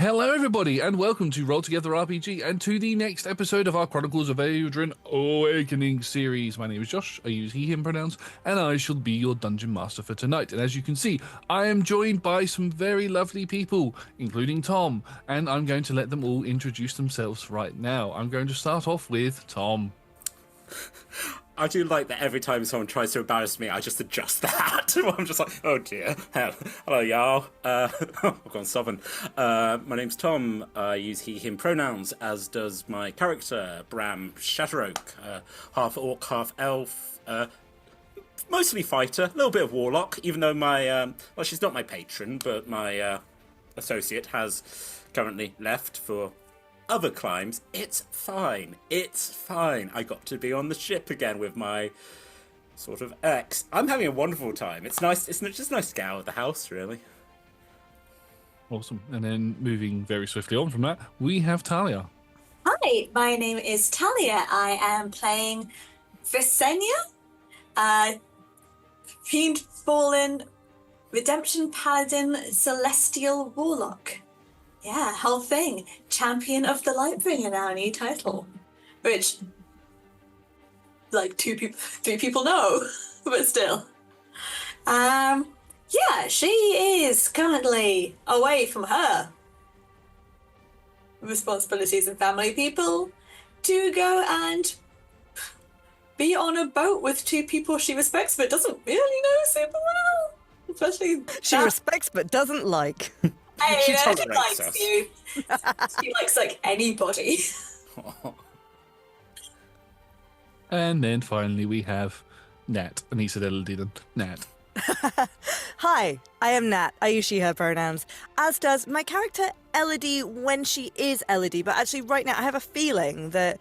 Hello everybody and welcome to Roll Together RPG and to the next episode of our Chronicles of Aeodrun Awakening series. My name is Josh, I use he, him pronouns, and I shall be your Dungeon Master for tonight. And as you can see, I am joined by some very lovely people, including Tom, and I'm going to let them all introduce themselves right now. I'm going to start off with Tom. I do like that every time someone tries to embarrass me, I just adjust that. I'm just like, oh dear. Hello, y'all. I've gone southern. My name's Tom. I use he, him pronouns, as does my character, Brahm Shatteroak. Half orc, half elf. Mostly fighter, a little bit of warlock, even though my, well, she's not my patron, but my associate has currently left for other climbs. It's fine. I got to be on the ship again with my sort of ex. I'm having a wonderful time. It's nice. It's just nice to get out of the house, really. Awesome. And then moving very swiftly on from that, we have Talia. Hi, my name is Talia. I am playing Vesenia, Fiend Fallen, Redemption Paladin, Celestial Warlock. Yeah, whole thing. Champion of the Lightbringer now, new title. Which, like, three people know, but still. Yeah, she is currently away from her responsibilities and family people to go and be on a boat with two people she respects but doesn't really know super well. Especially she respects but doesn't like. Hey, She she tolerates likes us. you. She likes, like, anybody. And then finally we have Nat. And he said Elodie then. Nat. Hi, I am Nat. I use she, her pronouns. As does my character Elodie when she is Elodie. But actually right now I have a feeling that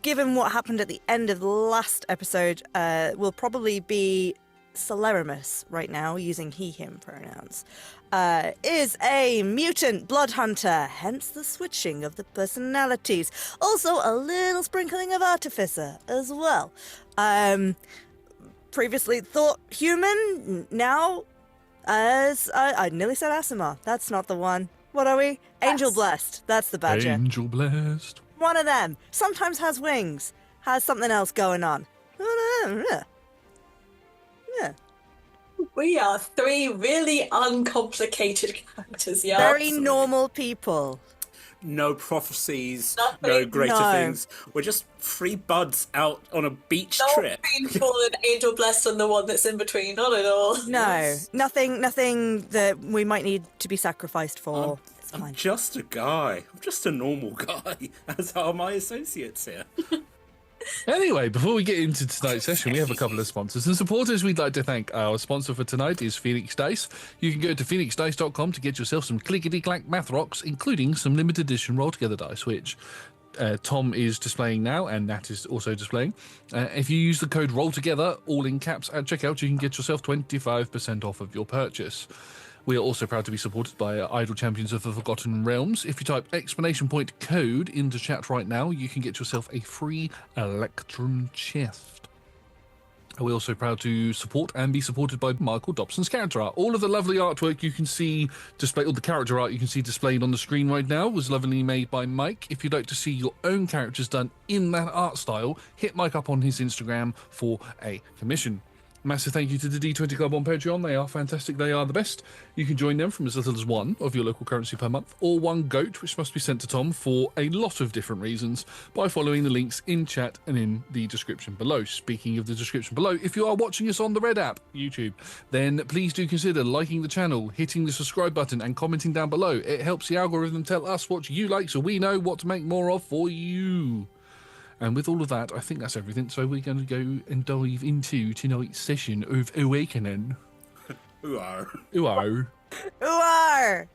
given what happened at the end of the last episode, will probably be Celerimus right now, using he, him pronouns. Is a mutant blood hunter, hence the switching of the personalities. Also a little sprinkling of artificer as well. Previously thought human, now as I nearly said Asimar. That's not the one. What are we? Angel Blessed. That's the badger. Angel Blessed. One of them. Sometimes has wings. Has something else going on. Yeah. We are three really uncomplicated characters, yeah. Very normal people. No prophecies, Nothing. no greater No. things. We're just three buds out on a beach Not trip. painful and angel blessed and the one that's in between, not at all. No, nothing that we might need to be sacrificed for. It's I'm fine. just a guy. I'm just a normal guy, as are my associates here. Anyway, before we get into tonight's session, we have a couple of sponsors and supporters we'd like to thank. Our sponsor for tonight is Phoenix Dice. You can go to phoenixdice.com to get yourself some clickety-clack math rocks, including some limited edition roll-together dice, which Tom is displaying now, and Nat is also displaying. If you use the code ROLLTOGETHER, all in caps, at checkout, you can get yourself 25% off of your purchase. We are also proud to be supported by Idle Champions of the Forgotten Realms. If you type ! code into chat right now, you can get yourself a free Electrum chest. We're also proud to support and be supported by Michael Dobson's character art. All of the lovely artwork you can see displayed, or the character art you can see displayed on the screen right now, was lovingly made by Mike. If you'd like to see your own characters done in that art style, hit Mike up on his Instagram for a commission. Massive thank you to the D20 Club on Patreon. They are fantastic. They are the best. You can join them from as little as one of your local currency per month, or one goat, which must be sent to Tom for a lot of different reasons, by following the links in chat and in the description below. Speaking of the description below, if you are watching us on the Red app, YouTube, then please do consider liking the channel, hitting the subscribe button, and commenting down below. It helps the algorithm tell us what you like, so we know what to make more of for you. And with all of that, I think that's everything. So we're going to go and dive into tonight's session of Awakening. Who are? Ooh, oh. Who are?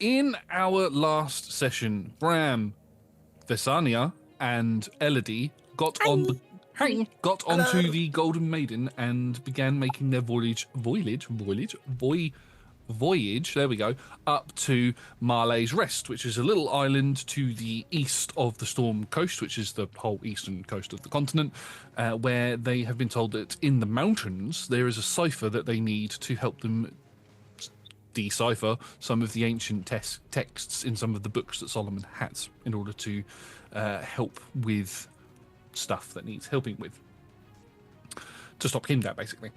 in our last session, Brahm, Vesenia, and Elodie got onto the Golden Maiden and began making their voyage. There we go, up to Marlais Rest, which is a little island to the east of the Storm Coast, which is the whole eastern coast of the continent, where they have been told that in the mountains there is a cipher that they need to help them decipher some of the ancient texts in some of the books that Solomon has in order to help with stuff that needs helping with, to stop Kindat, basically.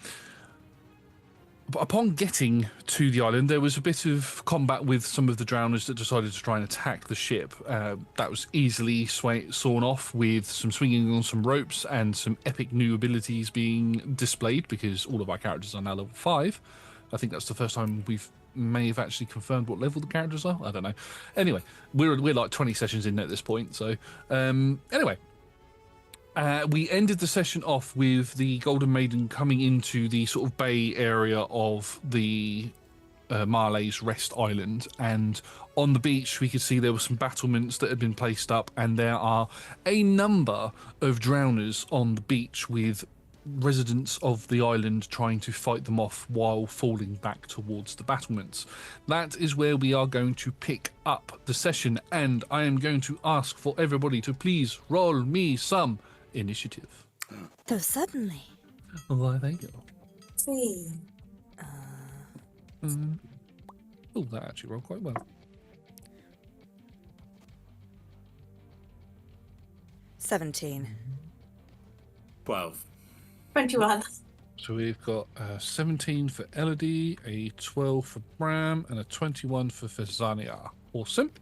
But upon getting to the island, there was a bit of combat with some of the drowners that decided to try and attack the ship. That was easily sawn off with some swinging on some ropes and some epic new abilities being displayed, because all of our characters are now level 5. I think that's the first time may have actually confirmed what level the characters are. I don't know. Anyway, we're like 20 sessions in at this point. So anyway. We ended the session off with the Golden Maiden coming into the sort of bay area of the Marlais Rest Island, and on the beach we could see there were some battlements that had been placed up, and there are a number of drowners on the beach with residents of the island trying to fight them off while falling back towards the battlements. That is where we are going to pick up the session, and I am going to ask for everybody to please roll me some initiative. So suddenly. Why they go? See. Oh, that actually rolled quite well. 17. 12. 21. So we've got 17 for Elodie, a 12 for Brahm, and a 21 for Vesenia. Awesome.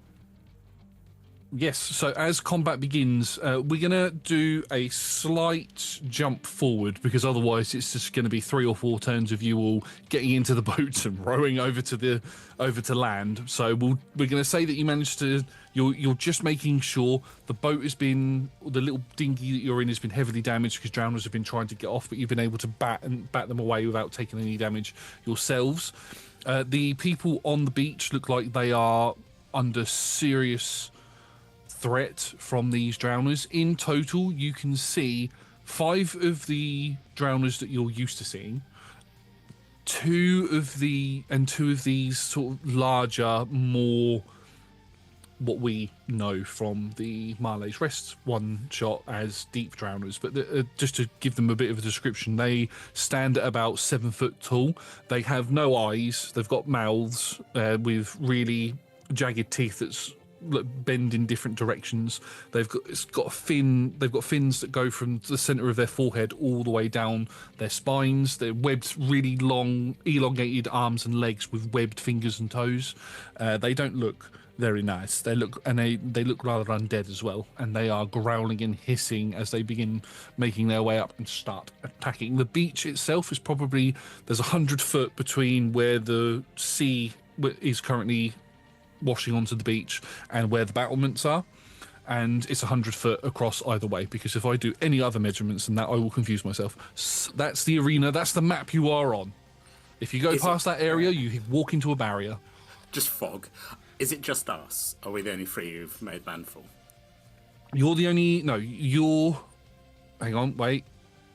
Yes, so as combat begins, we're going to do a slight jump forward, because otherwise it's just going to be 3 or 4 turns of you all getting into the boats and rowing over to land. So we're going to say that you managed to, you're just making sure the boat has been, the little dinghy that you're in has been heavily damaged because drowners have been trying to get off, but you've been able to bat them away without taking any damage yourselves. The people on the beach look like they are under serious threat from these drowners. In total, you can see 5 of the drowners that you're used to seeing. 2 of these sort of larger, more what we know from the Marlais Rest one shot as deep drowners. But just to give them a bit of a description, they stand at about 7 foot tall. They have no eyes. They've got mouths with really jagged teeth that's bend in different directions. They've got fins that go from the center of their forehead all the way down their spines. They're webbed, really long, elongated arms and legs with webbed fingers and toes. They don't look very nice. They look rather undead as well, and they are growling and hissing as they begin making their way up and start attacking. The beach itself is probably, there's 100 foot between where the sea is currently washing onto the beach and where the battlements are, and it's 100 foot across either way, because if I do any other measurements than that, I will confuse myself. That's the arena, that's the map you are on. If you go past that area, you walk into a barrier. Just fog. Is it just us? Are we the only 3 who've made landfall? You're the only... No, you're... Hang on, wait.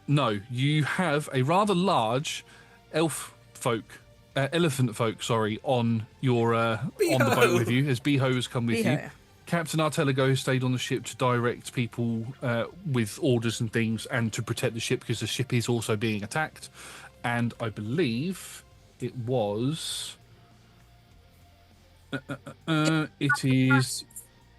No, you have a rather large elephant folk, on your on the boat with you, as Beho has come with you. Captain Artelago has stayed on the ship to direct people with orders and things, and to protect the ship, because the ship is also being attacked. And I believe it was... it is...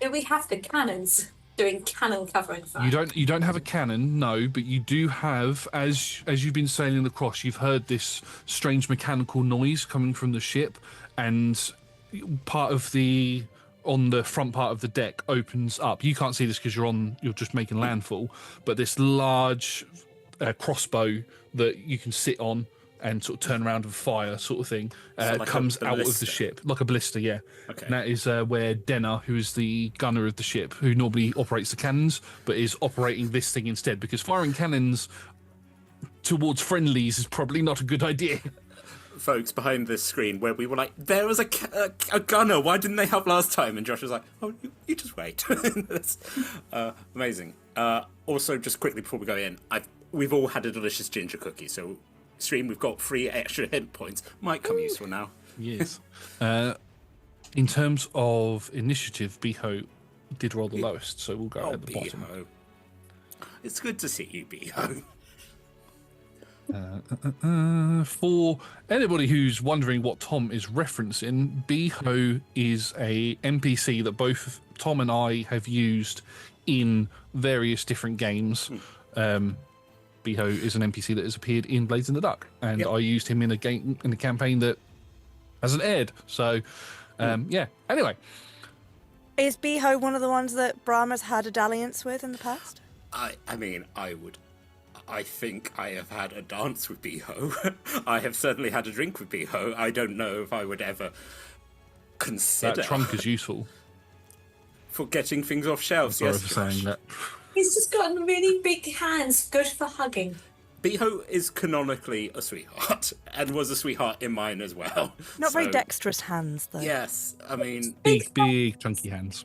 Do we have the cannons doing cannon covering fire? You don't have a cannon, no, but you do have, as you've been sailing across, you've heard this strange mechanical noise coming from the ship, and on the front part of the deck opens up. You can't see this because you're just making landfall, but this large crossbow that you can sit on and sort of turn around and fire, sort of thing, like comes out of the ship like a blister. Yeah. Okay. And that is where Denner, who is the gunner of the ship, who normally operates the cannons, but is operating this thing instead, because firing cannons towards friendlies is probably not a good idea. folks behind this screen where we were like, there was a gunner, why didn't they help last time? And Josh was like, oh, you just wait. That's amazing. Also, just quickly before we go in, we've all had a delicious ginger cookie, so stream, we've got 3 extra hit points. Might come useful now. Yes. In terms of initiative, Beho did roll the lowest, so we'll go at the bottom. Beho. It's good to see you, Beho. For anybody who's wondering what Tom is referencing, Beho is a NPC that both Tom and I have used in various different games. Beho is an NPC that has appeared in Blades in the Dark, and I used him in a campaign that hasn't aired. So, yeah. Anyway, Is Beho one of the ones that Brahm has had a dalliance with in the past? I mean, I think I have had a dance with Beho. I have certainly had a drink with Beho. I don't know if I would ever consider that trunk is useful. for getting things off shelves. Sorry Yes, for Josh. saying that. He's just got really big hands, good for hugging. Beho is canonically a sweetheart, and was a sweetheart in mine as well. Not very So, dexterous hands, though. Yes, I mean, Big, chunky hands.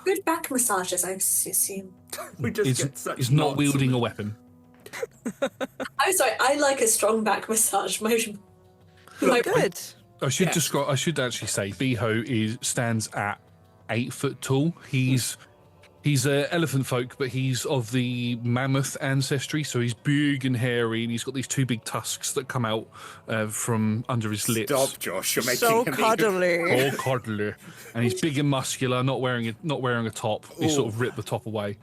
Good back massages, I assume. we just get such Is not nods. wielding a weapon. I'm sorry, I like a strong back massage. My Good. I should describe. I should actually say Beho stands at 8 foot tall. He's a elephant folk, but he's of the mammoth ancestry, so he's big and hairy, and he's got these 2 big tusks that come out from under his lips. Stop, Josh! You're making So him cuddly. All cuddly, and he's big and muscular, not wearing a top. He sort of ripped the top away.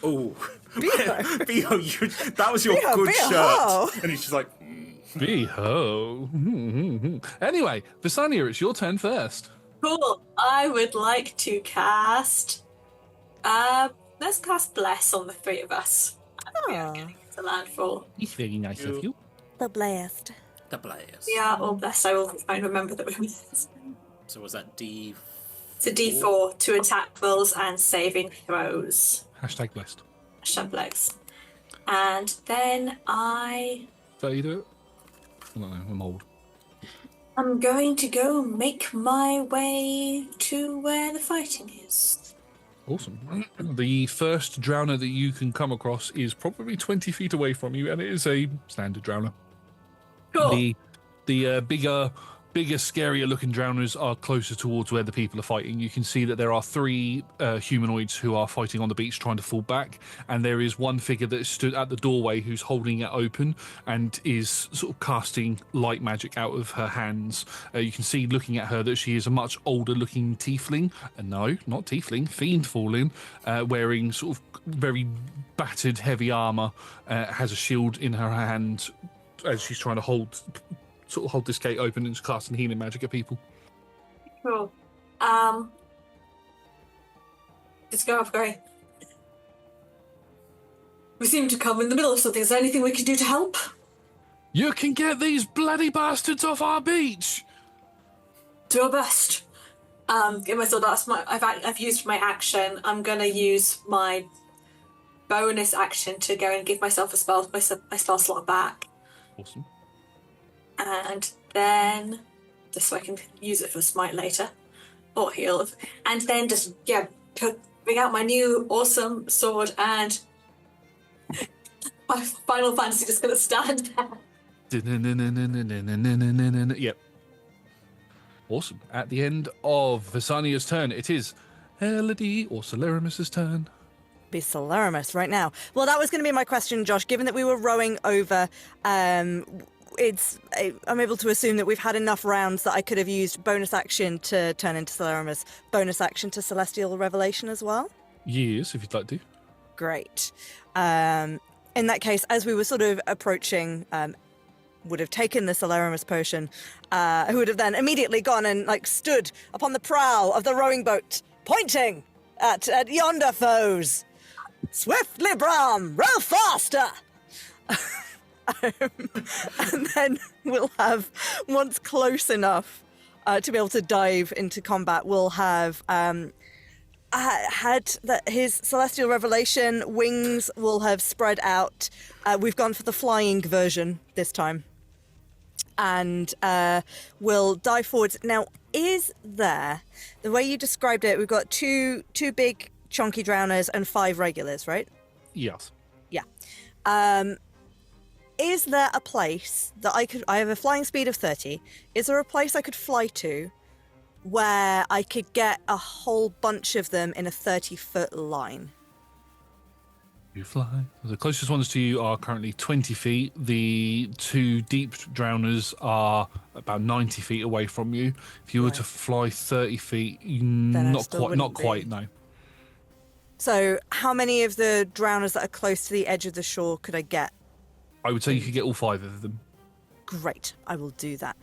Oh, Beho. Beho, that was your Beho, good Beho. shirt, and he's just like. Beho. Anyway, Vesenia, it's your turn first. Cool. I would like to cast. Let's cast Bless on the 3 of us. Oh, It's a landfall. It's very nice of you. the blast. The players. Yeah, or Bless. I will try and remember that. So was that D? It's a D4 to attack rolls and saving throws. Hashtag blessed. Shablex. And then Is that how you do it? I don't know, I'm old. I'm going to go make my way to where the fighting is. Awesome. The first drowner that you can come across is probably 20 feet away from you, and it is a standard drowner. Cool. The bigger, scarier looking drowners are closer towards where the people are fighting. You can see that there are 3 humanoids who are fighting on the beach trying to fall back, and there is one figure that stood at the doorway who's holding it open and is sort of casting light magic out of her hands. You can see looking at her that she is a much older looking tiefling. No, not tiefling, fiend fallen, wearing sort of very battered heavy armor, has a shield in her hand as she's trying to hold this gate open and casting healing magic at people. Cool. Just go off, Gray. We seem to come in the middle of something. Is there anything we can do to help? You can get these bloody bastards off our beach! Do our best. Give myself I've used my action. I'm gonna use my bonus action to go and give myself my spell slot back. Awesome. And then just so I can use it for smite later or heal, and then just bring out my new awesome sword, and my Final Fantasy just gonna stand there. Yep. Awesome. At the end of Vesania's turn, it is Elodie or Celeramus's turn. Be Celeramus right now. Well, that was going to be my question, Josh. Given that we were rowing over, I'm able to assume that we've had enough rounds that I could have used bonus action to turn into Celeramus, bonus action to Celestial Revelation as well. Yes, if you'd like to. Great. In that case, as we were sort of approaching, would have taken the Celeramus potion, who would have then immediately gone and stood upon the prow of the rowing boat, pointing at yonder foes. Swiftly, Brahm, row faster! And then we'll have, once close enough to be able to dive into combat, we'll have had his Celestial Revelation wings will have spread out. We've gone for the flying version this time. and will dive forwards. Now, is there, the way you described it, we've got two big chunky drowners and 5 regulars, right? Yes. Yeah. Is there a place that I have a flying speed of 30. Is there a place I could fly to where I could get a whole bunch of them in a 30-foot line? You fly. The closest ones to you are currently 20 feet. The 2 deep drowners are about 90 feet away from you. If you were to fly 30 feet, not quite, no. So how many of the drowners that are close to the edge of the shore could I get? I would say you could get all 5 of them. Great, I will do that.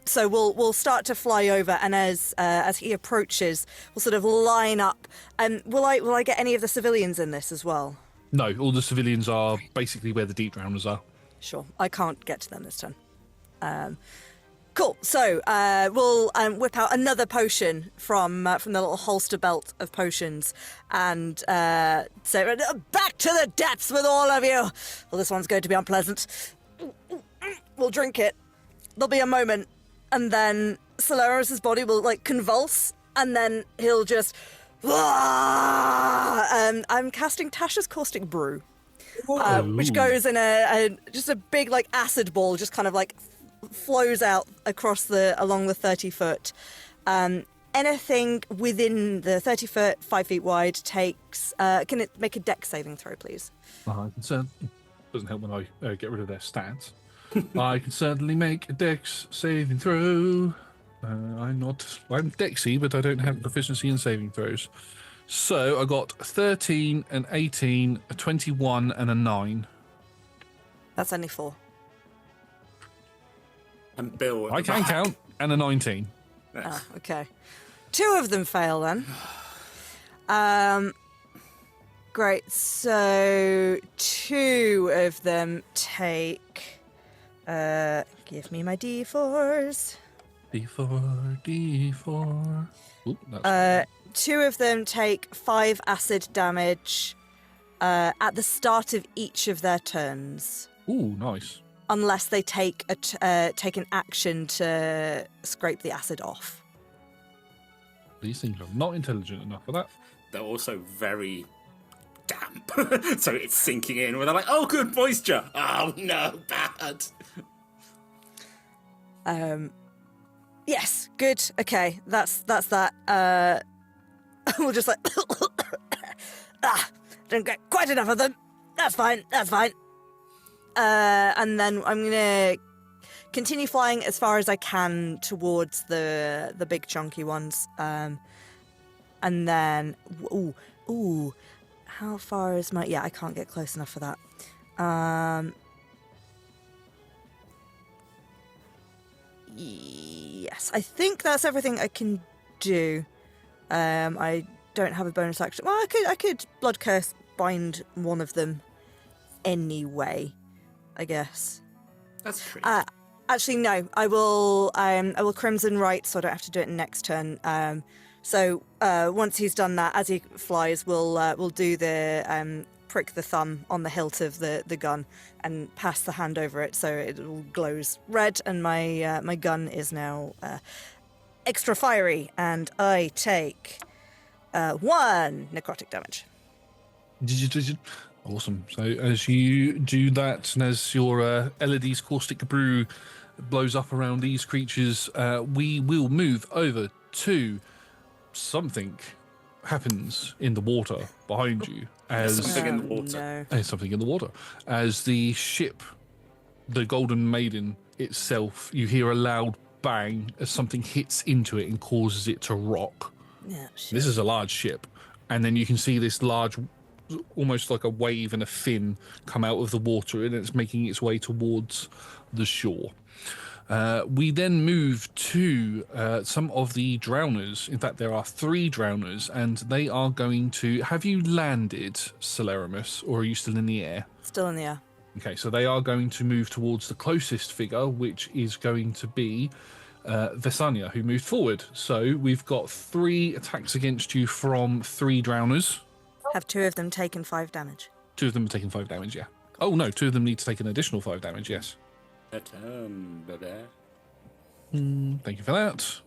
So we'll start to fly over, and as he approaches, we'll sort of line up. And will I get any of the civilians in this as well? No, all the civilians are basically where the deep drowners are. Sure, I can't get to them this turn. Cool. So we'll whip out another potion from the little holster belt of potions, and say, "Back to the depths with all of you." Well, this one's going to be unpleasant. We'll drink it. There'll be a moment, and then Solaris's body will convulse, and then he'll just. I'm casting Tasha's Caustic Brew, which goes in just a big acid ball, just kind of flows out along the 30-foot. Anything within the 30-foot, 5 feet wide takes. Can it make a dex saving throw, please? Doesn't help when I get rid of their stats. I can certainly make a dex saving throw. I'm Dexy, but I don't have proficiency in saving throws. So I got 13, an 18, a 21, and a 9. That's only 4. And Bill. I can count, and a 19. Yes. Oh, okay. 2 of them fail then. Great. So 2 of them take. Give me my D4s. D4. Ooh, that's 2 of them take 5 acid damage at the start of each of their turns. Ooh, nice. Unless they take an action to scrape the acid off. These things are not intelligent enough for that. They're also very damp, so it's sinking in where they're like, "Oh, good moisture." Oh no, bad. Yes, good. Okay, that's that. We'll just don't get quite enough of them. That's fine. And then I'm gonna continue flying as far as I can towards the big chunky ones. And then how far is my? Yeah, I can't get close enough for that. Yes, I think that's everything I can do. I don't have a bonus action. Well, I could blood curse bind one of them anyway, I guess. That's true. Actually, no. I will Crimson Right, so I don't have to do it next turn. So once he's done that, as he flies, we'll do the prick the thumb on the hilt of the gun and pass the hand over it, so it all glows red, and my gun is now extra fiery, and I take 1 necrotic damage. Awesome. So as you do that, and as your Elodie's Caustic Brew blows up around these creatures, we will move over to something happens in the water behind you. As something in the water. No. There's something in the water. As the ship, the Golden Maiden itself, you hear a loud bang as something hits into it and causes it to rock. Yeah, This is a large ship. And then you can see this large, almost like a wave and a fin come out of the water, and it's making its way towards the shore. We then move to some of the drowners. In fact, there are 3 drowners, and they are going to... Have you landed, Celerimus, or are you still in the air? Still in the air. Okay, so they are going to move towards the closest figure, which is going to be Vesenia, who moved forward. So we've got 3 attacks against you from 3 drowners. Have 2 of them taken 5 damage? 2 of them have taken 5 damage, yeah. Oh, no, 2 of them need to take an additional 5 damage, yes. A turn, baby. Thank you for that.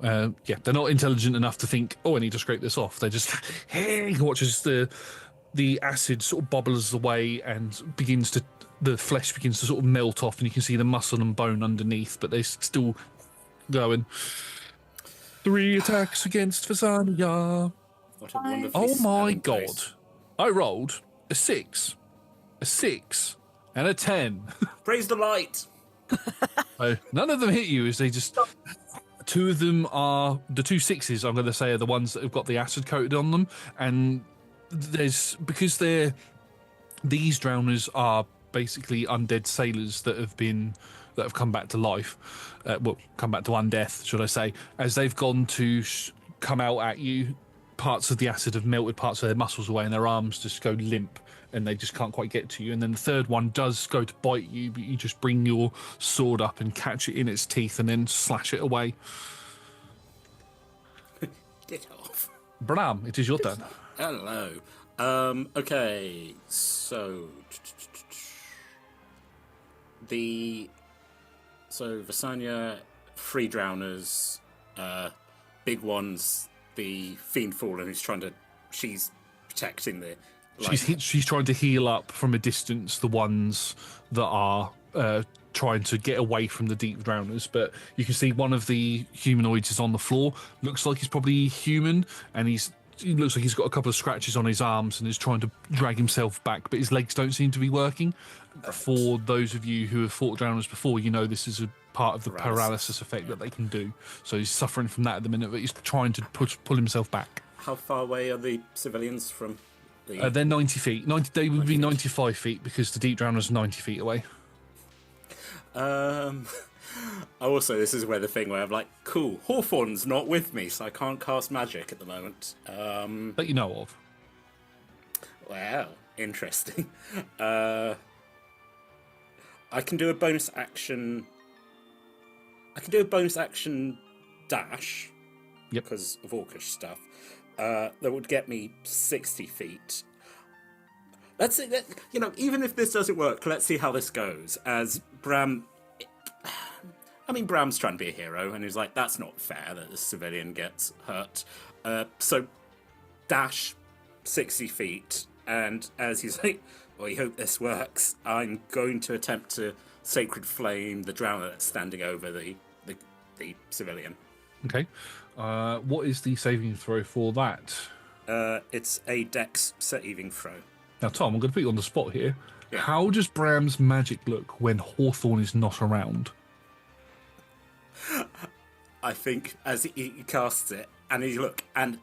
Yeah, they're not intelligent enough to think, oh, I need to scrape this off. They just watch as the acid sort of bubbles away and the flesh begins to sort of melt off, and you can see the muscle and bone underneath, but they're still going. 3 attacks against Vesenia. What a wonderfully Oh my smelling god. place. I rolled a 6, and a 10. Praise the light. So none of them hit you as they just... 2 of them are... The 2 6s, I'm going to say, are the ones that have got the acid coated on them. And there's... Because these drowners are basically undead sailors that have come back to life. Come back to undeath, should I say. As they've gone to come out at you, parts of the acid have melted parts of their muscles away and their arms just go limp and they just can't quite get to you. And then the third one does go to bite you, but you just bring your sword up and catch it in its teeth and then slash it away. Get off. Brahm, it is your turn. Hello. Okay, so Vesenia, 3 drowners, big ones, the fiend fallen she's protecting the. She's trying to heal up from a distance the ones that are trying to get away from the deep drowners, but you can see one of the humanoids is on the floor. Looks like he's probably human, and he looks like he's got a couple of scratches on his arms and is trying to drag himself back, but his legs don't seem to be working. For those of you who have fought drowners before, you know this is a part of the paralysis effect that they can do. So he's suffering from that at the minute, but he's trying to pull himself back. How far away are the civilians from the... They're 90 feet. They would be 95 feet because the deep drowners are 90 feet away. Also, this is where the thing where I'm like, cool, Hawthorne's not with me, so I can't cast magic at the moment. That you know of. Wow, interesting. I can do a bonus action. I can do a bonus action dash. Yep. Because of orcish stuff. That would get me 60 feet. Let's see, even if this doesn't work, let's see how this goes. As Brahm... Bram's trying to be a hero, and he's like, that's not fair that the civilian gets hurt. So, dash 60 feet, and as he's like, well, I hope this works, I'm going to attempt to Sacred Flame the drowner that's standing over the civilian. Okay. What is the saving throw for that? It's a dex saving throw. Now, Tom, I'm going to put you on the spot here. Yeah. How does Bram's magic look when Hawthorne is not around? I think as he casts it, and you look, and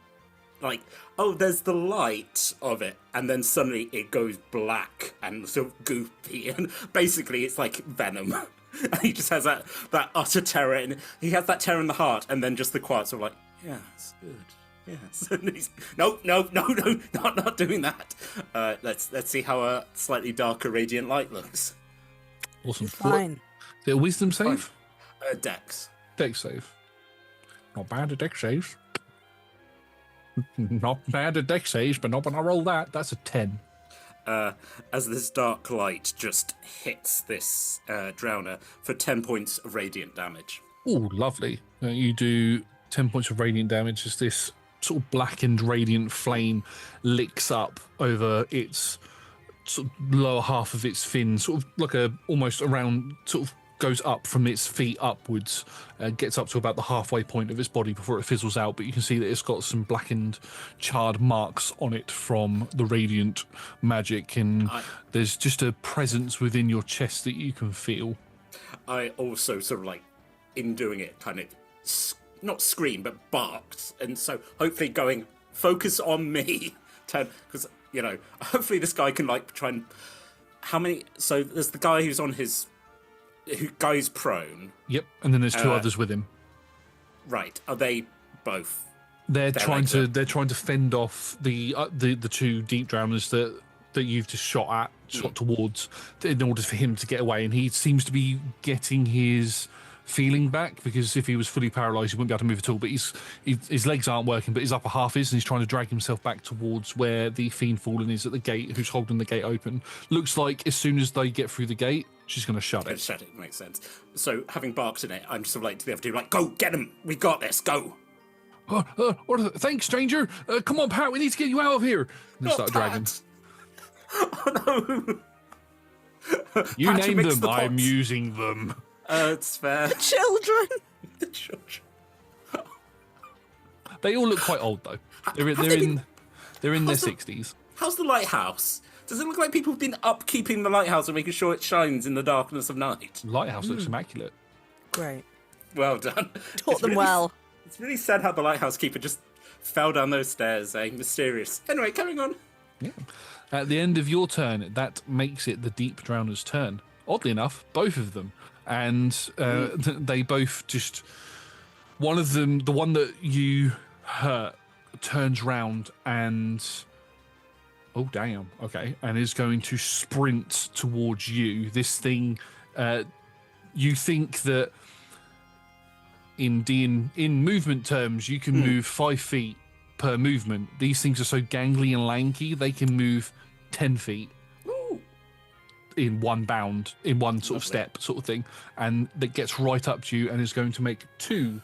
like, oh, there's the light of it, and then suddenly it goes black and sort of goopy, and basically it's like venom. And he just has that utter terror, and he has that terror in the heart, and then just the quiet sort of like, yeah, it's good. Yes. And he's, no, not doing that. Let's see how a slightly darker radiant light looks. Awesome. Fine. Is it a wisdom save? Dex. Dex save. Not bad at dex saves. Not bad at dex saves, but not when I roll that. That's a 10. As this dark light just hits this drowner for 10 points of radiant damage. Oh, lovely. You do 10 points of radiant damage as this sort of blackened radiant flame licks up over its sort of lower half of its fin, sort of like almost around, sort of goes up from its feet upwards, gets up to about the halfway point of its body before it fizzles out, but you can see that it's got some blackened, charred marks on it from the radiant magic, and there's just a presence within your chest that you can feel. I also sort of like, in doing it, kind of not scream, but barked, and so hopefully going, focus on me, because, hopefully this guy can like try and, how many, so there's the guy who's on his, guy's prone. Yep, and then there's 2 others with him. Right, are they both? They're trying to fend off the 2 deep drowners that you've just shot towards in order for him to get away, and he seems to be getting his feeling back, because if he was fully paralysed, he wouldn't be able to move at all. But his legs aren't working, but his upper half is, and he's trying to drag himself back towards where the Fiend Fallen is at the gate, who's holding the gate open. Looks like as soon as they get through the gate, she's going to shut it. Shut it, makes sense. So, having barked in it, I'm sort of like to be able to go, get him! We got this, go! Thanks, stranger. Come on, Pat, we need to get you out of here. And they start dragging. Oh, no! You Pat, named mix them, the I'm pots. using them. It's fair. Children. The children. They all look quite old, though. They're in their 60s. How's the lighthouse? Does it look like people have been upkeeping the lighthouse and making sure it shines in the darkness of night? Lighthouse looks immaculate. Great. Well done. Taught them well. It's really sad how the lighthouse keeper just fell down those stairs, mysterious. Anyway, carrying on. Yeah. At the end of your turn, that makes it the Deep Drowner's turn. Oddly enough, both of them. And they both just... One of them, the one that you hurt, turns round and... Oh, damn. Okay. And is going to sprint towards you. This thing... you think that in movement terms, you can move 5 feet per movement. These things are so gangly and lanky, they can move 10 feet in one bound, in one sort of step sort of thing. And that gets right up to you and is going to make 2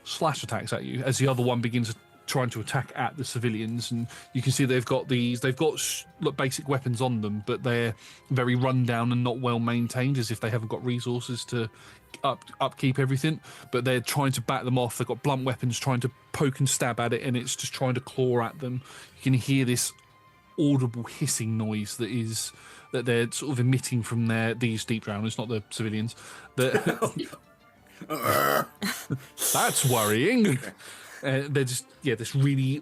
slash attacks at you as the other one begins trying to attack at the civilians. And you can see they've got basic weapons on them, but they're very run down and not well maintained, as if they haven't got resources to upkeep everything. But they're trying to bat them off. They've got blunt weapons trying to poke and stab at it, and it's just trying to claw at them. You can hear this audible hissing noise that they're sort of emitting from these deep drowners, not the civilians. That's worrying. They're just, this really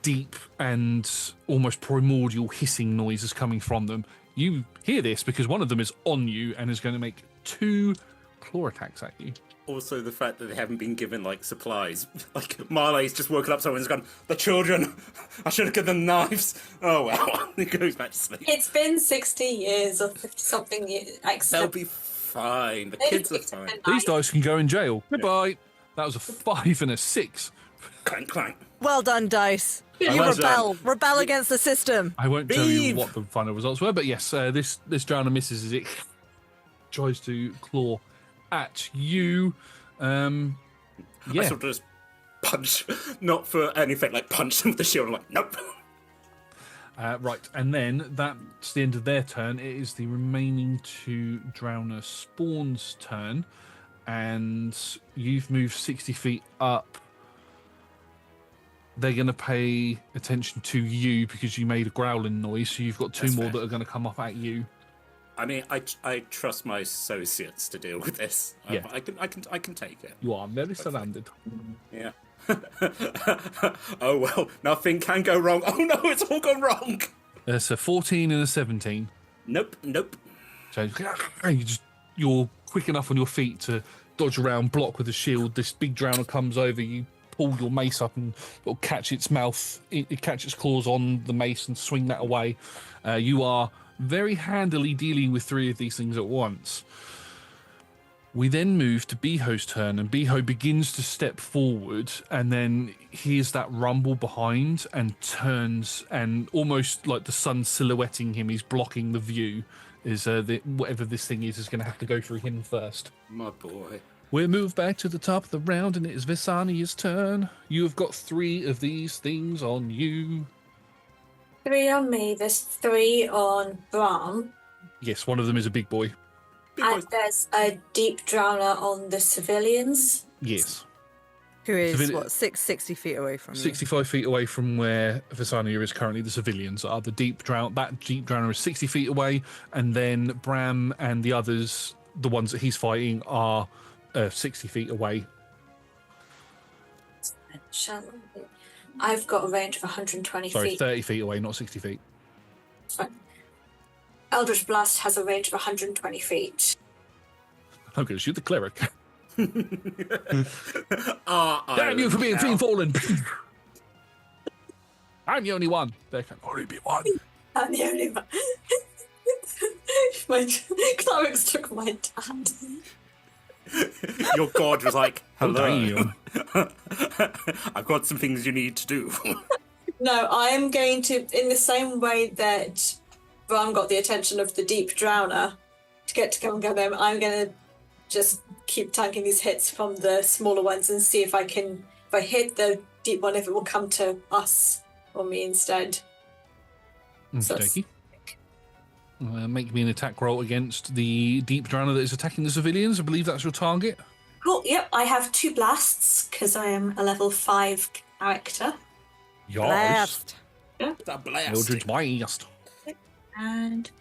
deep and almost primordial hissing noise is coming from them. You hear this because one of them is on you and is going to make 2 claw attacks at you. Also, the fact that they haven't been given, supplies. Marlai's just woken up, someone's gone, the children! I should have given them knives! Oh, well. He goes back to sleep. It's been 60 years or 50-something years. They'll be fine. The kids are fine. These dice can go in jail. Goodbye. That was a 5 and a 6. Clank, clank. Well done, dice. You well rebel. done. Rebel against the system. I won't tell you Beeve. what the final results were, but yes, this drowner misses as it tries to claw at you. I sort of just punch, not for anything, punch them with the shield. I'm like, nope. Right, and then that's the end of their turn. It is the remaining 2 drowner spawns' turn, and you've moved 60 feet up. They're going to pay attention to you because you made a growling noise, so you've got 2 more that are going to come up at you. I mean, I trust my associates to deal with this. Yeah. I can take it. You are very surrounded. Yeah. Oh well, nothing can go wrong. Oh no, it's all gone wrong. It's a 14 and a 17. Nope. So you're quick enough on your feet to dodge around, block with a shield. This big drowner comes over, you pull your mace up and it'll catch its mouth, it catch its claws on the mace and swing that away. You are very handily dealing with 3 of these things at once. We then move to Beho's turn, and Beho begins to step forward and then hears that rumble behind and turns, and almost like the sun silhouetting him, he's blocking the view. Whatever this thing is going to have to go through him first. My boy. We'll move back to the top of the round, and it is Vesania's turn. You have got 3 of these things on you. 3 on me, there's 3 on Brahm, Yes, one of them is a big boy. and there's a deep drowner on the civilians. Yes. Who is, Civili- 60 feet away from you? 65 feet away from where Vesania is currently. The civilians are the deep drown. That deep drowner is 60 feet away, and then Brahm and the others, the ones that he's fighting, are 60 feet away. I've got a range of 120 Sorry, feet. 30 feet away, not 60 feet. Fine. Eldritch Blast has a range of 120 feet. I'm going to shoot the cleric. Damn Damn you for being Fiend Fallen! I'm the only one. There can only be one. I'm the only one. My clerics took my dad. Your god was like, hello. Damn. I've got some things you need to do. No, I am going to, in the same way that Brahm got the attention of the deep drowner to get to come and go them, I'm going to just keep tanking these hits from the smaller ones and see if I hit the deep one, if it will come to us or me instead. So Okey-dokey. Make me an attack roll against the deep drowner that is attacking the civilians. I believe that's your target. cool. Yep, I have 2 blasts because I am a level 5 character. Yes. Blast. That blast. Eldritch Blast. And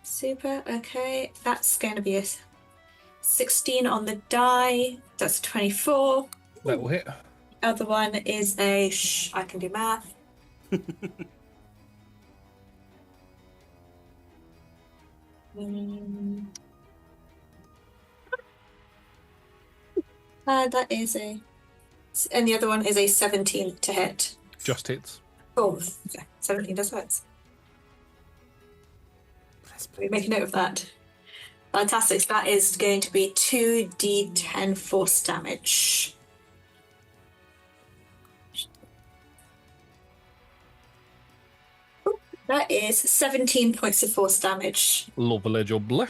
super, okay. That's going to be a 16 on the die. That's 24. That will hit. Other one is a I can do math. That is and the other one is a 17 to hit. Just hits. Oh, yeah, 17 does hit. We make a note of that. Fantastic. So that is going to be 2d10 force damage. That is 17 points of force damage. Lovely jubbly.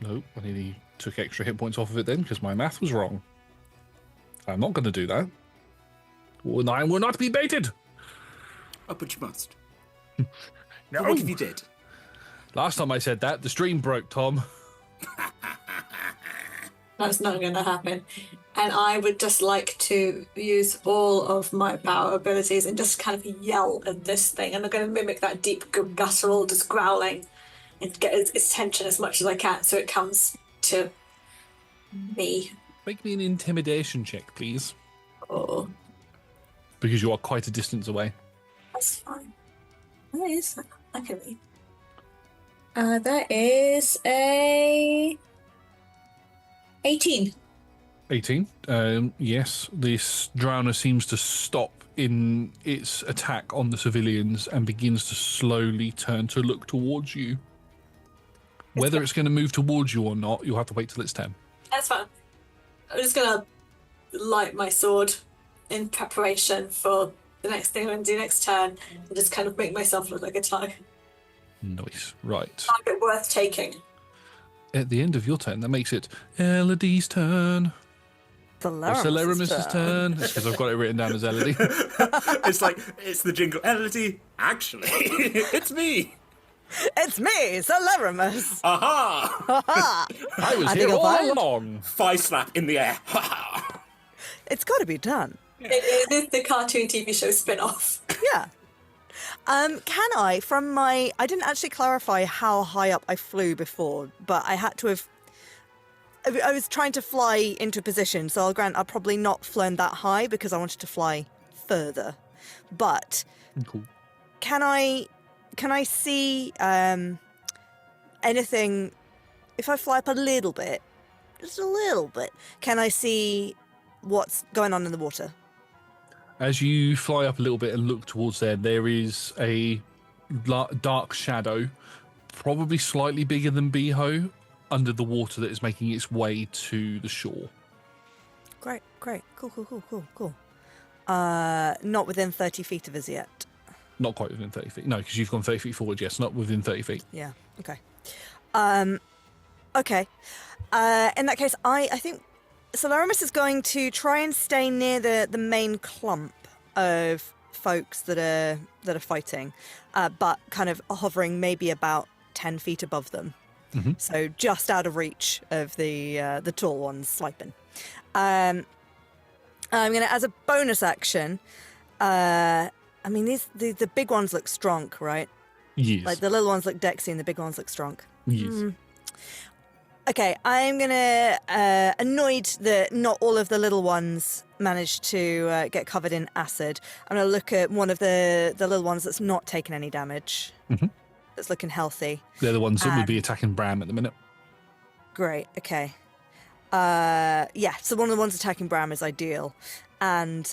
Nope, I nearly took extra hit points off of it then because my math was wrong. I'm not going to do that. Well, I will not be baited. Oh, but you must. No. What if you did? Last time I said that, the stream broke, Tom. That's not going to happen. And I would just like to use all of my power abilities and just kind of yell at this thing. And I'm going to mimic that deep guttural, just growling, and get its attention as much as I can so it comes to me. Make me an intimidation check, please. Oh, Because you are quite a distance away. that's fine. That is, I can read. That is a 18. 18. Yes, this drowner seems to stop in its attack on the civilians and begins to slowly turn to look towards you. Whether it's going to move towards you or not, you'll have to wait till it's 10. That's fine. I'm just going to light my sword in preparation for the next thing I'm going to do next turn and just kind of make myself look like a target Nice. Right. worth taking. At the end of your turn, that makes it Elodie's turn. Or Celeramus's turn. It's because I've got it written down as Elodie. It's like, it's the jingle. Elodie, actually, it's me. It's me, Celeramus. Aha! I was I here think I'll all find- along. Thigh slap in the air. It's got to be done. It is the cartoon TV show spin-off. Yeah. Can I, from my... I didn't actually clarify how high up I flew before, but I had to have... I was trying to fly into a position, so I'll grant I've probably not flown that high because I wanted to fly further. But Cool. can I see anything... If I fly up a little bit, just a little bit, can I see what's going on in the water? As you fly up a little bit and look towards there is a dark shadow, probably slightly bigger than Beho, under the water that is making its way to the shore. Great. Cool. Not within 30 feet of us yet. Not quite within 30 feet. No, because you've gone 30 feet forward, yes, not within 30 feet. Yeah, okay. Okay. In that case, I think Celeramus is going to try and stay near the main clump of folks that are fighting, but kind of hovering maybe about 10 feet above them. Mm-hmm. So just out of reach of the tall ones swiping. I'm going to, as a bonus action, I mean, the big ones look strong, right? Yes. Like the little ones look dexy and the big ones look strong. Yes. Okay, I'm gonna, annoyed that not all of the little ones managed to get covered in acid. I'm gonna look at one of the little ones that's not taken any damage, that's looking healthy. They're the ones that would be attacking Brahm at the minute. Great, okay. Yeah, so one of the ones attacking Brahm is ideal. And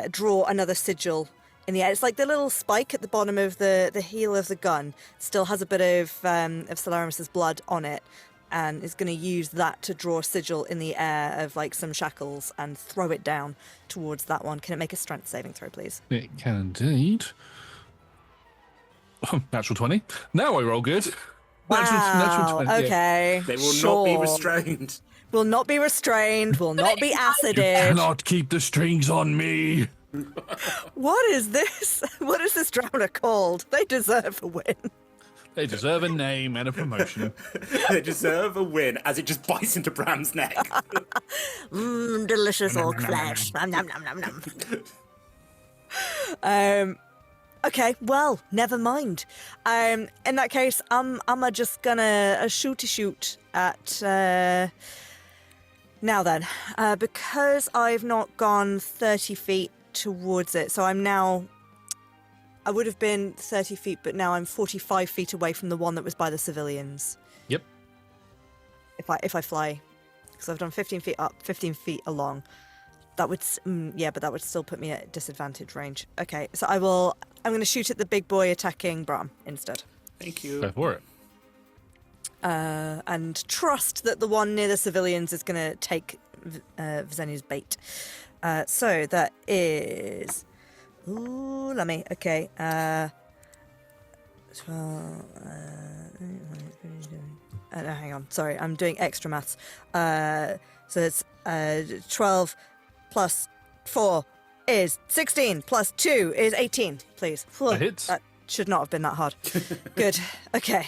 draw another sigil in the air. It's like the little spike at the bottom of the heel of the gun. Still has a bit of Celeramus's blood on it. and is going to use that to draw a sigil in the air of like some shackles and throw it down towards that one. Can it make a strength saving throw, please? It can indeed. Natural 20. Now I roll good. Natural 20. Yeah. Okay. They will not be restrained. Will not be restrained. Will not be acided. Cannot keep the strings on me. What is this? What is this drama called? They deserve a win. They deserve a name and a promotion. They deserve a win as it just bites into Bram's neck. Delicious orc flesh. Nom, nom, nom, nom, nom. Okay, well, never mind. In that case, I'm just gonna shoot at. Now then, because I've not gone 30 feet towards it, so I'm now. I would have been 30 feet, but now I'm 45 feet away from the one that was by the civilians. Yep. If I fly, because I've done 15 feet up, 15 feet along. That would, but that would still put me at disadvantage range. Okay, so I'm going to shoot at the big boy attacking Brahm instead. Thank you. Go for it. And trust that the one near the civilians is going to take Vesenia's bait. So that is... Ooh, let me... Okay. 12... no, hang on. Sorry, I'm doing extra maths. So it's 12... plus 4 is 16, plus 2 is 18, please. That hits. That should not have been that hard. Good. Okay.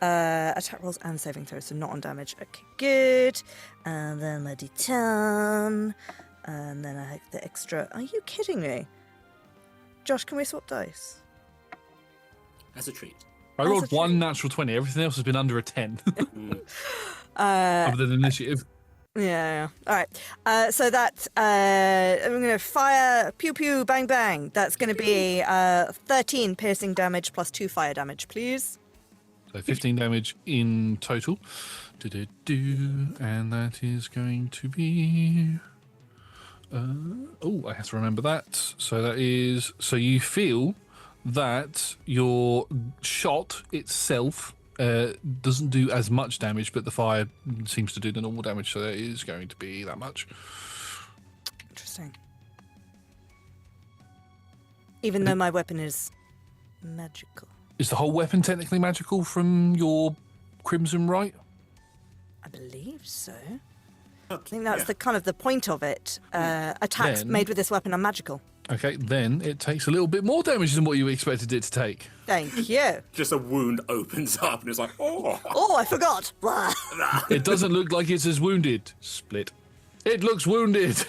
Attack rolls and saving throws, so not on damage. Okay, good. And then my D10. And then I have the extra. Are you kidding me? Josh, can we swap dice? As a treat. I rolled one natural 20. Everything else has been under a 10. Other than initiative. Yeah. All right. So that I'm going to fire, pew pew, bang bang. That's going to be 13 piercing damage plus 2 fire damage, please. So 15 damage in total. And that is going to be... I have to remember that. So that is... So you feel that your shot itself... doesn't do as much damage, but the fire seems to do the normal damage, so that is going to be that much. Interesting. Even though my weapon is magical. Is the whole weapon technically magical from your Crimson Right? I believe so. I think that's the kind of the point of it. Attacks Then- made with this weapon are magical. Okay, then it takes a little bit more damage than what you expected it to take. Thank you. Just a wound opens up and it's like, oh. Oh, I forgot. Blah. It doesn't look like it's as wounded. Split. It looks wounded.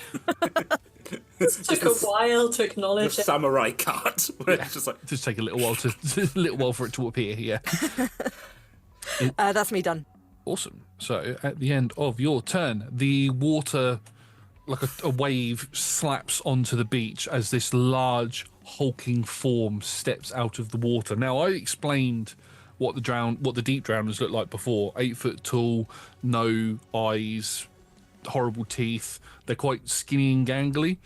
It took a while to The acknowledge it. samurai cut. Where it's just like, Just take a little while for it to appear. Yeah. That's me done. Awesome. So at the end of your turn, the water, like a wave, slaps onto the beach as this large hulking form steps out of the water. Now, I explained what the deep drowners look like before. 8 foot tall, no eyes, horrible teeth. They're quite skinny and gangly.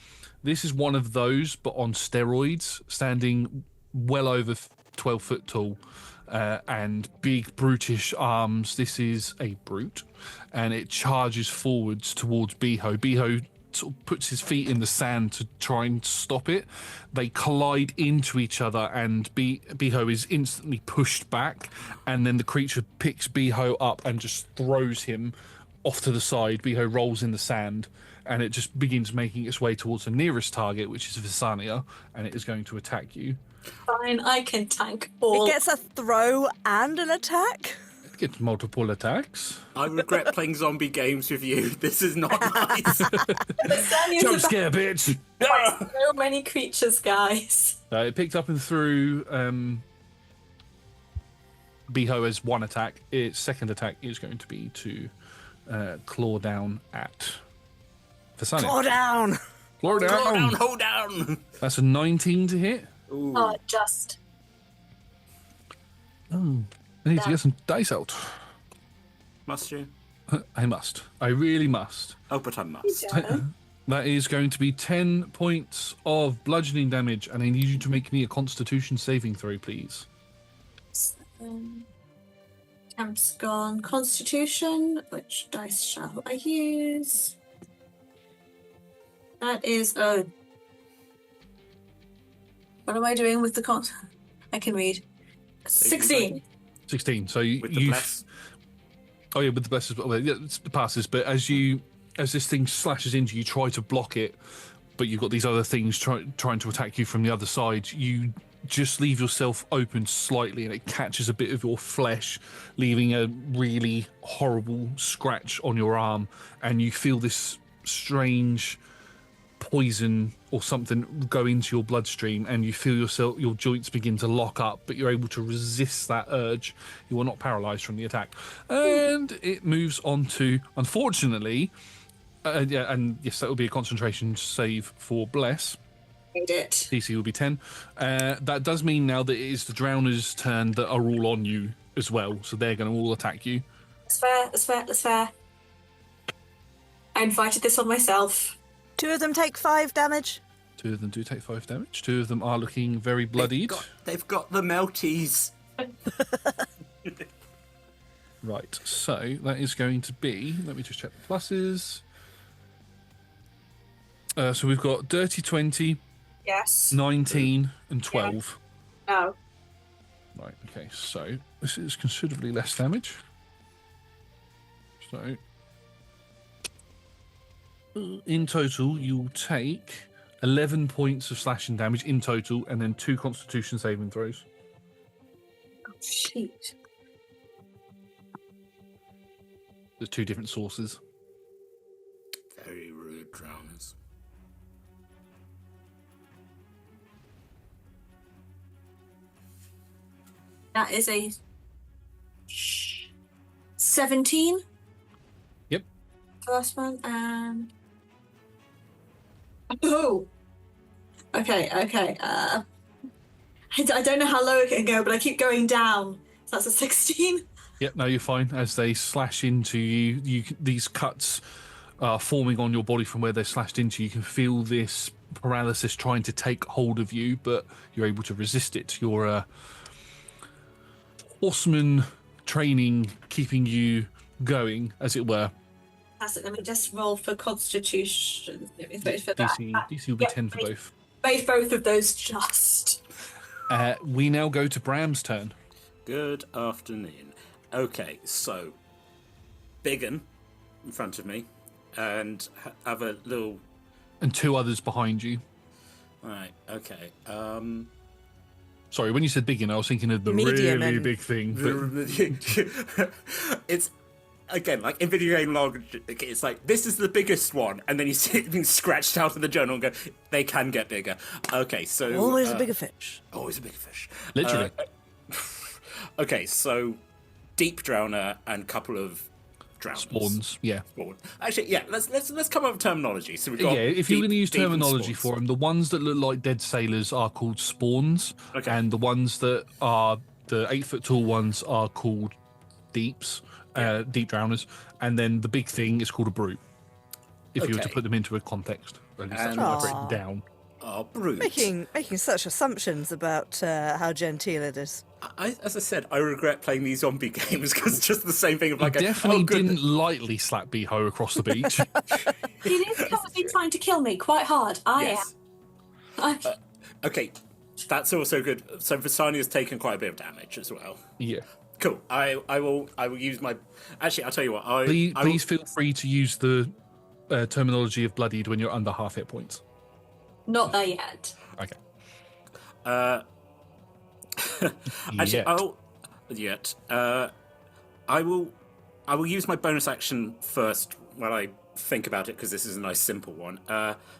This is one of those, but on steroids, standing well over 12 foot tall. And big brutish arms. This is a brute, and it charges forwards towards Beho. Beho sort of puts his feet in the sand to try and stop it. They collide into each other, and Beho is instantly pushed back, and then the creature picks Beho up and just throws him off to the side. Beho rolls in the sand, and it just begins making its way towards the nearest target, which is Vesenia, and it is going to attack you. Fine, I can tank all. It gets a throw and an attack. It gets multiple attacks. I regret playing zombie games with you. This is not nice. Vesenia's Jump about scare, bitch! so many creatures, guys. It picked up and threw Beho as one attack. Its second attack is going to be to claw down at Vesenia. Claw down. Claw down! Hold down, hold down. That's a 19 to hit. Ooh. Oh, just. Oh, I need to get some dice out. Must you? I must. I really must. Oh, but I must. Yeah. That is going to be 10 points of bludgeoning damage, and I need you to make me a Constitution saving throw, please. Camp's gone. Constitution. Which dice shall I use? That is what am I doing with the con? I can read. 16. 16. So With the bless. Oh yeah, with the bless as well. Yeah, it passes. But as this thing slashes into you, try to block it, but you've got these other things trying to attack you from the other side. You just leave yourself open slightly, and it catches a bit of your flesh, leaving a really horrible scratch on your arm, and you feel this strange poison or something go into your bloodstream, and you feel your joints begin to lock up, but you're able to resist that urge. You are not paralyzed from the attack, and it moves on to, unfortunately, and yes, that will be a concentration save for Bless. Made it. DC will be 10. That does mean now that it is the Drowners' turn that are all on you as well, so they're going to all attack you. That's fair. I invited this on myself. 2 of them take 5 damage. 2 of them do take 5 damage. 2 of them are looking very bloodied. They've got the melties. Right, so that is going to be... Let me just check the pluses. So we've got Dirty 20, Yes. 19, and 12. No. Right, okay, so this is considerably less damage. So, in total, you'll take 11 points of slashing damage in total, and then 2 Constitution saving throws. Oh, shit. There's 2 different sources. Very rude drowners. That is a 17. Yep. First one, and oh, okay. I don't know how low it can go, but I keep going down. So that's a 16. Yep, no, you're fine. As they slash into you, these cuts are forming on your body from where they're slashed into. You can feel this paralysis trying to take hold of you, but you're able to resist it. Your horseman training keeping you going, as it were. That's it. Let me just roll for Constitution. Let me vote for DC will be 10 for both. Both of those just. We now go to Bram's turn. Good afternoon. Okay, so Biggin in front of me, and have a little. And 2 others behind you. Right. Okay. Sorry, when you said big, I was thinking of the Medium really and- big thing. But It's again like in video game log. It's like this is the biggest one, and then you see it being scratched out in the journal and go, they can get bigger. Okay, so Always a bigger fish. always a bigger fish. literally, Okay, so deep drowner and couple of drowners. spawns. Yeah. Spawn. Actually, yeah. Let's come up with terminology. So we've got Yeah, if you're deep- going to use deep and terminology spawns. for them, the ones that look like dead sailors are called spawns, Okay. and the ones that are the 8-foot tall ones are called deeps, deep drowners, and then the big thing is called a brute. If you were to Okay. put them into a context, at least that's And- what I've Aw. written down. Oh, brute. Making such assumptions about how genteel it is. As I said, I regret playing these zombie games because it's just the same thing of like, Definitely oh, good. didn't lightly slap Beho across the beach. He is currently trying to kill me quite hard. Yes. I am. Okay, that's also good. So Vesania's taken quite a bit of damage as well. Yeah. Cool. I will use my. Actually, I'll tell you what. Please feel free to use the terminology of bloodied when you're under half hit points. Not there yet. Okay. Actually, Yet. I will use my bonus action first when I think about it because this is a nice simple one.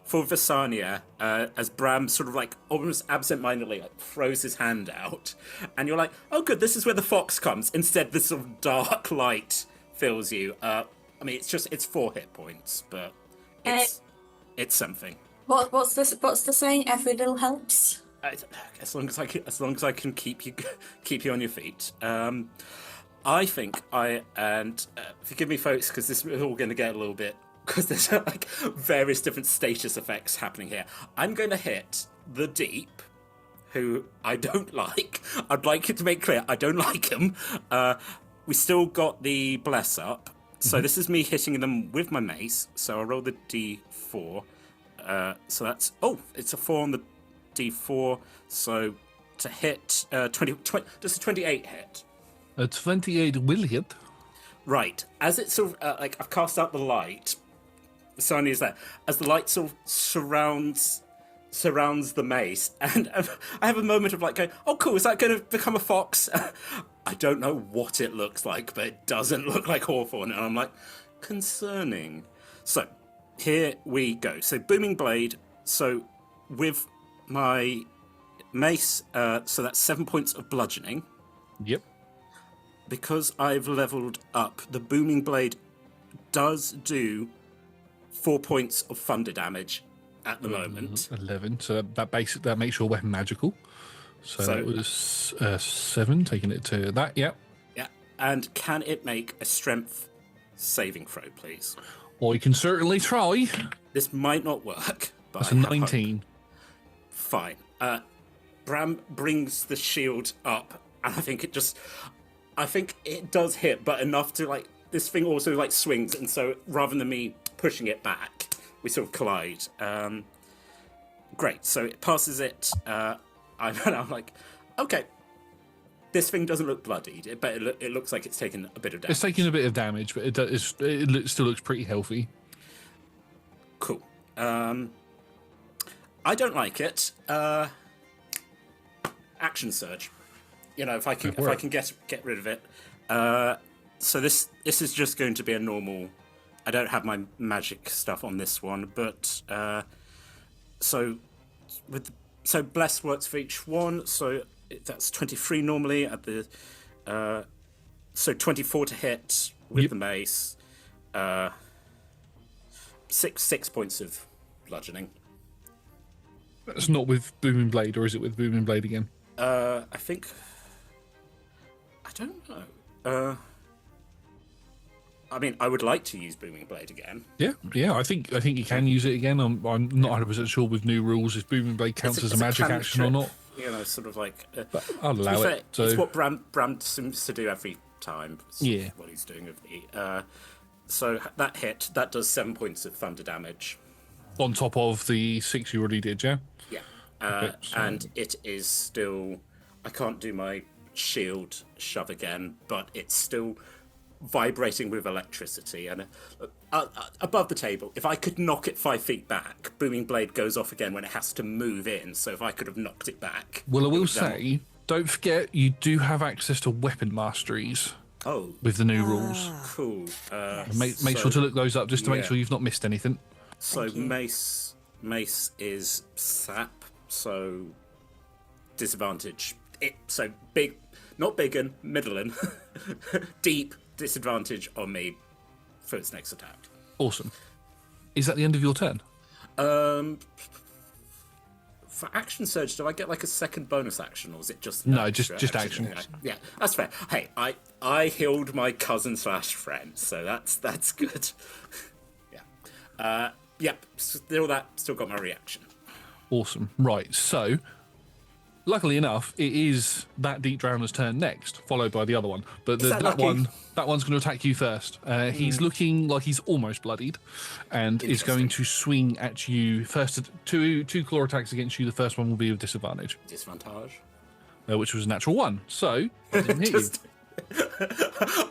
For Vesania, as Brahm sort of like almost absent-mindedly like throws his hand out, and you're like, oh good, this is where the fox comes. Instead, this sort of dark light fills you. I mean, it's 4 hit points, but it's something. What's this? What's the saying? Every little helps. As long as I can keep you on your feet. I think forgive me, folks, because this is all going to get a little bit because there's like various different status effects happening here. I'm going to hit the deep, who I don't like. I'd like you to make clear I don't like him. we still got the bless up. So this is me hitting them with my mace. So I'll roll the d4. So that's... Oh, it's a 4 on the d4. So to hit 20 does a 28 hit? A 28 will hit. Right. As it sort of... like, I've cast out the light. Vesania is there. As the light sort of surrounds the mace, and I have a moment of like going, oh cool, is that going to become a fox? I don't know what it looks like, but it doesn't look like Hawthorne, and I'm like, concerning. So, here we go. So, Booming Blade, so with my mace, so that's 7 points of bludgeoning. Yep. Because I've leveled up, the Booming Blade does do 4 points of thunder damage at the moment. 11. So that makes your weapon magical. So that was 7, taking it to that. Yep. Yeah. And can it make a strength saving throw, please? I can certainly try. This might not work, but That's I a have 19. hope. Fine. Brahm brings the shield up, and I think it does hit, but enough to like this thing also like swings, and so rather than me pushing it back, we sort of collide. Great. So it passes it. I'm like, okay, this thing doesn't look bloodied, but it looks like it's taken a bit of damage. It's taking a bit of damage, but it still looks pretty healthy. Cool. I don't like it. Action surge. You know, if I can get rid of it. So this is just going to be a normal. I don't have my magic stuff on this one, but so bless works for each one. So that's 23 normally at the. So 24 to hit with the mace. 6 points of bludgeoning. That's not with Booming Blade, or is it with Booming Blade again? I think. I don't know. I mean, I would like to use Booming Blade again. Yeah. I think you can use it again. I'm not 100% sure with new rules if Booming Blade counts as a magic action or not. You know, sort of like. But I'll allow it. So it's what Brahm seems to do every time. Yeah. What he's doing with the. So that hit, that does 7 points of thunder damage. On top of the 6 you already did, yeah? Yeah. Okay, so- And it is still. I can't do my shield shove again, but it's still vibrating with electricity. And above the table, if I could knock it 5 feet back, Booming Blade goes off again when it has to move in. So if I could have knocked it back. Well, I will say, don't forget you do have access to weapon masteries. Oh, With the new rules. cool. Make sure to look those up just to make sure you've not missed anything. So mace is sap, so disadvantage. So big, not big and middle and deep disadvantage on me for its next attack. Awesome. Is that the end of your turn? For action surge, do I get like a second bonus action, or is it just No, just action. Yeah, that's fair. Hey, I healed my cousin / friend, so that's good. Yeah. Yep. Still got my reaction. Awesome. Right, so luckily enough, it is that Deep Drowner's turn next, followed by the other one. But that one's going to attack you first. He's looking like he's almost bloodied, and is going to swing at you first. Two claw attacks against you. The first one will be with disadvantage, which was a natural 1. So it didn't hit you.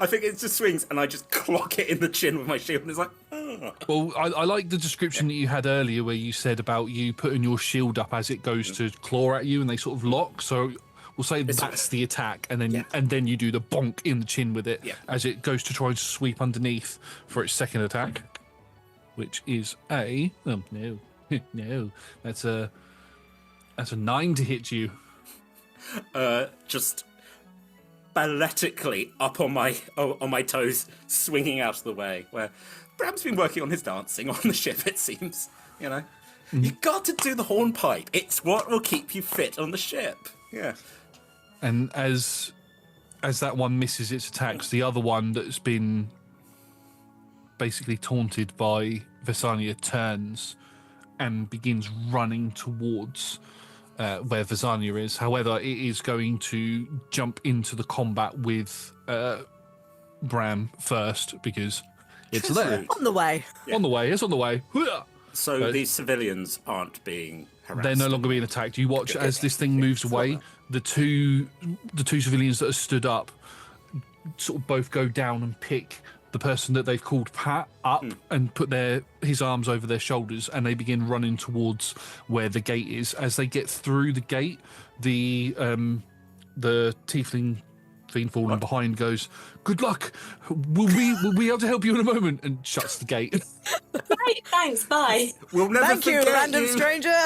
I think it just swings, and I just clock it in the chin with my shield, and it's like. Oh. Well, I like the description that you had earlier, where you said about you putting your shield up as it goes to claw at you, and they sort of lock. So we'll say that's the attack, and then you do the bonk in the chin with it as it goes to try and sweep underneath for its second attack, which is a no, that's a 9 to hit you. Just balletically up on my toes, swinging out of the way. Where Bram's been working on his dancing on the ship, it seems. You know, you got to do the hornpipe. It's what will keep you fit on the ship. Yeah. And as that one misses its attacks, the other one that's been basically taunted by Vesenia turns and begins running towards where Vesenia is. However, it is going to jump into the combat with Brahm first because it's there. On the way. On the way, it's on the way. So But- these civilians aren't being harassed. They're no longer being attacked. You watch as this thing moves away. The two civilians that are stood up sort of both go down and pick the person that they've called Pat up and put his arms over their shoulders, and they begin running towards where the gate is. As they get through the gate, the tiefling fiend falling behind goes, "Good luck. We'll be able to help you in a moment," and shuts the gate. Right, thanks, bye. We'll never Thank you, forget random you. stranger.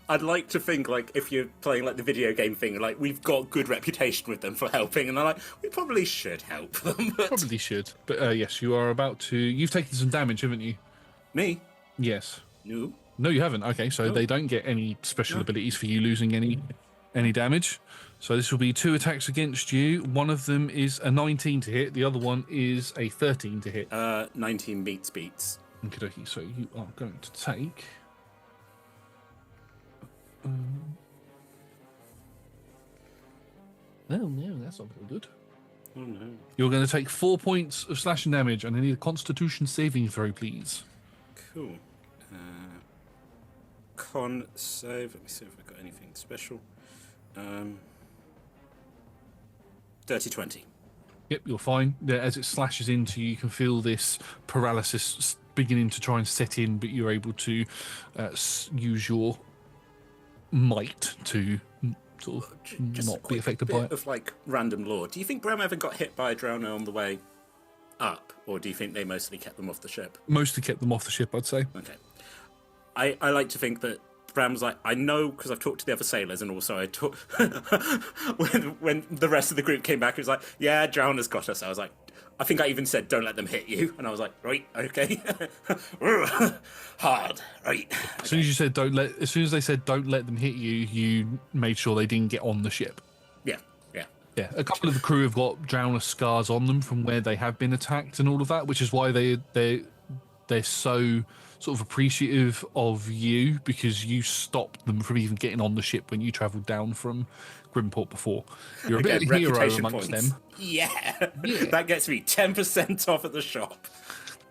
I'd like to think, like, if you're playing, like, the video game thing, like, we've got good reputation with them for helping, and they're like, we probably should help them. But... Probably should. But yes, you are about to... You've taken some damage, haven't you? Me? Yes. No. No, you haven't. Okay, so they don't get any special abilities for you losing any damage. So this will be 2 attacks against you. One of them is a 19 to hit. The other one is a 13 to hit. 19 beats. Okay, so you are going to take... Oh no, that's not very good. Oh, no. You're going to take 4 points of slashing damage, and I need a Constitution saving throw, please. Cool. Con save. Let me see if I've got anything special. Dirty 20. Yep, you're fine. As it slashes into you, you can feel this paralysis beginning to try and set in, but you're able to use your might to sort of Just not a be quick affected bit by it. of, like, random lore. Do you think Brahm ever got hit by a drowner on the way up, or do you think they mostly kept them off the ship? Mostly kept them off the ship, I'd say. Okay. I like to think that Bram's like, I know because I've talked to the other sailors, and also I talked when the rest of the group came back, he was like, yeah, drowners got us. I was like, I think I even said, don't let them hit you. And I was like, right, okay. Hard, right. As soon as they said don't let them hit you, you made sure they didn't get on the ship. Yeah. Yeah, a couple of the crew have got drowner scars on them from where they have been attacked and all of that, which is why they're so sort of appreciative of you, because you stopped them from even getting on the ship when you travelled down from Grimport before. You're a bit of a hero reputation amongst points. them. Yeah. That gets me 10% off at the shop.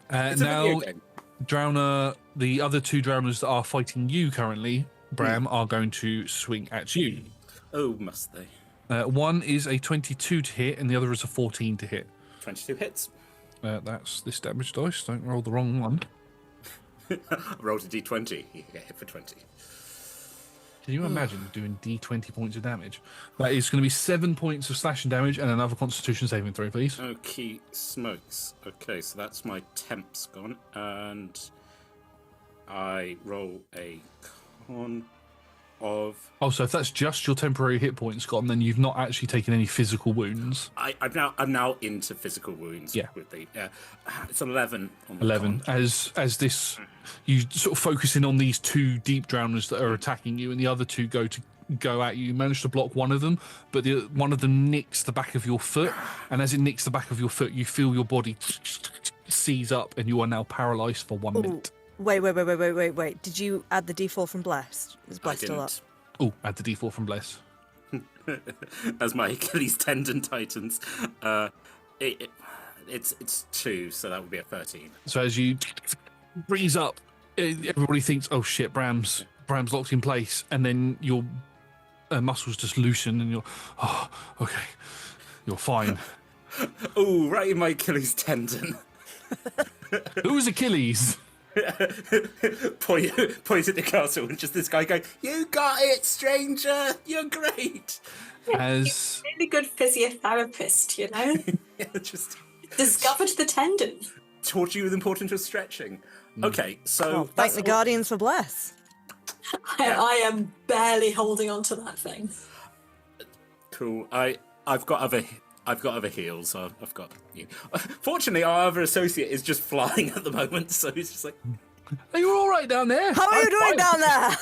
It's a Now, video game. Drowner, the other 2 drowners that are fighting you currently, Brahm, are going to swing at you. Oh, must they? One is a 22 to hit, and the other is a 14 to hit. 22 hits. That's this damage dice. Don't roll the wrong one. I rolled a d20. You get hit for 20. Can you imagine doing d20 points of damage? That is going to be 7 points of slashing damage and another Constitution saving throw, please. Okay, smokes. Okay, so that's my temp's gone, and I roll a con of... Oh, so if that's just your temporary hit points gone, then you've not actually taken any physical wounds. I'm now into physical wounds. Yeah. With the it's 11 on the 11. con. As this, you sort of focusing on these 2 deep drowners that are attacking you, and the other 2 go at you. You manage to block one of them, but one of them nicks the back of your foot, and as it nicks the back of your foot, you feel your body seize up, and you are now paralysed for 1 minute. Wait. Did you add the D4 from Blessed? Is I Blessed still up? didn't. Oh, add the D4 from Bless. As my Achilles tendon tightens. It's 2, so that would be a 13. So as you breeze up, everybody thinks, oh shit, Bram's locked in place, and then your muscles just loosen, and you're, oh, okay, you're fine. Oh, right in my Achilles tendon. Who's Achilles? Point at the castle, and just this guy going, "You got it, stranger. You're great." As Really good physiotherapist, you know? Just Discovered the tendon. taught you the importance of stretching. Okay, so Well, thank that's the all- Guardians for Bless. I am barely holding on to that thing. Cool. I've got other heals. I've got you. Fortunately, our other associate is just flying at the moment, so he's just like, are you all right down there? How are you doing down there?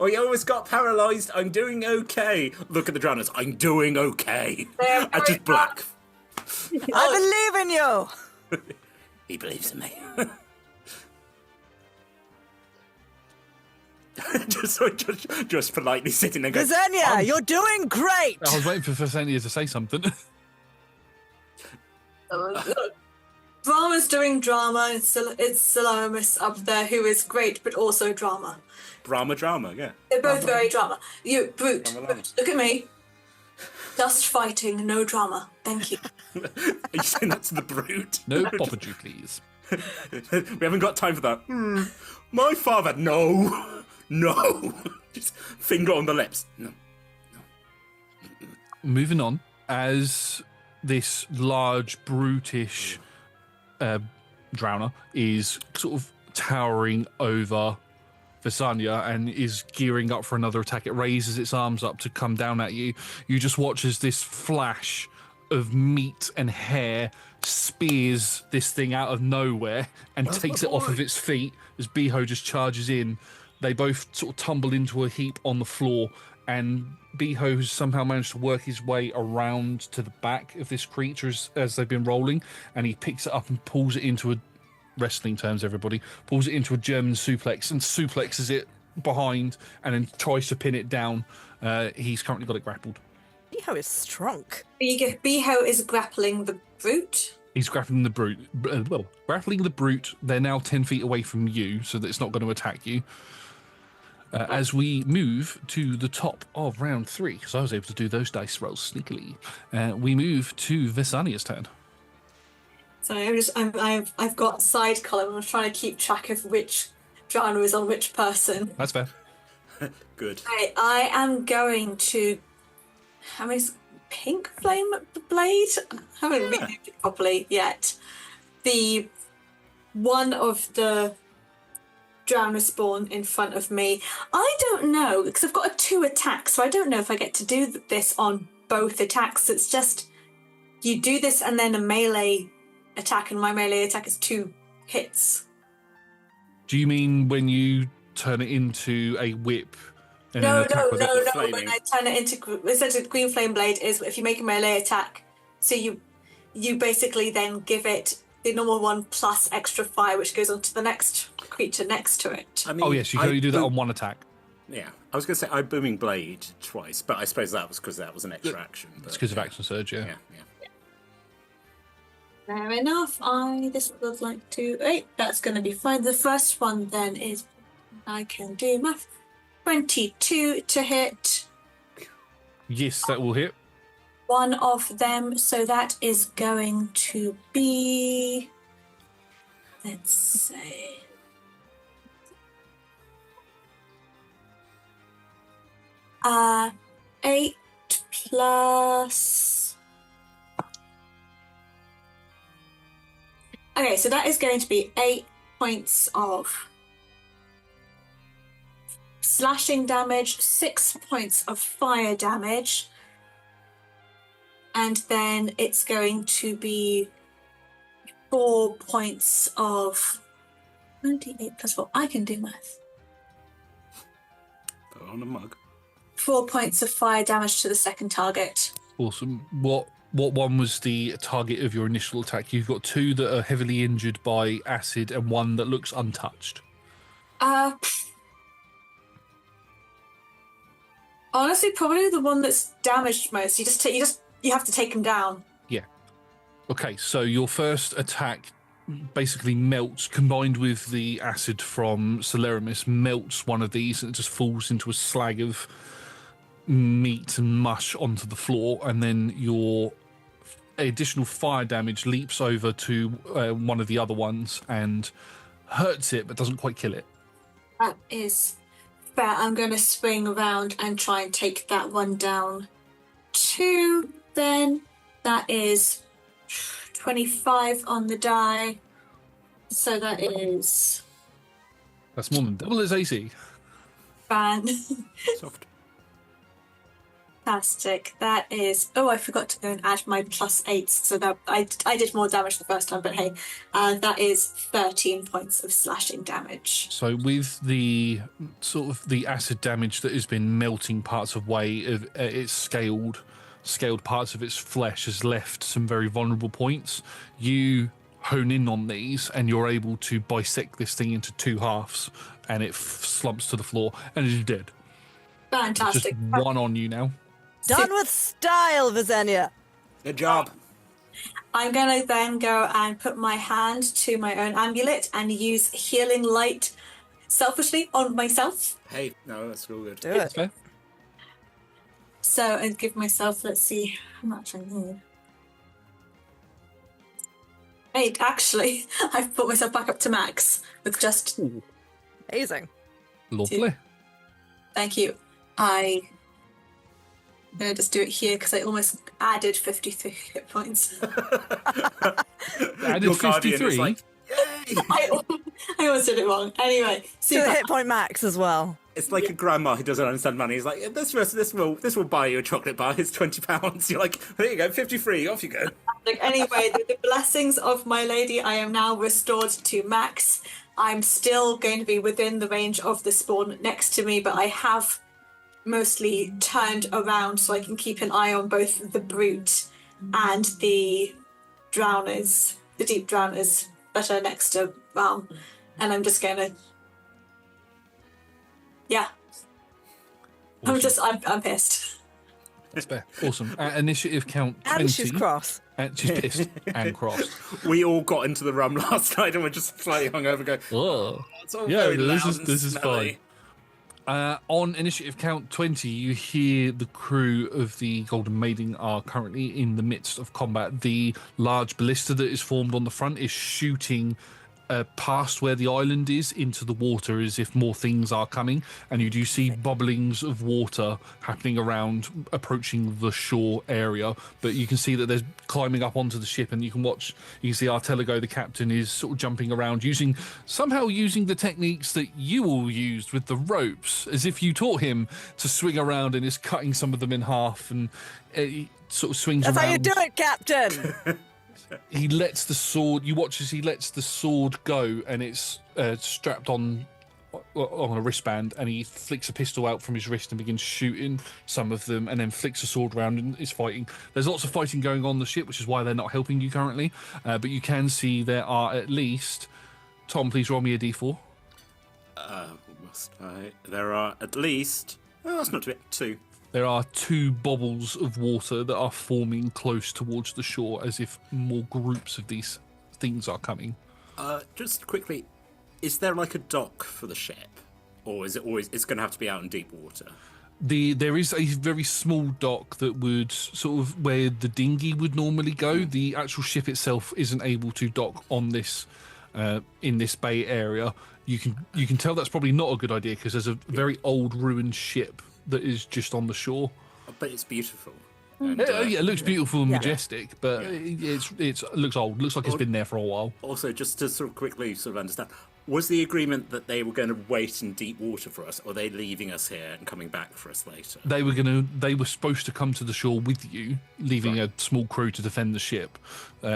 "Oh, you almost got paralysed. I'm doing okay." Look at the drowners. I'm doing okay. They're I just black. I believe in you. He believes in me. just politely sitting there going, Vesenia, you're doing great. I was waiting for Vesenia to say something. Drama's doing drama. It's Salamis up there who is great, but also drama. Drama, yeah. They're both very drama. You, Brute, Drama. Brute, look at me. Just fighting, no drama. Thank you. Are you saying that to the Brute? No poppage, please. We haven't got time for that. My father, no. Just finger on the lips. No. Moving on, as this large, brutish drowner is sort of towering over Vesenia and is gearing up for another attack. It raises its arms up to come down at you. You just watch as this flash of meat and hair spears this thing out of nowhere and takes it off of its feet as Beho just charges in. They both sort of tumble into a heap on the floor, and Beho has somehow managed to work his way around to the back of this creature as they've been rolling, and he picks it up and pulls it into a, wrestling terms everybody, pulls it into a German suplex and suplexes it behind and then tries to pin it down. He's currently got it grappled. Beho is strong. Beho is grappling the Brute. He's grappling the brute. Grappling the brute. They're now 10 feet away from you, so that it's not going to attack you. As we move to the top of round 3, because I was able to do those dice rolls sneakily, we move to Vesania's turn. So I've got a side column. I'm trying to keep track of which genre is on which person. That's fair. Good. I am going to. How many? Pink flame blade? I haven't read it properly yet. The one of the drowner spawn in front of me. I don't know, because I've got a 2 attack, so I don't know if I get to do this on both attacks. It's just you do this and then a melee attack, and my melee attack is 2 hits. Do you mean when you turn it into a whip? And No. flaming. When I turn it into essentially the green flame blade is if you make a melee attack, so you basically then give it the normal one plus extra fire, which goes on to the next creature next to it. I mean, Oh yes, you can only do that on one attack. Yeah, I was going to say I booming blade twice, but I suppose that was because that was an extra action. But, It's because of action surge, yeah. Yeah. Fair enough. This would like to. That's going to be fine. The first one then is I can do math. 22 to hit. Yes, that will hit. One of them, so that is going to be. Let's say. Uh, 8 plus. Okay, so that is going to be 8 points of slashing damage, 6 points of fire damage, and then it's going to be 4 points of 28 plus 4. I can do math. Put on a mug. 4 points of fire damage to the second target. Awesome. What one was the target of your initial attack? You've got 2 that are heavily injured by acid and 1 that looks untouched. Honestly, probably the one that's damaged most. You have to take him down. Yeah. Okay, so your first attack basically melts, combined with the acid from Celeramis, melts one of these and it just falls into a slag of meat and mush onto the floor, and then your additional fire damage leaps over to one of the other ones and hurts it but doesn't quite kill it. That is fair. I'm going to swing around and try and take that one down too. Then that is 25 on the die. So that is That's more than double its AC. Soft. Fantastic. That is. Oh, I forgot to go and add my +8. So that I did more damage the first time, but hey, that is 13 points of slashing damage. So with the sort of the acid damage that has been melting parts of its scaled parts of its flesh has left some very vulnerable points. You hone in on these and you're able to bisect this thing into 2 halves, and it slumps to the floor and is dead. Fantastic. Just one on you now. Done with style, Vesenia. Good job. I'm going to then go and put my hand to my own amulet and use healing light selfishly on myself. Hey, no, that's all good. Do it. Fair. So, and give myself, let's see how much I need. 8, actually. I've put myself back up to max with just. Amazing. Lovely. Thank you. I'm going to just do it here because I almost added 53 hit points. Added Your guardian is 53. like, yay! I almost did it wrong. Anyway, To super. the hit point max as well. It's like a grandma who doesn't understand money. He's like, this will buy you a chocolate bar. It's £20. You're like, there you go, 53. Off you go. Anyway, the blessings of my lady, I am now restored to max. I'm still going to be within the range of the spawn next to me, but I have mostly turned around so I can keep an eye on both the brute and the drowners, the deep drowners that are next to Brahm. And I'm just going to... Yeah. Awesome. I'm pissed. That's fair. Awesome. Initiative count 20. And she's cross. And she's pissed and crossed. We all got into the rum last night and we're just slightly hungover going, Oh. it's all Yeah, very loud and this is smelly. fine. On initiative count 20, you hear the crew of the Golden Maiden are currently in the midst of combat. The large ballista that is formed on the front is shooting past where the island is into the water as if more things are coming, and you do see bubblings of water happening around, approaching the shore area. But you can see that there's climbing up onto the ship, and you can see Artelago, the captain, is sort of jumping around, somehow using the techniques that you all used with the ropes, as if you taught him to swing around, and is cutting some of them in half, and he sort of swings That's around. how you do it, Captain! He lets the sword. You watch as he lets the sword go, and it's strapped on a wristband. And he flicks a pistol out from his wrist and begins shooting some of them, and then flicks a sword around and is fighting. There's lots of fighting going on the ship, which is why they're not helping you currently. But you can see there are at least. Tom, please roll me a d4. Must I? There are at least... Oh, that's not too bad. 2. There are 2 bubbles of water that are forming close towards the shore, as if more groups of these things are coming. Just quickly, is there like a dock for the ship? Or is it always... It's going to have to be out in deep water? There is a very small dock that would sort of where the dinghy would normally go. The actual ship itself isn't able to dock on this in this bay area. You can tell that's probably not a good idea because there's a very old ruined ship that is just on the shore. But it's beautiful. And, Yeah, it looks beautiful and Yeah. majestic, but it looks old. Looks like it's been there for a while. Also, just to sort of quickly sort of understand, was the agreement that they were going to wait in deep water for us, or are they leaving us here and coming back for us later? They were supposed to come to the shore with you, leaving a small crew to defend the ship.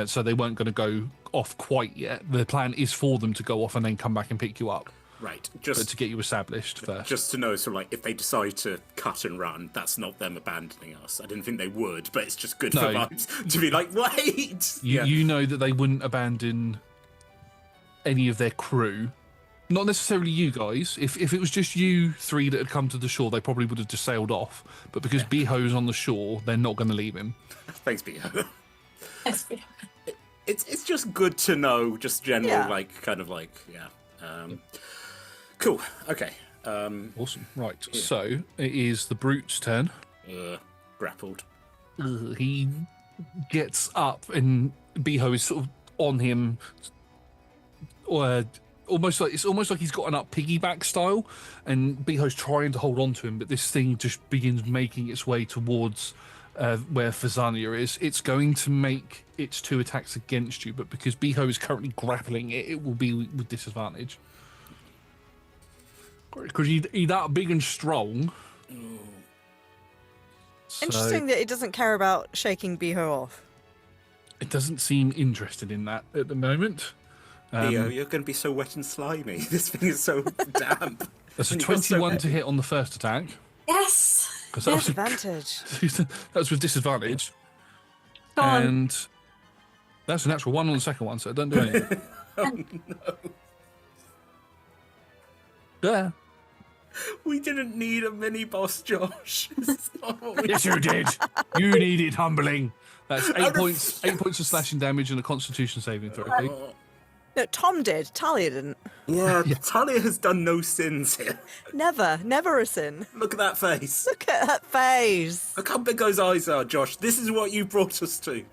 So they weren't going to go off quite yet. The plan is for them to go off and then come back and pick you up. Right, But just to get you established first. just to know, sort of like, if they decide to cut and run, that's not them abandoning us. I didn't think they would, but it's just good for No. vibes to be like, wait! You know that they wouldn't abandon any of their crew. Not necessarily you guys. If it was just you 3 that had come to the shore, they probably would have just sailed off. But because Biho's on the shore, they're not going to leave him. Thanks, Peter. Yes, It's just good to know, just general, Yeah. like, kind of like, Cool, okay. Awesome. Right. So it is the brute's turn. Grappled. He gets up and Biho is sort of on him. Almost like he's gotten up piggyback style, and Biho's trying to hold on to him, but this thing just begins making its way towards where Vesenia is. It's going to make its 2 attacks against you, but because Biho is currently grappling it, it will be with disadvantage. Because he's that big and strong. So Interesting that he doesn't care about shaking Biho off. it doesn't seem interested in that at the moment. Theo, you're going to be so wet and slimy. This thing is so damp. That's a And you're so 21 to heavy. hit on the first attack. Yes. 'Cause that was, Advantage. that was with disadvantage. Go on. And that's an actual 1 on the second one, so don't do anything. Yeah. We didn't need a mini boss, Josh. This is not what we Yes, you did. You needed humbling. That's I 8 points. 8 points of slashing damage and a Constitution saving throw. Okay? No, Tom did. Talia didn't. Yeah, Talia has done no sins here. Never a sin. Look at that face. Look at that face. Look how big those eyes are, Josh. This is what you brought us to.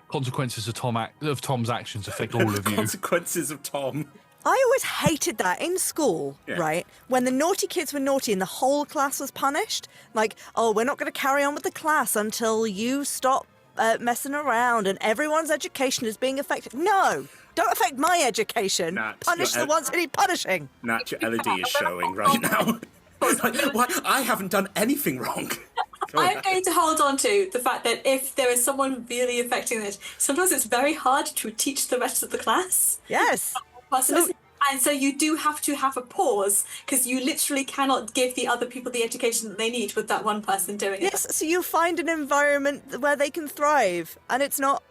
Consequences of Tom's actions affect all of you. Consequences of Tom. I always hated that in school, Yeah. right? When the naughty kids were naughty and the whole class was punished. Like, oh, we're not going to carry on with the class until you stop messing around and everyone's education is being affected. No, don't affect my education. Nat, Punish your the ones who need punishing. Nat, your LED is showing right now. It's like, what? I haven't done anything wrong. I'm going to hold on to the fact that if there is someone really affecting it, sometimes it's very hard to teach the rest of the class. Yes. And so you do have to have a pause because you literally cannot give the other people the education that they need with that one person doing it. Yes, so you find an environment where they can thrive and it's not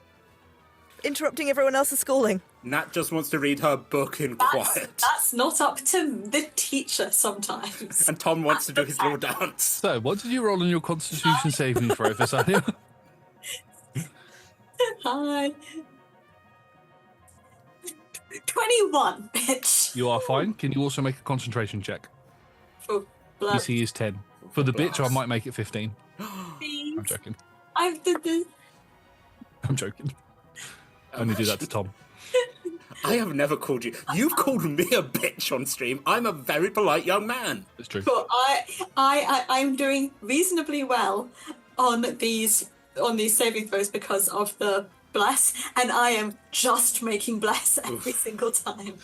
interrupting everyone else's schooling. Nat just wants to read her book in quiet. That's not up to the teacher sometimes. And Tom wants to do his little dance. So, what did you roll on your Constitution saving throw, Vesenia? Hi. 21, bitch. You are fine. Can you also make a concentration check? Oh, blood. DC is 10. For the bitch, I might make it 15. Please. I'm joking. I'm the I'm joking. Only do that to Tom. I have never called you. You've called me a bitch on stream. I'm a very polite young man. It's true. But I'm doing reasonably well on these saving throws because of the bless, and I am just making bless every single time.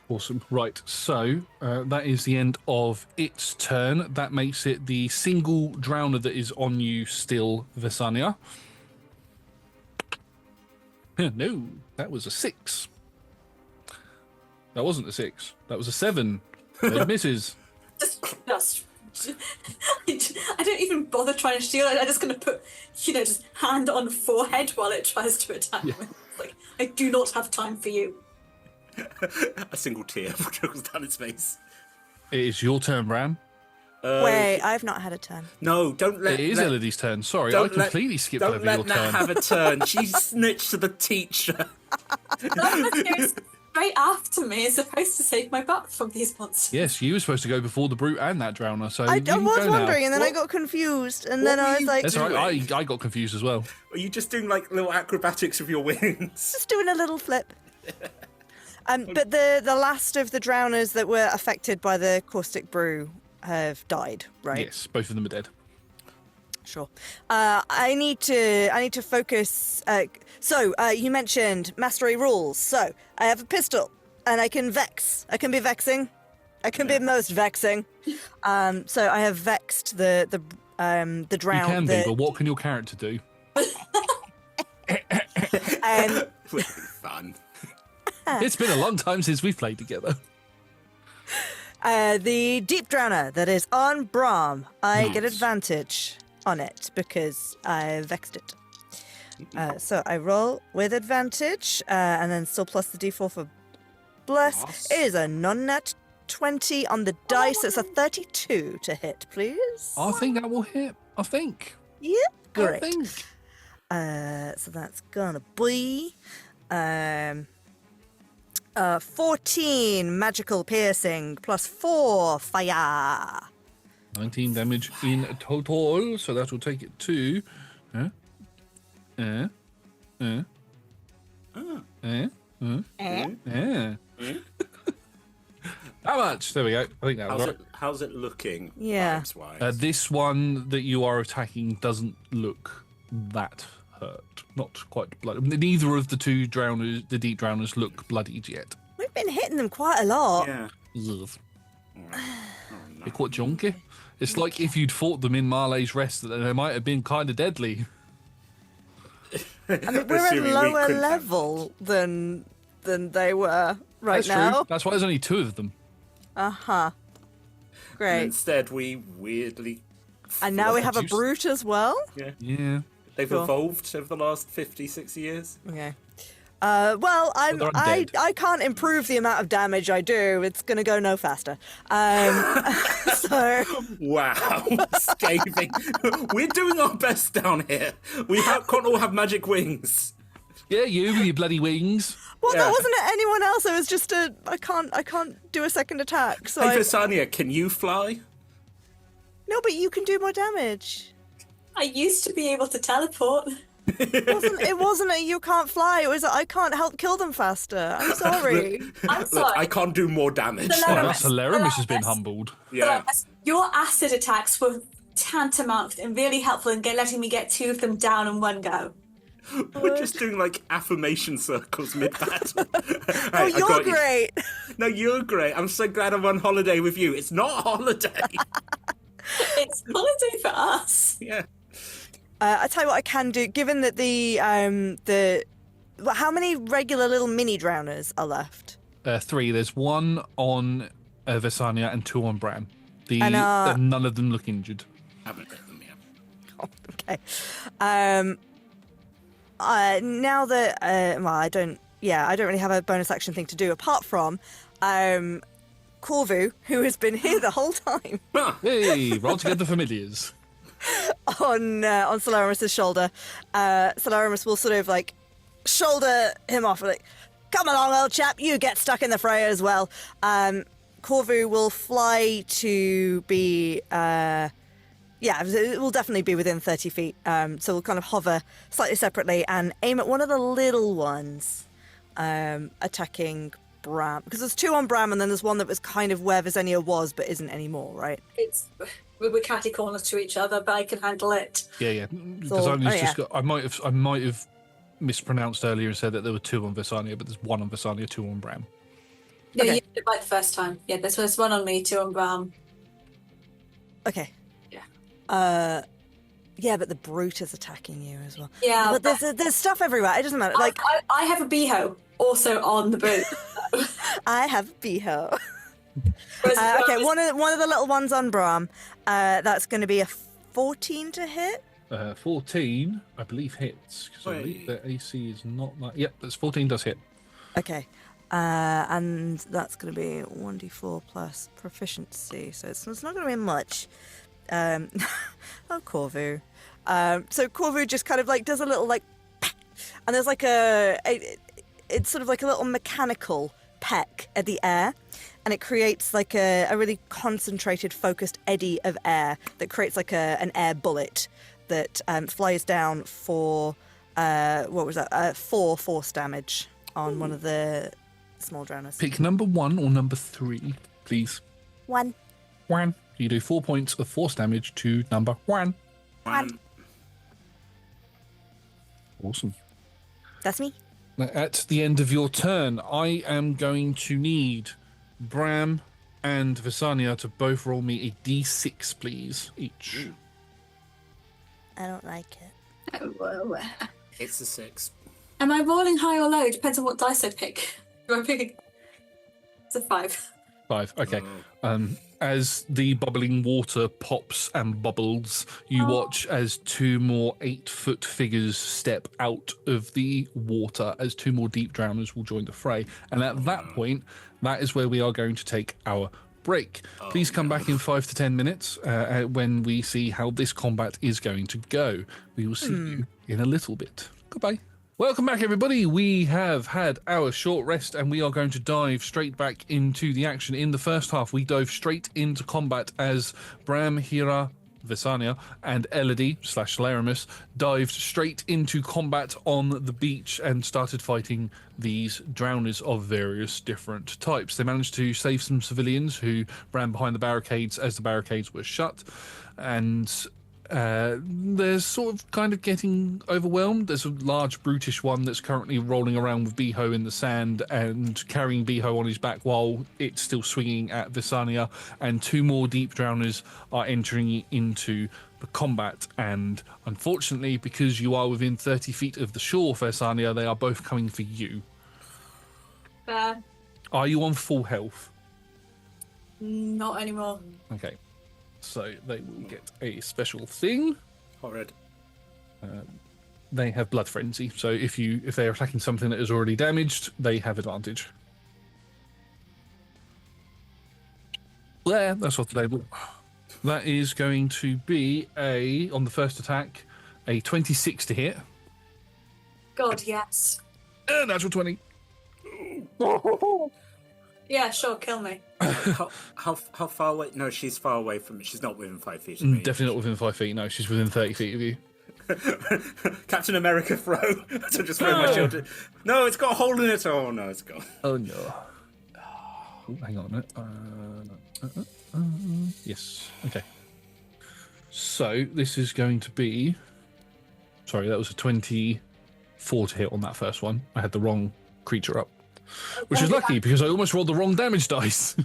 Awesome. Right, so that is the end of its turn. That makes it the single drowner that is on you still, Vesenia. No, that was a 6. That wasn't a 6. That was a 7. It misses. Just I don't even bother trying to shield it. I'm just going to put, just hand on forehead while it tries to attack me. Like, I do not have time for you. A single tear trickles down his face. It is your turn, Brahm. Wait, I've not had a turn. No, don't let... It is Elodie's turn. Sorry, I completely skipped over your Don't let turn. Nat have a turn. She snitched to the teacher. That goes straight after me is supposed to save my butt from these monsters. Yes, you were supposed to go before the brute and that drowner, so I you can was go wondering, now. and then I got confused, and then I was like, That's all right. I got confused as well. Are you just doing like little acrobatics with your wings? just doing a little flip. But the last of the drowners that were affected by the caustic brew have died, right? Yes, both of them are dead. Sure. I need to focus. So you mentioned mastery rules. So I have a pistol, and I can vex. I can be vexing. I can be most vexing. So I have vexed the drown. You can be, but what can your character do? Would be fun. It's been a long time since we've played together. The deep drowner that is on Brahm, I get advantage on it because I vexed it. So I roll with advantage, and then still plus the d4 for bless. Nice. It is a non-nat 20 on the dice. It's a 32 to hit, please. I think that will hit. I think. Yep, great. I think. So that's gonna be 14 magical piercing plus 4 fire. 19 damage in total, so that will take it to... How much? There we go. I think that was right. How's it looking? Yeah. vibes-wise? This one that you are attacking doesn't look that hurt. Not quite bloody. Neither of the two drowners, the deep drowners, look bloodied yet. We've been hitting them quite a lot. Yeah. Ugh. They're quite junky. It's like if you'd fought them in Marlais Rest, then they might have been kind of deadly. I mean, we're at lower level than they were right That's now. true. That's why there's only 2 of them. Great. Instead, we weirdly. And now we have a Juice. brute as well. Yeah. Yeah. They've Cool. evolved over the last 50, 60 years. Okay. Well, they're undead. I can't improve the amount of damage I do. It's going to go no faster. So Wow, scathing. We're doing our best down here. Can't all have magic wings. Yeah, you with your bloody wings. well, Yeah. that wasn't anyone else. It was just I can't do a second attack. So Hey, Vesenia, can you fly? no, but you can do more damage. I used to be able to teleport. It wasn't a you can't fly. It was a, I can't help kill them faster. I'm sorry. I'm Look, sorry. I can't do more damage. The Well, level- that's Hilarious has been humbled. Yeah. Your acid attacks were tantamount and really helpful in letting me get 2 of them down in one go. We're just doing like affirmation circles mid-battle. Oh, Hey, I you're got you. great. No, you're great. I'm so glad I'm on holiday with you. It's not a holiday. It's holiday for us. Yeah. I tell you what I can do. Given that how many regular little mini drowners are left? 3. There's 1 on Vesania and 2 on Brahm. And, none of them look injured. Haven't read them yet. Oh, okay. Now that well, I don't really have a bonus action thing to do apart from Corvu, who has been here the whole time Hey, roll together familiars. on Solarimus's shoulder. Solarimus will sort of like shoulder him off, like, "Come along, old chap, you get stuck in the fray as well." Corvu will fly to be it will definitely be within 30 feet. So we'll kind of hover slightly separately and aim at one of the little ones attacking Brahm. Because there's 2 on Brahm and then there's one that was kind of where Vesenia was but isn't anymore, right? We're catty corners to each other, but I can handle it. Yeah. Because I might have mispronounced earlier and said that there were 2 on Vesania, but there's 1 on Vesania, 2 on Brahm. No, Okay. you did it right the first time. Yeah, this was 1 on me, 2 on Brahm. Okay. Yeah. Yeah, but the brute is attacking you as well. Yeah, But there's stuff everywhere. It doesn't matter. Like, I have a beho also on the boot. I have a beho. Whereas Okay, one of the little ones on Brahm. That's going to be a 14 to hit. 14, I believe, hits. Because I believe their AC is not that. Yep, that's 14 does hit. Okay. And that's going to be 1d4 plus proficiency. So it's not going to be much. Oh, Corvu. So Corvu just kind of like does a little like, and there's like it's sort of like a little mechanical peck at the air, and it creates like a really concentrated, focused eddy of air that creates like an air bullet that flies down for what was that? 4 force damage on one of the small drowners. Pick number 1 or number 3, please. 1. 1. You do 4 points of force damage to number 1. Awesome. That's me. Now, at the end of your turn, I am going to need Brahm and Vesania to both roll me a d6, please, each. I don't like it. Oh, whoa. It's a 6. Am I rolling high or low? Depends on what dice I pick. Do I pick It's a 5. 5. Okay. As the bubbling water pops and bubbles, you watch as 2 more 8-foot figures step out of the water, as 2 more deep drowners will join the fray. And at that point, that is where we are going to take our break. Please come back in 5 to 10 minutes when we see how this combat is going to go. We will see you in a little bit. Goodbye. Welcome back, everybody. We have had our short rest and we are going to dive straight back into the action. In the first half, we dove straight into combat as Brahm, Hira, Vesania, and Elodie / Solarimus dived straight into combat on the beach and started fighting these drowners of various different types. They managed to save some civilians who ran behind the barricades as the barricades were shut, and they're sort of kind of getting overwhelmed. There's a large brutish one that's currently rolling around with Beho in the sand and carrying Beho on his back while it's still swinging at Vesania, and 2 more deep drowners are entering into the combat, and unfortunately, because you are within 30 feet of the shore, Vesania, they are both coming for you. Are you on full health? Not anymore. Okay, so they will get a special thing. Horrid. they have Blood Frenzy. So if they're attacking something that is already damaged, they have advantage. There, that's off the table. That is going to be on the first attack, a 26 to hit. God, yes. Natural 20. Yeah, sure, kill me. How far away? No, she's far away from me. She's not within 5 feet of me. Definitely not within 5 feet. No, she's within 30 feet of you. Captain America throw. So just throw my shield. No, it's got a hole in it. Oh no, it's gone. Oh no. Oh, hang on a minute. Yes. Okay. So this is going to be. Sorry, that was a 24 to hit on that first one. I had the wrong creature up, which is lucky because I almost rolled the wrong damage dice.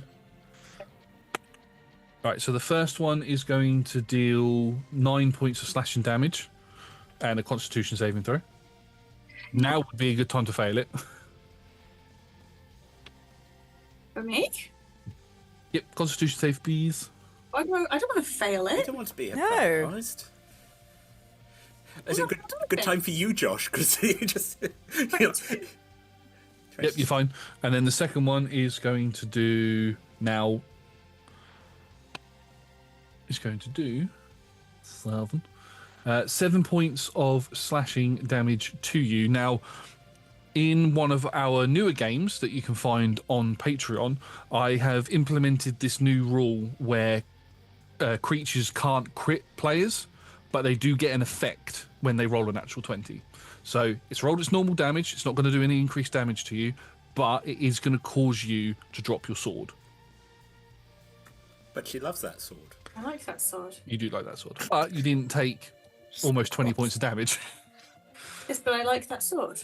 Right, so the first one is going to deal 9 points of slashing damage and a Constitution saving throw. Now would be a good time to fail it. For me? Yep, Constitution save, please. I don't want to fail I it. don't want to be No. paralyzed. Is it a good time for you, Josh? Because you just. Yep, you're fine. And then the second one is going to do now. Is going to do 7 points of slashing damage to you. Now, in one of our newer games that you can find on Patreon, I have implemented this new rule where creatures can't crit players, but they do get an effect when they roll a natural 20. So it's rolled its normal damage. It's not going to do any increased damage to you, but it is going to cause you to drop your sword. But she loves that sword. I like that sword. You do like that sword. But you didn't take almost 20 points of damage. Yes, but I like that sword.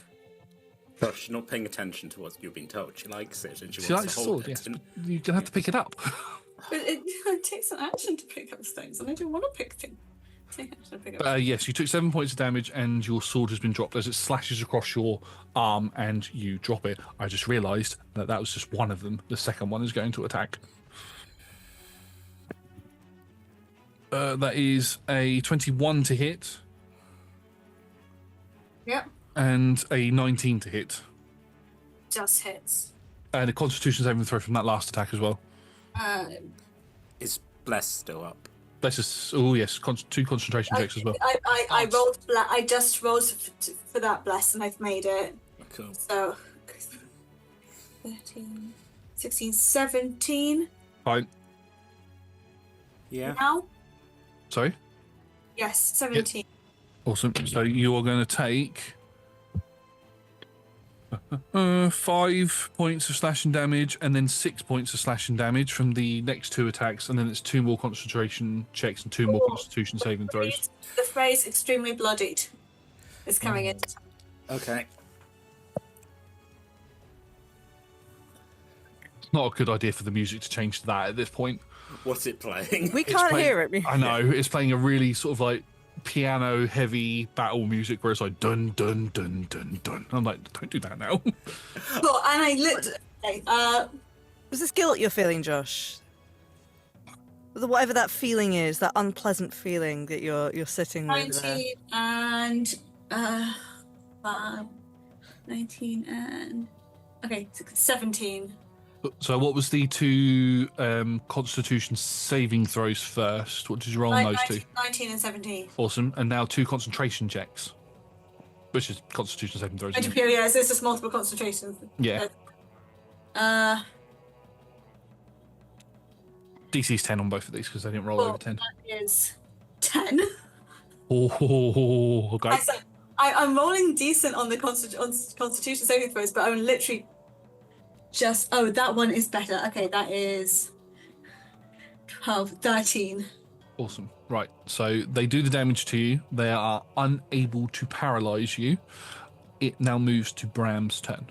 But she's not paying attention to what you're being told. She likes it and she She wants likes to hold sword, it. yes. But you're going to have to pick it up. But it takes an action to pick up things, and I don't want to pick things. Take action to pick up. Yes, you took 7 points of damage and your sword has been dropped as it slashes across your arm and you drop it. I just realised that that was just one of them. The second one is going to attack. That is a 21 to hit Yep, and a 19 to hit. just hits. And a Constitution saving throw from that last attack as well. Is Bless still up? That's just, oh yes, two concentration checks as well. I rolled. I just rolled for that bless, and I've made it. Cool. So 13, 16, 17 Fine. Yeah. now. Sorry? Yes, 17. Awesome. So you are going to take 5 points of slashing damage and then 6 points of slashing damage from the next two attacks, and then it's 2 more concentration checks and 2 more Constitution saving throws. The phrase "extremely bloodied" is coming in. Okay. Not a good idea for the music to change to that at this point. What's it playing? We can't hear it. I know, it's playing a really sort of like piano heavy battle music where it's like dun dun dun dun dun. I'm like, don't do that now. Well, and I literally, Was this guilt you're feeling, Josh? Whatever that feeling is, that unpleasant feeling that you're sitting with there. 19 and 19 and 17. So what was the 2 Constitution saving throws first? What did you roll on those 19 and 17. Awesome. And now 2 concentration checks, which is Constitution saving throws. isn't it? Yeah, so it's just multiple concentrations. Yeah. DC's 10 on both of these because they didn't roll over 10. That is 10. Oh, okay. I'm rolling decent on the Constitution saving throws, but I'm literally just... Oh, that one is better. Okay, that is 12, 13. Awesome. Right. So they do the damage to you. They are unable to paralyze you. It now moves to Bram's turn.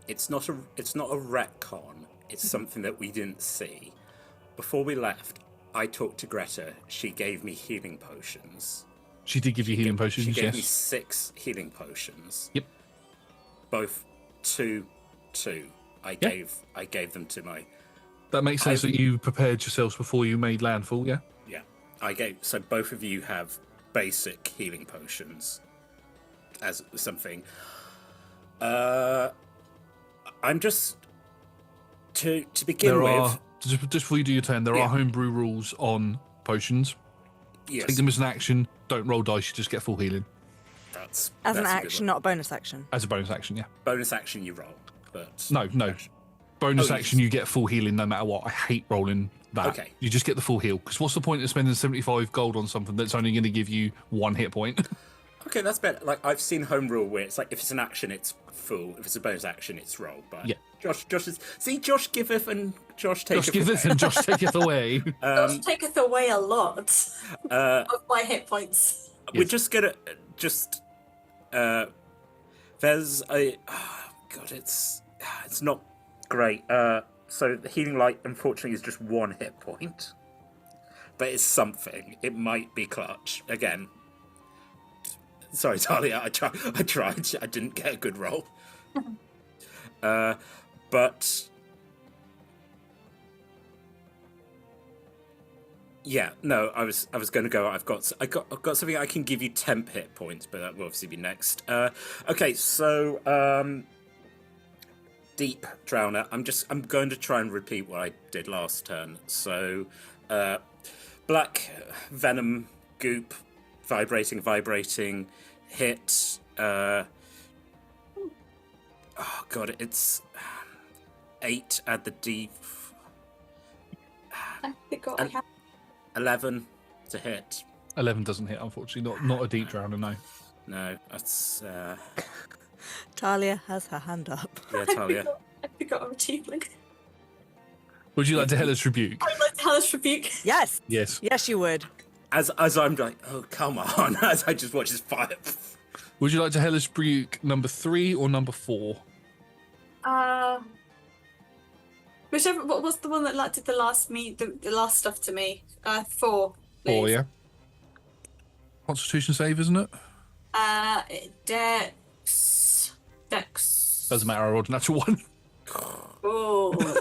It's not a retcon. It's something that we didn't see. Before we left, I talked to Greta. She gave me healing potions. She did give you healing potions, She gave yes. me 6 healing potions. Yep. Both 2. I gave them to my... That makes sense that you prepared yourselves before you made landfall, yeah? Yeah. So both of you have basic healing potions as something. I'm just to begin with. Just before you do your turn, there are homebrew rules on potions. Yes, Take them as an action. Don't roll dice. You just get full healing that's As an a good action, one. not a bonus action. as a bonus action. Yeah. Bonus action you roll, but No. Bonus Oh, action, yes. you get full healing no matter what. I hate rolling that. Okay. You just get the full heal. Because what's the point of spending 75 gold on something that's only going to give you 1 hit point? Okay, that's better. Like, I've seen home rule where it's like, if it's an action, it's full. If it's a bonus action, it's roll. But Yeah. Josh is... See, Josh giveth and Josh taketh. Josh giveth and Josh taketh away. Josh taketh away a lot of my hit points. We're just gonna... there's a... Oh, God, it's not great. So the healing light, unfortunately, is just 1 hit point. But it's something. It might be clutch. Again... Sorry, Talia, I tried. I didn't get a good roll. But yeah, no, I was going to go. I've got something I can give you temp hit points, but that will obviously be next. Okay, so deep drowner. I'm going to try and repeat what I did last turn. So black venom goop. Vibrating, hit. Oh god, it's 8 at the deep. I forgot I had 11 to hit. 11 doesn't hit, unfortunately. Not a deep drowner, no. No, that's Talia has her hand up. yeah, Talia. I forgot I'm a tiefling. Would you like to Hellish Rebuke? I would like to Hellish Rebuke. Yes. Yes. Yes, you would. As I'm like, oh come on! As I just watch this fire. Would you like to Hellish Rebuke number 3 or number 4? Whichever. What was the one that like did the last the last stuff to me? 4. Please. 4, yeah. Constitution save, isn't it? Dex. Doesn't matter, I rolled a natural 1. Oh.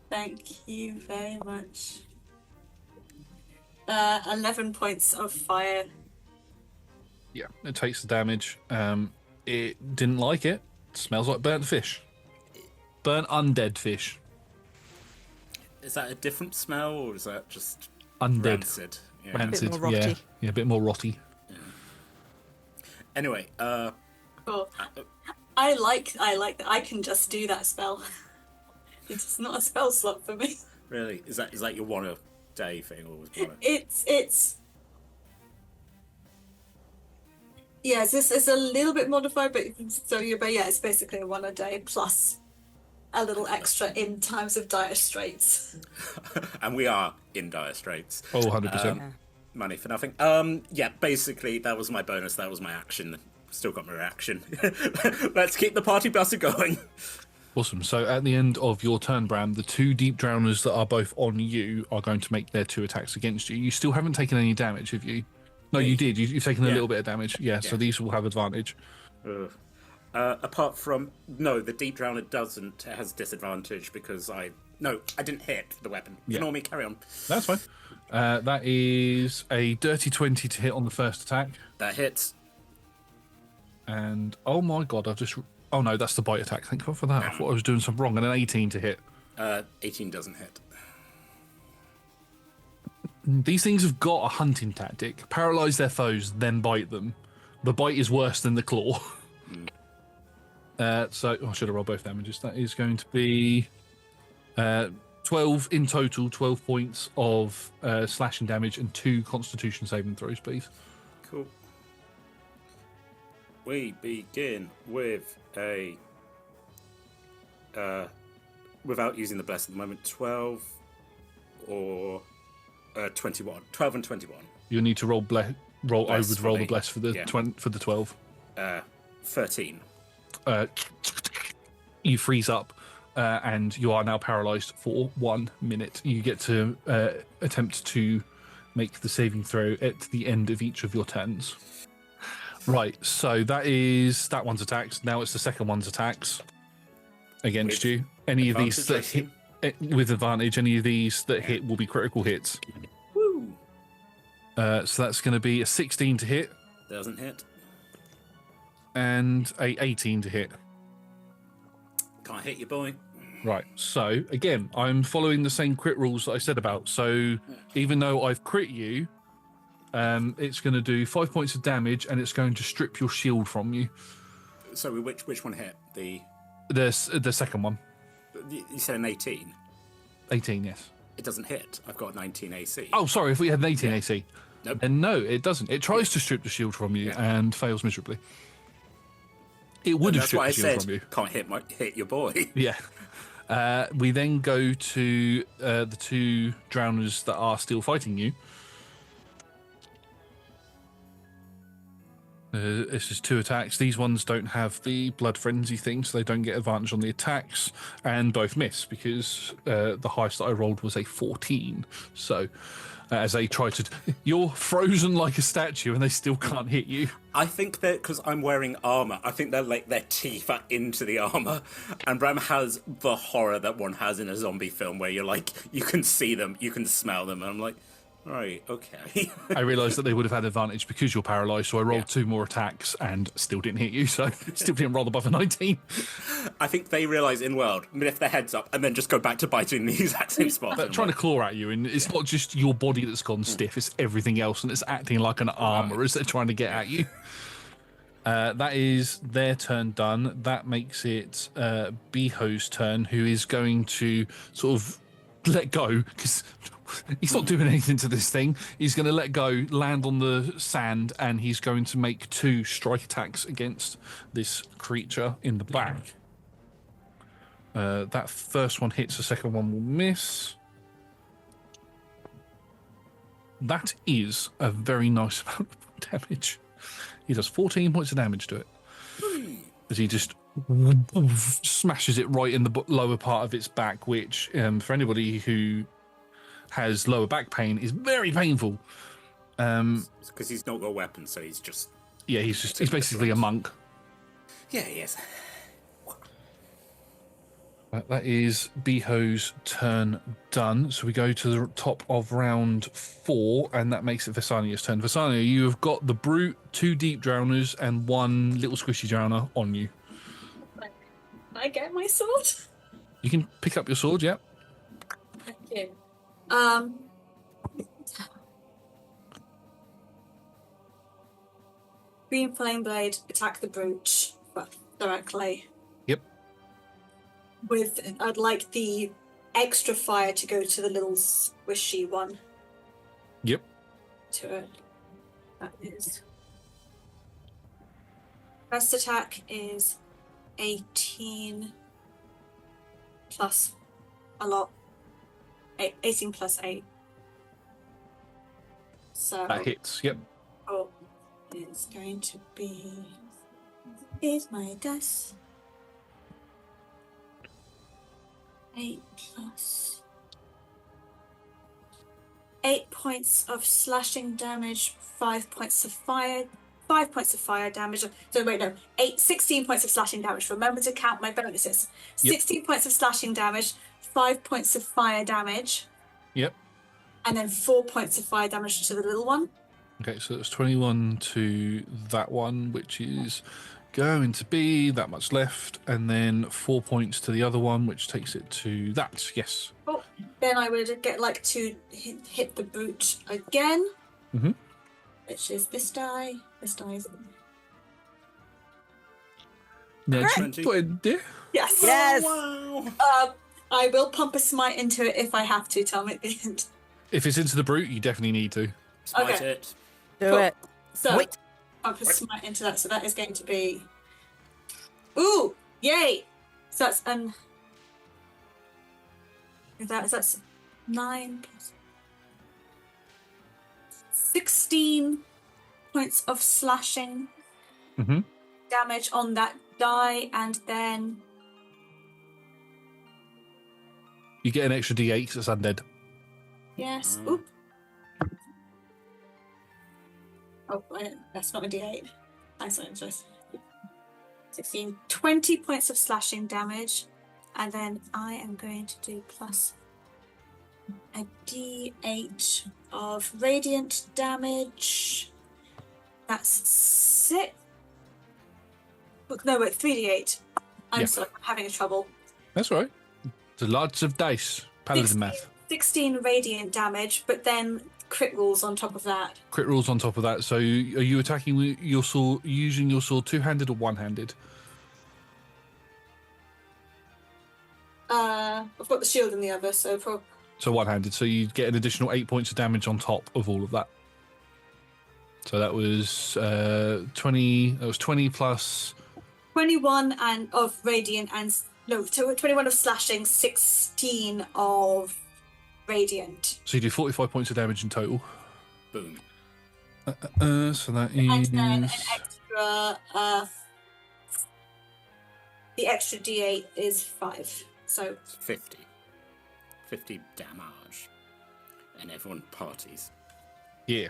Thank you very much. 11 points of fire. Yeah, it takes the damage. It didn't like it. Smells like burnt fish. Burnt undead fish. Is that a different smell, or is that just Undead. rancid? Yeah. Rancid. more rotty. Yeah, a bit more rotty. Anyway, Cool. I like that I can just do that spell. It's not a spell slot for me. really, is that your 1 a day thing, or was one? It's yeah, it's a little bit modified, but yeah, it's basically a 1 a day plus a little extra in times of dire straits. And we are in dire straits. Oh, 100%. Money for nothing. Yeah, basically that was my bonus. That was my action. Still got my reaction. Let's keep the party buster going. Awesome. So at the end of your turn, Brahm, the 2 deep drowners that are both on you are going to make their 2 attacks against you. You still haven't taken any damage, have you? No, you did. You've taken a little bit of damage. Yeah, so these will have advantage. Apart from the deep drowner doesn't. It has disadvantage because I didn't hit the weapon. Ignore me. Carry on. That's fine. That is a dirty 20 to hit on the first attack. That hits. And oh my god, I've just... Oh no, that's the bite attack. Thank God for that. I thought I was doing something wrong. And an 18 to hit. 18 doesn't hit. These things have got a hunting tactic. Paralyze their foes, then bite them. The bite is worse than the claw. So I should have rolled both damages. That is going to be 12 in total, 12 points of slashing damage and 2 constitution saving throws, please. Cool. We begin with a without using the bless at the moment, 12 or 21. 12 and 21. You'll need to roll Bless I would for roll me. the bless for the Yeah. for the 12. 13. You freeze up and you are now paralyzed for 1 minute. You get to attempt to make the saving throw at the end of each of your turns. Right, so that is that one's attacks. Now it's the second one's attacks against With you. Any of these advantage, that hit with advantage, any of these that hit will be critical hits. Woo! So that's going to be a 16 to hit Doesn't hit. and a 18 to hit. Can't hit you, boy. Right, so again, I'm following the same crit rules that I said about. So even though I've crit you, it's going to do 5 points of damage and it's going to strip your shield from you. So which one hit? The second one. You said an 18. 18, yes. It doesn't hit. I've got 19 AC. Oh, sorry, if we had an 18 AC. Nope. Then no, it doesn't. It tries to strip the shield from you and fails miserably. It would have That's why I stripped the shield said from you. can't hit your boy. Yeah. We then go to the two drowners that are still fighting you. This is 2 attacks. These ones don't have the blood frenzy thing, so they don't get advantage on the attacks, and both miss because the highest that I rolled was a 14. So as they try to... You're frozen like a statue and they still can't hit you. I think that because I'm wearing armor, I think they're like their teeth are into the armor, and Brahm has the horror that one has in a zombie film where you're like, you can see them, you can smell them, and I'm like, right, okay. I realised that they would have had advantage because you're paralysed, so I rolled 2 more attacks and still didn't hit you, so still didn't roll above a 19. I think they realise in world, lift their heads up, and then just go back to biting the exact same spot. They're trying to claw at you, and it's not just your body that's gone stiff, it's everything else, and it's acting like an armour as they're trying to get at you. That is their turn done. That makes it Beho's turn, who is going to sort of let go, because he's not doing anything to this thing. He's going to let go, land on the sand, and he's going to make 2 strike attacks against this creature in the back. That first one hits, the second one will miss. That is a very nice amount of damage. He does 14 points of damage to it. As he just smashes it right in the lower part of its back, which, for anybody who has lower back pain, is very painful. Because he's not got a weapon, so he's just... Yeah, he's basically a monk. Yeah, he is. That is Beho's turn done. So we go to the top of round 4, and that makes it Vesania's turn. Vesania, you have got the brute, 2 deep drowners, and 1 little squishy drowner on you. Can I get my sword? You can pick up your sword, yeah. Thank you. Green flame blade, attack the brooch, but directly. Yep. I'd like the extra fire to go to the little squishy one. Yep. To it. That is. First attack is 18 plus a lot. 18 plus 8. So That hits, yep. It's going to be. Here's my dice. 8 plus 8 points of slashing damage, 5 points of fire. 5 points of fire damage. So wait, no, 16 points of slashing damage. Remember to count my bonuses. Yep. 16 points of slashing damage, 5 points of fire damage, Yep. and then 4 points of fire damage to the little one. Okay, so it's 21 to that one, which is going to be that much left, and then 4 points to the other one, which takes it to that, yes. Oh, then I would get like to hit the brute again, which is this die. This die is... Natural 20. Yes. Yes. Wow. I will pump a smite into it if I have to. Tell me. If it's into the brute, you definitely need to. Smite Okay. it. Do Cool. it. So Wait. pump a smite into that. So that is going to be. Ooh! Yay! So that's 9 plus 16 points of slashing damage on that die, and then You get an extra D8 because it's undead. yes. Oop. Oh, wait, that's not a D8. Nice one, just 16, 20 points of slashing damage, and then I am going to do plus a d8 of radiant damage. That's 6. No, wait, 3d8. I'm Yeah. sorry, I'm having trouble. That's all right. There's lots of dice. Paladin math. 16 radiant damage, but then crit rolls on top of that. Crit rolls on top of that. So are you attacking with your sword, using your sword two-handed or one-handed? I've got the shield in the other, so probably. So one-handed. So you get an additional 8 points of damage on top of all of that. So that was 20. That was 20 plus 21 and of radiant and 21 of slashing, 16 of radiant. So you do 45 points of damage in total. Boom. So that And is then an extra. The extra d8 is 5. So It's 50. 50 damage. And everyone parties. yeah.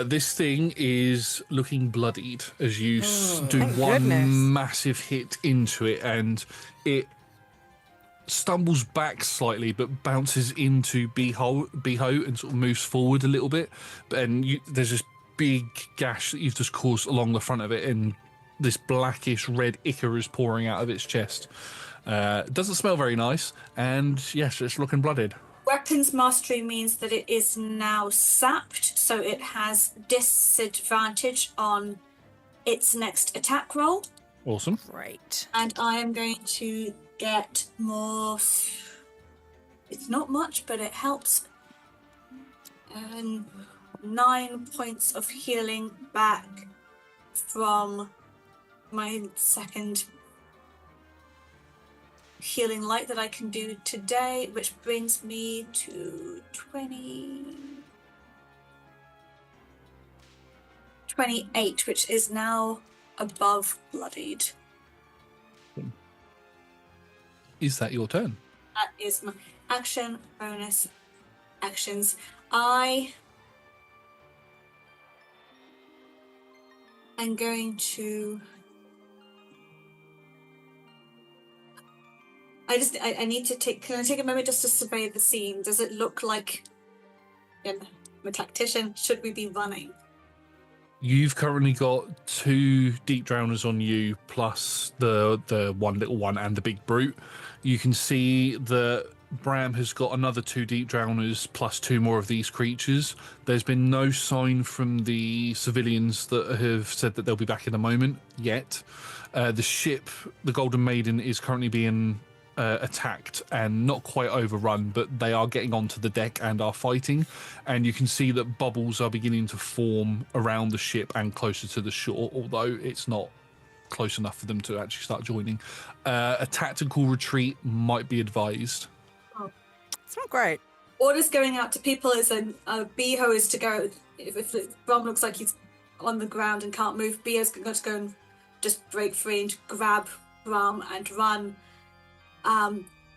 This thing is looking bloodied as you do Thank one goodness. massive hit into it, and it stumbles back slightly, but bounces into Beho and sort of moves forward a little bit. And there's this big gash that you've just caused along the front of it, and this blackish red ichor is pouring out of its chest. It doesn't smell very nice, and yes, it's looking blooded. weapons mastery means that it is now sapped, so it has disadvantage on its next attack roll. Awesome. Right. And I am going to get more. It's not much, but it helps. 9 points of healing back from my second healing light that I can do today, which brings me to 28, which is now above bloodied. Is that your turn? That is my action, bonus actions. I am going to. I need to take. Can I take a moment just to survey the scene? Does it look like, I'm a tactician, should we be running? You've currently got 2 deep drowners on you, plus the one little one and the big brute. You can see that Brahm has got another 2 deep drowners plus 2 more of these creatures. There's been no sign from the civilians that have said that they'll be back in a moment yet. The ship, the Golden Maiden, is currently being attacked and not quite overrun, but they are getting onto the deck and are fighting. And you can see that bubbles are beginning to form around the ship and closer to the shore, although it's not close enough for them to actually start joining. A tactical retreat might be advised. It's not great. Orders going out to people is a Beho is to go. If Brahm looks like he's on the ground and can't move, Beho's going to go and just break free and grab Brahm and run.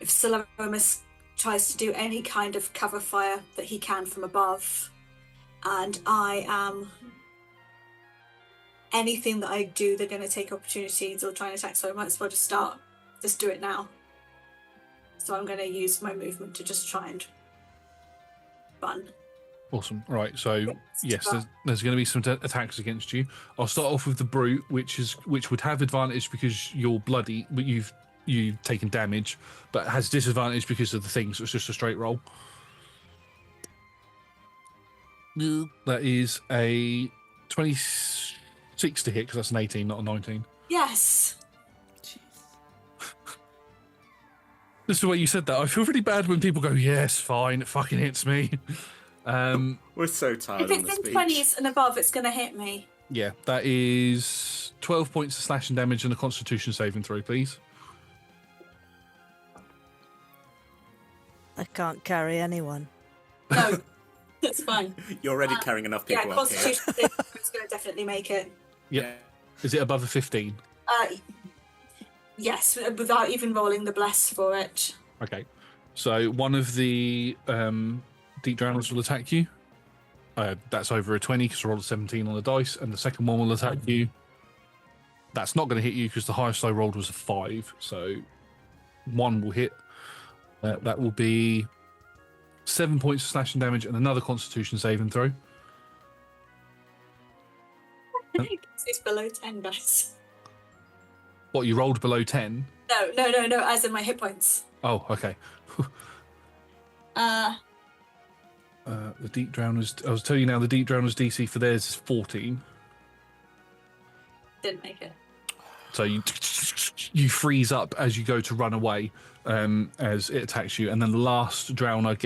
If Salomus tries to do any kind of cover fire that he can from above, and I am anything that I do, they're going to take opportunities or try and attack. So I might as well just do it now. So I'm going to use my movement to just try and run. Awesome. All right. So yes, there's going to be some attacks against you. I'll start off with the brute, which would have advantage because you're bloody, but you've taken damage, but has disadvantage because of the thing. So it's just a straight roll. That is a 26 to hit because that's an 18, not a 19. Yes. This is the way you said that. I feel really bad when people go, "Yes, fine, it fucking hits me." We're so tired If on it's this in beach. 20s and above, it's going to hit me. Yeah, that is 12 points of slashing damage and a Constitution saving throw, please. I can't carry anyone. No, that's fine. You're already carrying enough Yeah, people up here. Constitution is going to definitely make it. Yep. Yeah. Is it above a 15? Yes, without even rolling the bless for it. Okay. So one of the deep drowners will attack you. That's over a 20 because I rolled a 17 on the dice. And the second one will attack you. That's not going to hit you because the highest I rolled was a 5. So one will hit. That will be 7 points of slashing damage and another Constitution saving throw. It's below 10, guys. What, you rolled below 10? No, as in my hit points. Oh, okay. The Deep Drowners... I was telling you now, the Deep Drowners DC for theirs is 14. Didn't make it. So you freeze up as you go to run away as it attacks you, and then the little drowner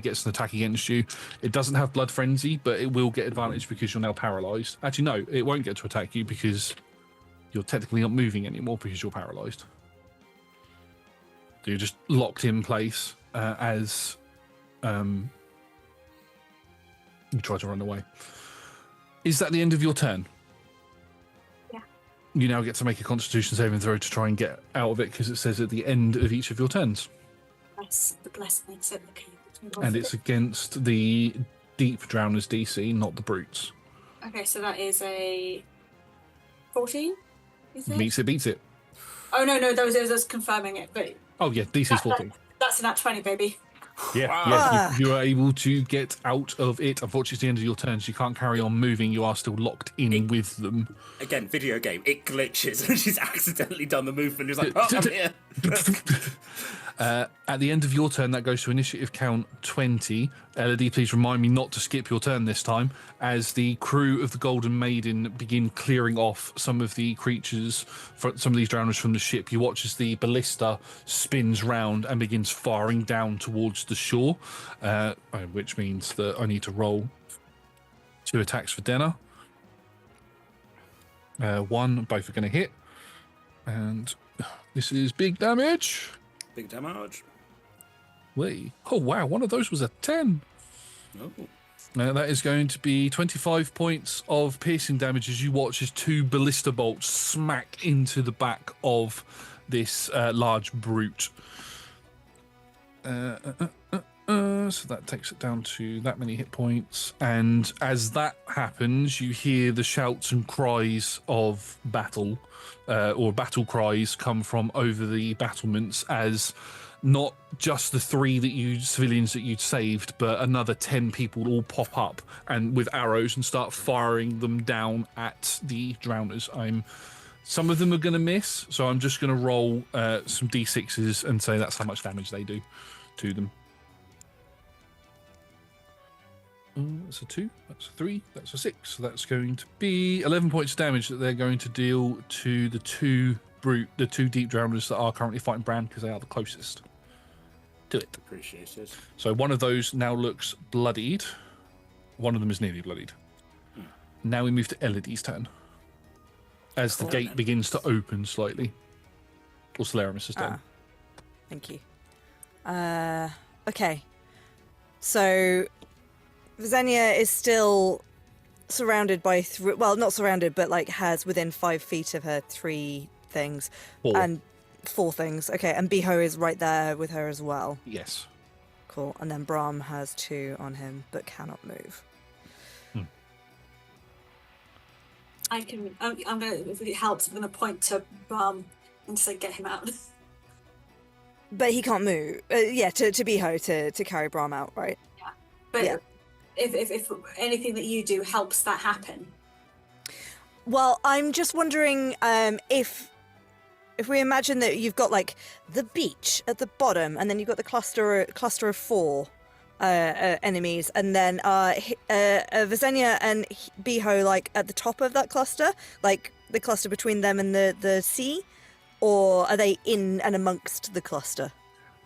gets an attack against you. It doesn't have Blood Frenzy, but it will get advantage because you're now paralyzed. Actually, no, it won't get to attack you because you're technically not moving anymore because you're paralyzed. So you're just locked in place as you try to run away. Is that the end of your turn? Yeah. You now get to make a Constitution saving throw to try and get out of it because it says at the end of each of your turns. The bless makes it okay. And it's against the Deep Drowners DC, not the Brutes. Okay, so that is a 14? Is it? Meets it, beats it. Oh, no, that was confirming it, but... Oh, yeah, DC's 14. That's a nat 20, baby. Yeah, you are able to get out of it. Unfortunately, it's the end of your turn, so you can't carry on moving. You are still locked in with them. Again, video game, it glitches and she's accidentally done the movement. It's like, oh, I'm here. At the end of your turn, that goes to initiative count 20. Elodie, please remind me not to skip your turn this time, as the crew of the Golden Maiden begin clearing off some of the creatures, some of these drowners from the ship. You watch as the ballista spins round and begins firing down towards the shore, which means that I need to roll 2 attacks for Denna. 1, both are going to hit. And this is big damage. Big damage. Wait. Oh, wow. One of those was a 10. Oh. That is going to be 25 points of piercing damage as you watch as 2 ballista bolts smack into the back of this large brute. So that takes it down to that many hit points. And as that happens, you hear the shouts and cries of battle, or battle cries come from over the battlements, as not just the 3 civilians that you'd saved, but another 10 people all pop up and with arrows and start firing them down at the drowners. Some of them are going to miss, so I'm just going to roll some d6s and say that's how much damage they do to them. That's a 2, that's a 3, that's a 6. So that's going to be 11 points of damage that they're going to deal to the 2 deep drowners that are currently fighting Brahm, because they are the closest to it. Appreciate it. So one of those now looks bloodied. One of them is nearly bloodied. Now we move to Elodie's turn, as the gate begins to open slightly. Or Celeramus is done. Thank you. Okay. So Vesenia is still surrounded by not surrounded, but like has within 5 feet of her 3 things. 4. And 4 things. Okay, and Beho is right there with her as well. Yes. Cool. And then Brahm has 2 on him, but cannot move. I'm gonna, if it helps, I'm gonna point to Brahm and say, get him out. But he can't move. To Beho to carry Brahm out, right? Yeah. But yeah. If anything that you do helps that happen. Well, I'm just wondering if we imagine that you've got like the beach at the bottom, and then you've got the cluster of 4 enemies, and then Vesenia and Beho like at the top of that cluster, like the cluster between them and the sea, or are they in and amongst the cluster?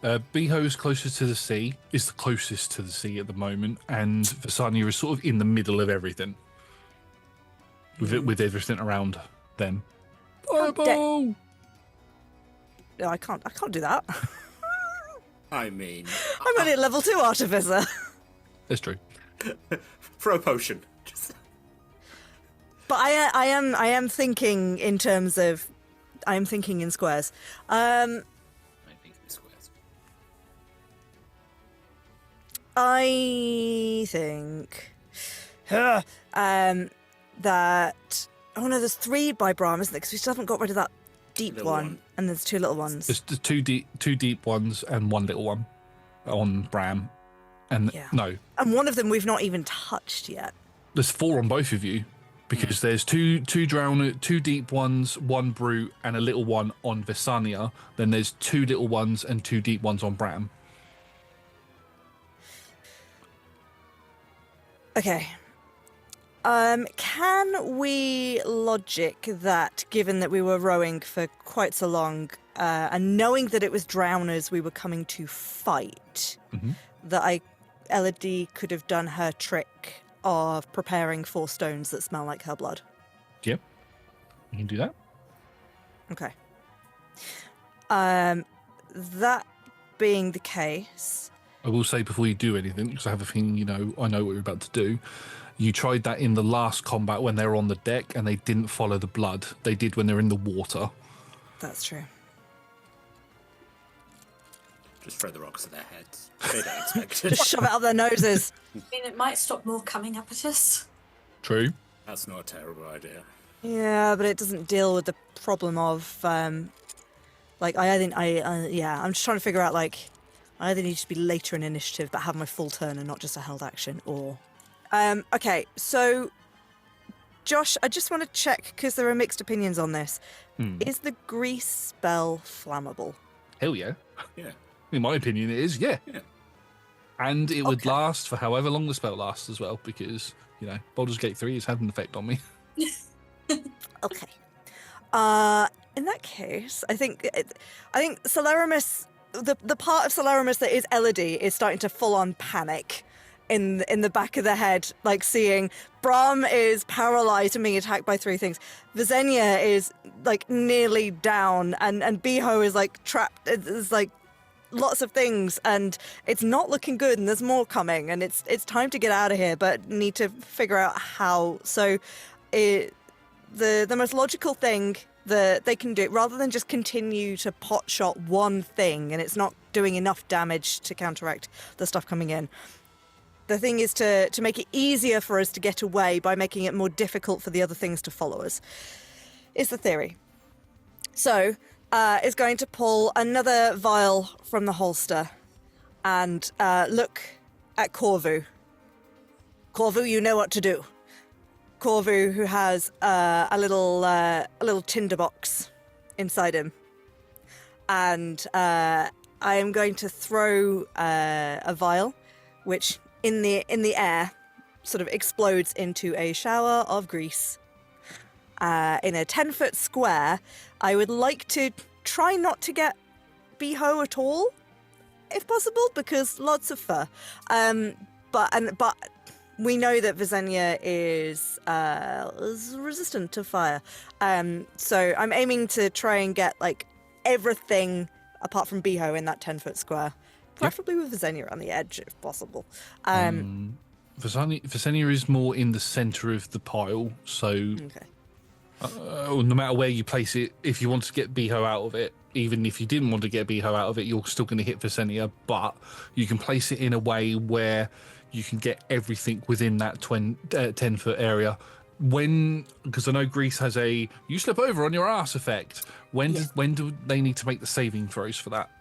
Beho is closest to the sea, is the closest to the sea at the moment, and Vesenia is sort of in the middle of everything, with everything around them. No, I can't do that. I mean, I'm only at level 2 artificer. That's true. throw a potion. But I am thinking in terms of, I am thinking in squares. I think in squares. I think that there's 3 by Brahm, isn't there? Because we still haven't got rid of that deep one, and there's 2 little ones. There's the two deep ones and 1 little one. on Brahm. And Yeah. no, And one of them we've not even touched yet. there's 4 on both of you because there's two deep ones, 1 brute, and a little one on Vesenia. Then there's 2 little ones and 2 deep ones on Brahm. Okay. Can we logic that, given that we were rowing for quite so long, and knowing that it was drowners we were coming to fight, that Elodie could have done her trick of preparing 4 stones that smell like her blood? Yep, you can do that. Okay. That being the case, I will say before you do anything, because I have a feeling I know what you're about to do. You tried that in the last combat when they were on the deck and they didn't follow the blood. They did when they're in the water. that's true. Just throw the rocks at their heads. They don't expect it. Just shove it up their noses. I mean, it might stop more coming up at us. True. That's not a terrible idea. Yeah, but it doesn't deal with the problem of, I'm just trying to figure out, I either need to be later in initiative but have my full turn and not just a held action, or... Okay, so, Josh, I just want to check, because there are mixed opinions on this. Is the grease spell flammable? Hell yeah. Yeah. In my opinion, it is, yeah. And it would Okay. last for however long the spell lasts as well, because, Baldur's Gate 3 has had an effect on me. Okay. In that case, I think Celeramus, the part of Celeramus that is Elodie, is starting to full on panic in the back of the head, seeing Brahm is paralyzed and being attacked by 3 things. Vesenia is nearly down, and Beho is trapped. There's lots of things, and it's not looking good, and there's more coming, and it's time to get out of here, but need to figure out how. So, the most logical thing that they can do, rather than just continue to pot shot one thing and it's not doing enough damage to counteract the stuff coming in, the thing is to make it easier for us to get away by making it more difficult for the other things to follow us, is the theory. So, is going to pull another vial from the holster and look at Corvu. Corvu, you know what to do. Corvu, who has a little tinderbox inside him, and I am going to throw a vial, which in the air sort of explodes into a shower of grease. In a 10-foot square. I would like to try not to get Beho at all, if possible, because lots of fur. But we know that Vesenia is resistant to fire. So I'm aiming to try and get everything apart from Beho in that 10-foot square, preferably with Vesenia on the edge if possible. Vesenia is more in the centre of the pile, so Okay. no matter where you place it, if you want to get Beho out of it, even if you didn't want to get Beho out of it, you're still going to hit Vesenia, but you can place it in a way where you can get everything within that 10-foot area. Because I know Greece has a you slip over on your ass effect. When do they need to make the saving throws for that?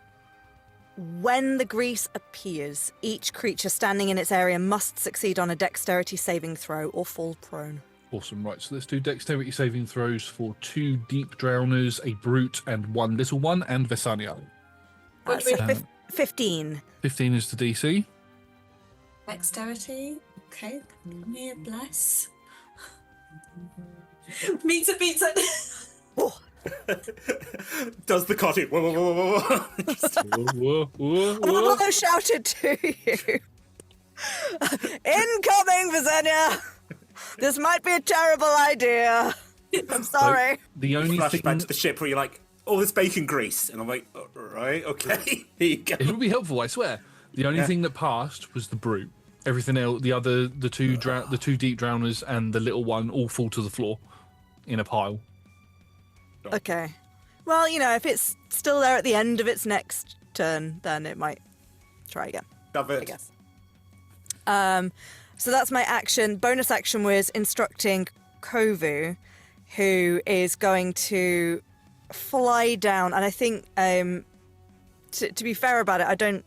When the grease appears, each creature standing in its area must succeed on a dexterity saving throw or fall prone. Awesome, right, so let's do dexterity saving throws for 2 deep drowners, a brute, and 1 little one, and Vesania. What So do we 15. 15 is the DC. Dexterity. Okay. Come here, bless. Meets it. Oh, Does the cottage. Whoa, whoa, whoa, whoa, whoa. Whoa, whoa. I shouted to you. Incoming, Vesenia! This might be a terrible idea. I'm sorry. The only Flash thing back to the ship where you're like, oh, this bacon grease. And I'm like, all right, okay. Here you go. it would be helpful, I swear. The only thing that passed was the brute. Everything else, the two deep drowners and the little one all fall to the floor in a pile. Okay. Well, if it's still there at the end of its next turn, then it might try again, Love it. I guess. So that's my action. Bonus action was instructing Kovu, who is going to fly down. And I think, to be fair about it, I don't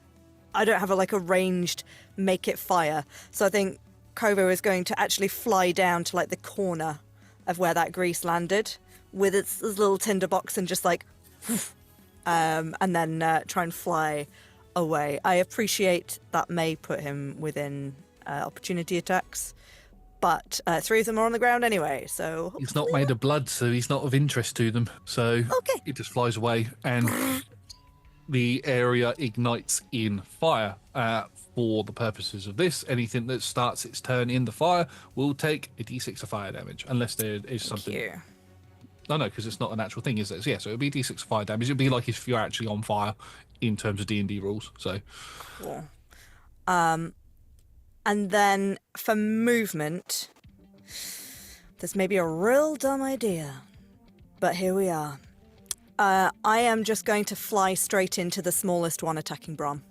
I don't have a ranged make it fire. So I think Kovo is going to actually fly down to the corner of where that grease landed with its little tinderbox and just and then try and fly away. I appreciate that may put him within opportunity attacks, but 3 of them are on the ground anyway, so... He's not made of blood, so he's not of interest to them. So Okay. it just flies away, and the area ignites in fire. For the purposes of this, anything that starts its turn in the fire will take a d6 of fire damage, unless there is something... Thank you. No, because it's not a natural thing, is it? So, yeah, so it'll be d6 of fire damage. It'll be like if you're actually on fire in terms of D&D rules, so... Cool. And then for movement, this may be a real dumb idea, but here we are. I am just going to fly straight into the smallest one attacking Brahm.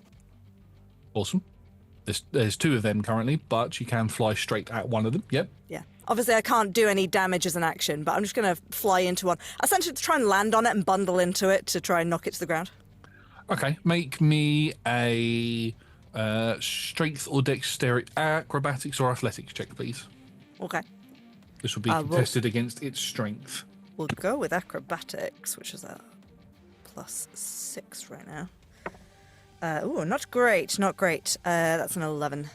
Awesome. There's 2 of them currently, but you can fly straight at one of them. Yep. Yeah. Obviously, I can't do any damage as an action, but I'm just going to fly into one. Essentially, to try and land on it and bundle into it to try and knock it to the ground. Okay, make me a strength or dexterity, acrobatics or athletics check, please. Okay. This will be contested against its strength. We'll go with acrobatics, which is a +6 right now. Ooh, not great, not great. That's an 11.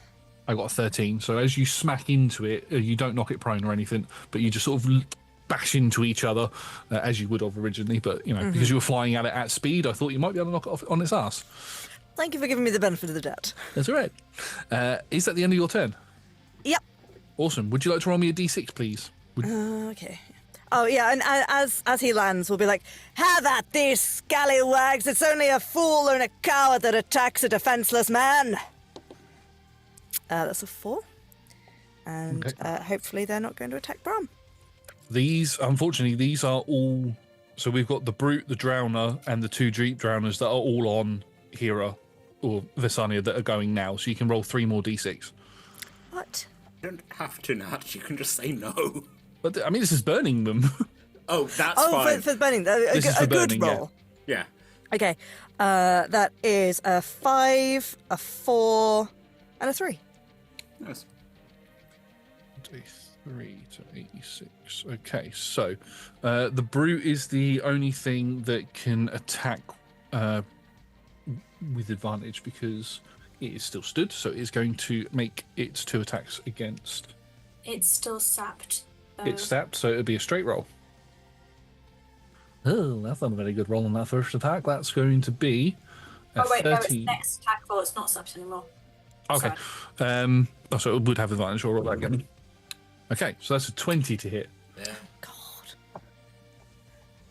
I got a 13. So as you smack into it, you don't knock it prone or anything, but you just sort of bash into each other as you would have originally. But, because you were flying at it at speed, I thought you might be able to knock it off on its ass. Thank you for giving me the benefit of the doubt. That's all right. Is that the end of your turn? Yep. Awesome. Would you like to roll me a d6, please? Okay. Oh, yeah, and as he lands, we'll be like, have at these scallywags. It's only a fool and a coward that attacks a defenseless man. That's a 4. And Okay. hopefully they're not going to attack Brahm. Unfortunately, these are all... So we've got the Brute, the Drowner, and the 2 Deep Drowners that are all on Hera or Vesenia that are going now. So you can roll 3 more d6. What? You don't have to, Nat. You can just say no. But, this is burning them. Oh, that's fine. For burning. This is for A good burning, yeah. roll. Yeah. Okay. That is a 5, a 4, and a 3. Nice. 3 to 86. Okay, so the Brute is the only thing that can attack with advantage because it is still stood, so it is going to make its 2 attacks against... It's still sapped. It's sapped, so it'll be a straight roll. Oh, that's not a very good roll on that first attack. That's going to be a Oh wait, no, 30... it's next attack roll. It's not sapped anymore. Okay. So it would have advantage. I'll roll that again. Okay, so that's a 20 to hit. Yeah. God.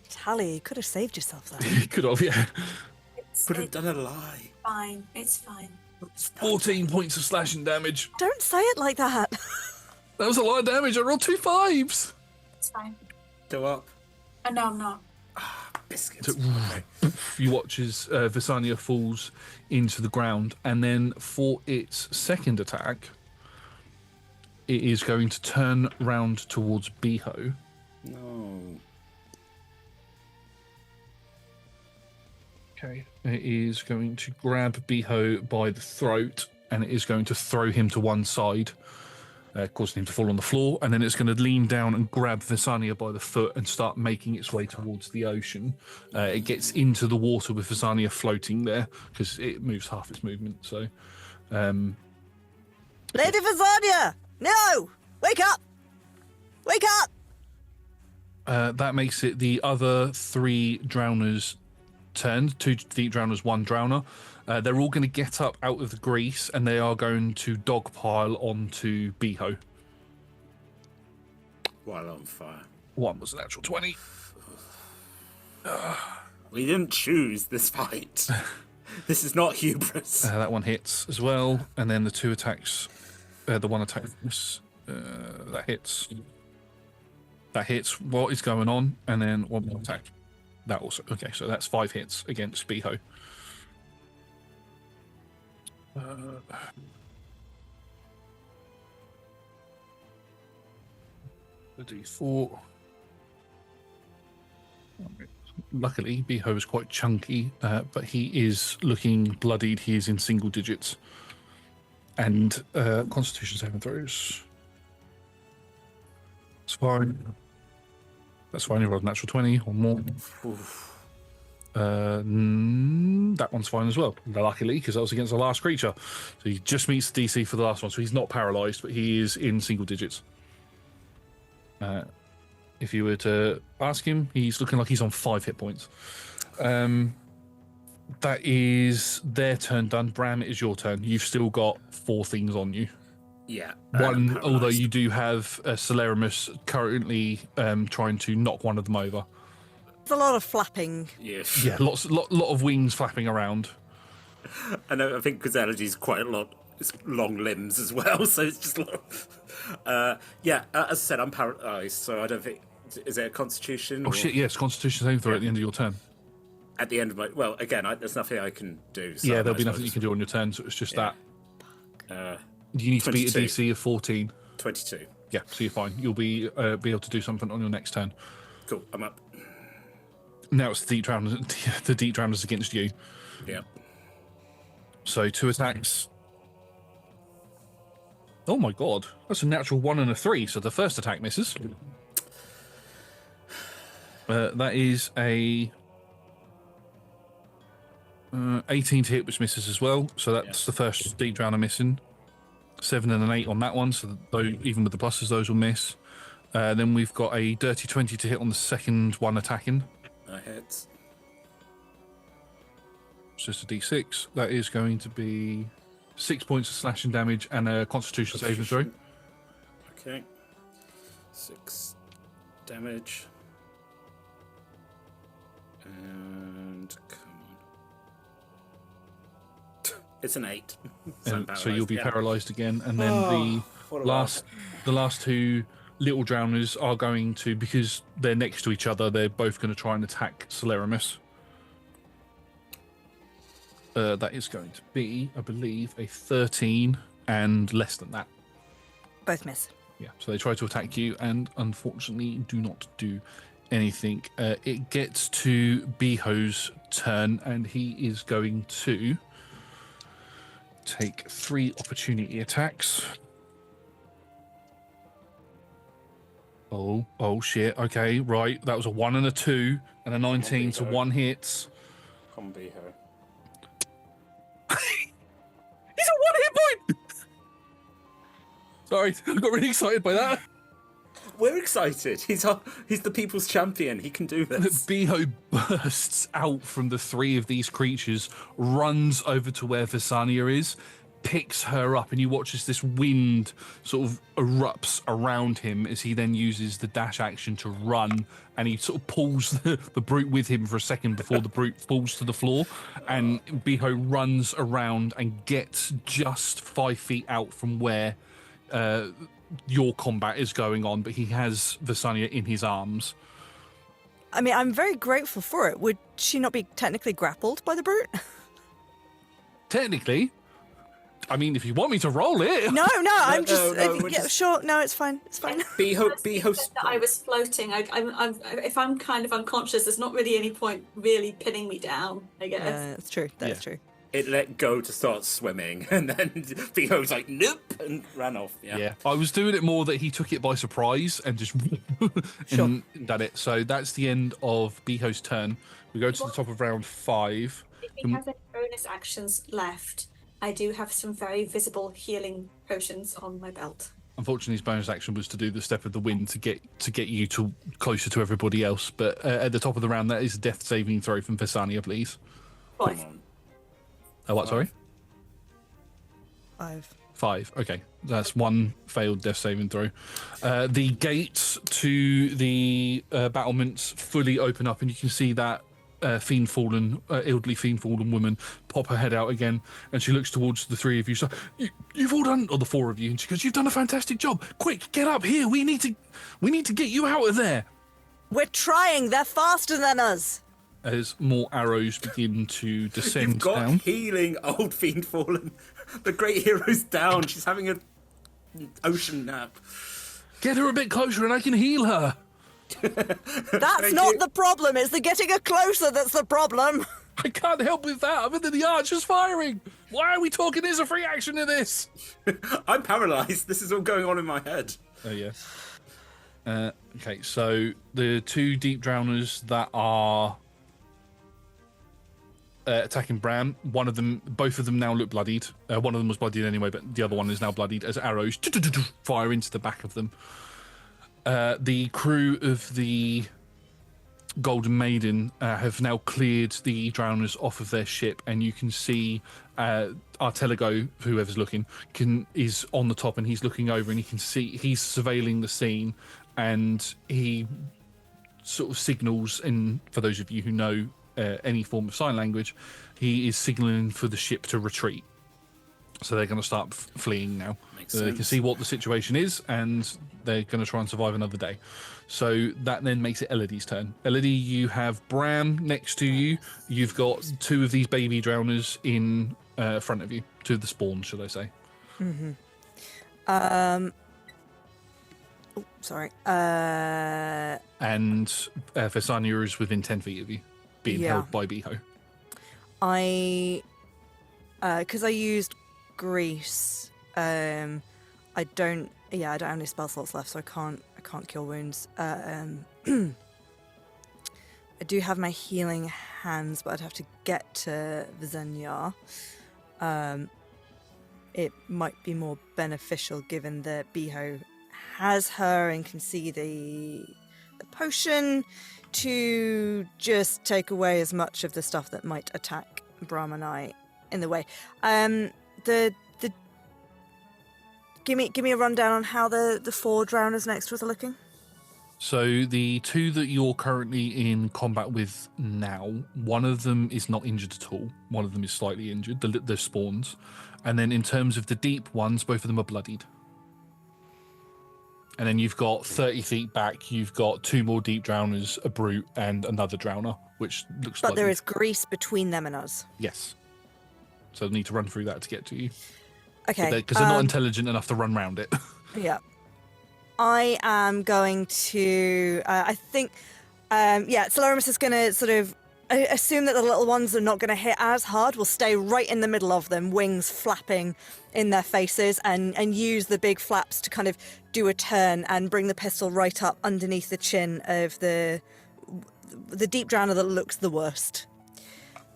Tally, you could have saved yourself there. Could have, yeah. Could have done a lie. Fine. It's fine. 14 points of slashing damage. Don't say it like that. That was a lot of damage. I rolled 2 5s. It's fine. Go up. No, I'm not. Biscuits. You watch as Vesenia falls into the ground, and then for its second attack, it is going to turn round towards Beho. No. Okay. It is going to grab Beho by the throat, and it is going to throw him to one side, causing him to fall on the floor, and then it's going to lean down and grab Vesenia by the foot and start making its way towards the ocean. It gets into the water with Vesenia floating there, because it moves half its movement, so... Lady Vesenia! No! Wake up! Wake up! That makes it the other 3 drowners' turn. 2 deep drowners, 1 drowner. They're all going to get up out of the grease, and they are going to dogpile onto Beho. While on fire. 1 was an actual 20. We didn't choose this fight. This is not hubris. That one hits as well, and then the 2 attacks. The 1 attack that hits. That hits what is going on, and then 1 more attack. That also. Okay, so that's 5 hits against Beho. The D4. luckily, Beho is quite chunky, but he is looking bloodied. He is in single digits. And Constitution saving throws. It's fine. That's fine. You rolled a natural 20 or more. That one's fine as well, luckily, because that was against the last creature. So he just meets the DC for the last one. So he's not paralyzed, but he is in single digits. If you were to ask him, he's looking like he's on 5 hit points. That is their turn done. Brahm, it is your turn. You've still got 4 things on you. Yeah. One, although you do have Solarimus currently trying to knock one of them over. There's a lot of flapping. Yes. Yeah, lot of wings flapping around. I know. I think because Elodie's quite a lot. It's long limbs as well, so it's just. As I said, I'm paralyzed, so I don't think. Is it a Constitution? Oh shit! Yes, Constitution saving throw at the end of your turn. At the end of my again, there's nothing I can do. So Yeah, there'll be nothing you can do on your turn. So it's just that. You need to beat a 22. DC of 14. 22. Yeah, so you're fine. You'll be able to do something on your next turn. Cool. I'm up. Now it's the deep drowners against you. Yeah. So 2 attacks. Oh my god, that's a natural 1 and a 3. So the first attack misses. That is a 18 to hit, which misses as well. So that's the first deep drowner missing. 7 and an 8 on that one. So even with the pluses, those will miss. Then we've got a dirty 20 to hit on the second one attacking. That hits. It's just a d6. That is going to be 6 points of slashing damage and a Constitution saving throw. Okay. 6 damage. And come on. It's an 8. So you'll be paralyzed again, and then the last 2 little drowners are going to, because they're next to each other, they're both going to try and attack Solarimus. That is going to be, I believe, a 13 and less than that. Both miss. Yeah, so they try to attack you and unfortunately do not do anything. It gets to Beho's turn and he is going to take 3 opportunity attacks. Oh shit, okay, right. That was a 1 and a 2 and a 19 to 1 hits. Come Beho. He's a 1 hit point! Sorry, I got really excited by that. We're excited. He's the people's champion. He can do this. Beho bursts out from the 3 of these creatures, runs over to where Vesenia is, picks her up, and you watch as this wind sort of erupts around him as he then uses the dash action to run, and he sort of pulls the brute with him for a second before the brute falls to the floor, and Beho runs around and gets just 5 feet out from where your combat is going on, but he has Vesenia in his arms. I mean, I'm very grateful for it. Would she not be technically grappled by the brute? Technically. I mean, if you want me to roll it. No, I'm just... we're yeah, just- sure, no, it's fine. It's fine. Beho. That I was floating. If I'm kind of unconscious, there's not really any point really pinning me down, I guess. That's true. That's true. It let go to start swimming, and then Beho's like, nope, and ran off. Yeah. I was doing it more that he took it by surprise and just and done it. So that's the end of Beho's turn. We go to the top of round 5. If he has any bonus actions left, I do have some very visible healing potions on my belt. Unfortunately, his bonus action was to do the step of the wind to get you to closer to everybody else. But at the top of the round, that is a death saving throw from Vesenia, please. 5. Oh, what? Sorry, 5. 5. Okay, that's 1 failed death saving throw. The gates to the battlements fully open up, and you can see that elderly fiend fallen woman pop her head out again, and she looks towards the 3 of you. So you've all done, or the 4 of you, and she goes, "You've done a fantastic job. Quick, get up here. We need to get you out of there." We're trying. They're faster than us. As more arrows begin to descend You've got down. healing, old fiend fallen. The great hero's down. She's having an ocean nap. Get her a bit closer and I can heal her. That's not the problem. It's the getting her closer that's the problem. I can't help with that. Other than the archers firing. Why are we talking? There's a free action to this. I'm paralysed. This is all going on in my head. Oh yeah. Okay, so the 2 deep drowners that are attacking Brahm, both of them now look bloodied. One of them was bloodied anyway, but the other one is now bloodied as arrows fire into the back of them. The crew of the Golden Maiden have now cleared the drowners off of their ship, and you can see Artelago, whoever's looking, is on the top, and he's looking over, and you can see he's surveilling the scene, and he sort of signals, and for those of you who know any form of sign language, he is signaling for the ship to retreat. So they're going to start fleeing now. So they can see what the situation is, and they're going to try and survive another day. So that then makes it Elodie's turn. Elodie, you have Brahm next to you. You've got 2 of these baby drowners in front of you. 2 of the spawns, should I say. Mm-hmm. Sorry. And Vesenia is within 10 feet of you, being held by Beho. Because I used Grease, I don't have any spell slots left, so I can't cure wounds. I do have my healing hands, but I'd have to get to Vesenia. It might be more beneficial given that Beho has her and can see the potion to just take away as much of the stuff that might attack Brahm and I in the way. Give me a rundown on how the 4 drowners next to us are looking. So the 2 that you're currently in combat with now, one of them is not injured at all. One of them is slightly injured, the spawns. And then in terms of the deep ones, both of them are bloodied. And then you've got 30 feet back, you've got 2 more deep drowners, a brute, and another drowner, which looks like... But there is grease between them and us. Yes. So I need to run through that to get to you. Okay. Because they're not intelligent enough to run around it. Yeah. I am going to... I think... Solarimus is going to sort of assume that the little ones are not going to hit as hard. We'll stay right in the middle of them, wings flapping in their faces, and use the big flaps to kind of do a turn and bring the pistol right up underneath the chin of the deep drowner that looks the worst.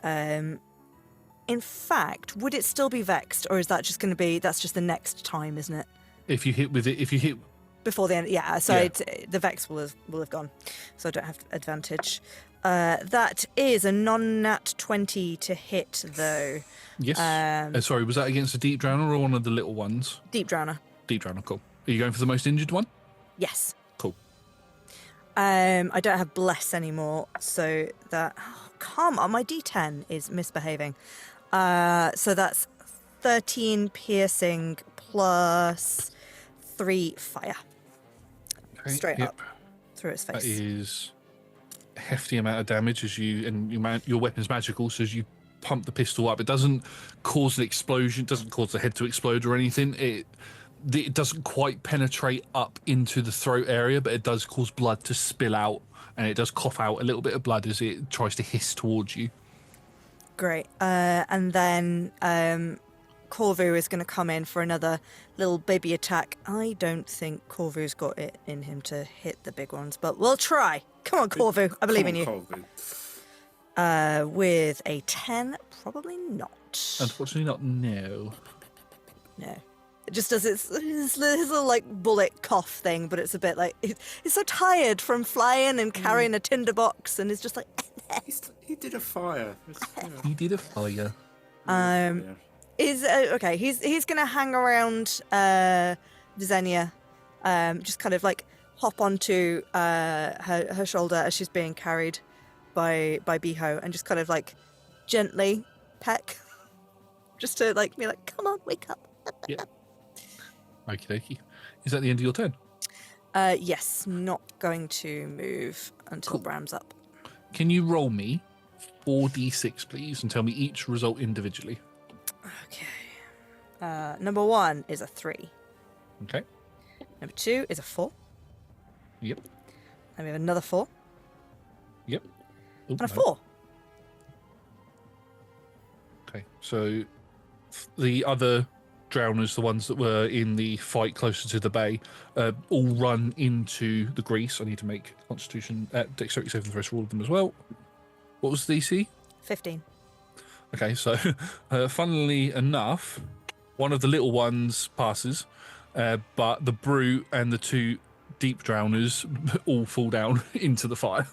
In fact, would it still be vexed, or is that just going to be... That's just the next time, isn't it? If you hit with it... If you hit... Before the end, yeah. So the vex will have gone, so I don't have advantage. That is a non-nat 20 to hit, though. Yes. Sorry, was that against a deep drowner or one of the little ones? Deep drowner. Deep drowner, cool. Are you going for the most injured one? Yes. Cool. I don't have bless anymore, so that... Oh, come on, my D10 is misbehaving. So that's 13 piercing plus 3 fire. Okay, Straight up through its face. That is a hefty amount of damage as your weapon's magical, so as you pump the pistol up, it doesn't cause an explosion, it doesn't cause the head to explode or anything. It doesn't quite penetrate up into the throat area, but it does cause blood to spill out, and it does cough out a little bit of blood as it tries to hiss towards you. Great. And then Corvu is going to come in for another little baby attack. I don't think Corvu's got it in him to hit the big ones, but we'll try. Come on, Corvu. I believe in you. With a 10, probably not. Unfortunately not, no. No. It just does his little, like, bullet cough thing, but it's a bit like... He's so tired from flying and carrying a tinderbox, and it's just like... He did a fire. He did a fire. Okay, he's gonna hang around Vesenia, just kind of like hop onto her shoulder as she's being carried by Beho, and just kind of like gently peck, just to like be like, come on, wake up. Yeah. Okie dokie. Is that the end of your turn? Yes, not going to move until Bram's up. Can you roll me 4d6, please, and tell me each result individually? Okay. Number 1 is a 3. Okay. Number 2 is a 4. Yep. And we have another 4. Yep. Oh, And a no. 4. Okay, so the other drowners, the ones that were in the fight closer to the bay, all run into the grease. I need to make Constitution, Dexterity saving throws for all of them as well. What was the DC? 15. Okay, so funnily enough, one of the little ones passes, but the brute and the 2 deep drowners all fall down into the fire.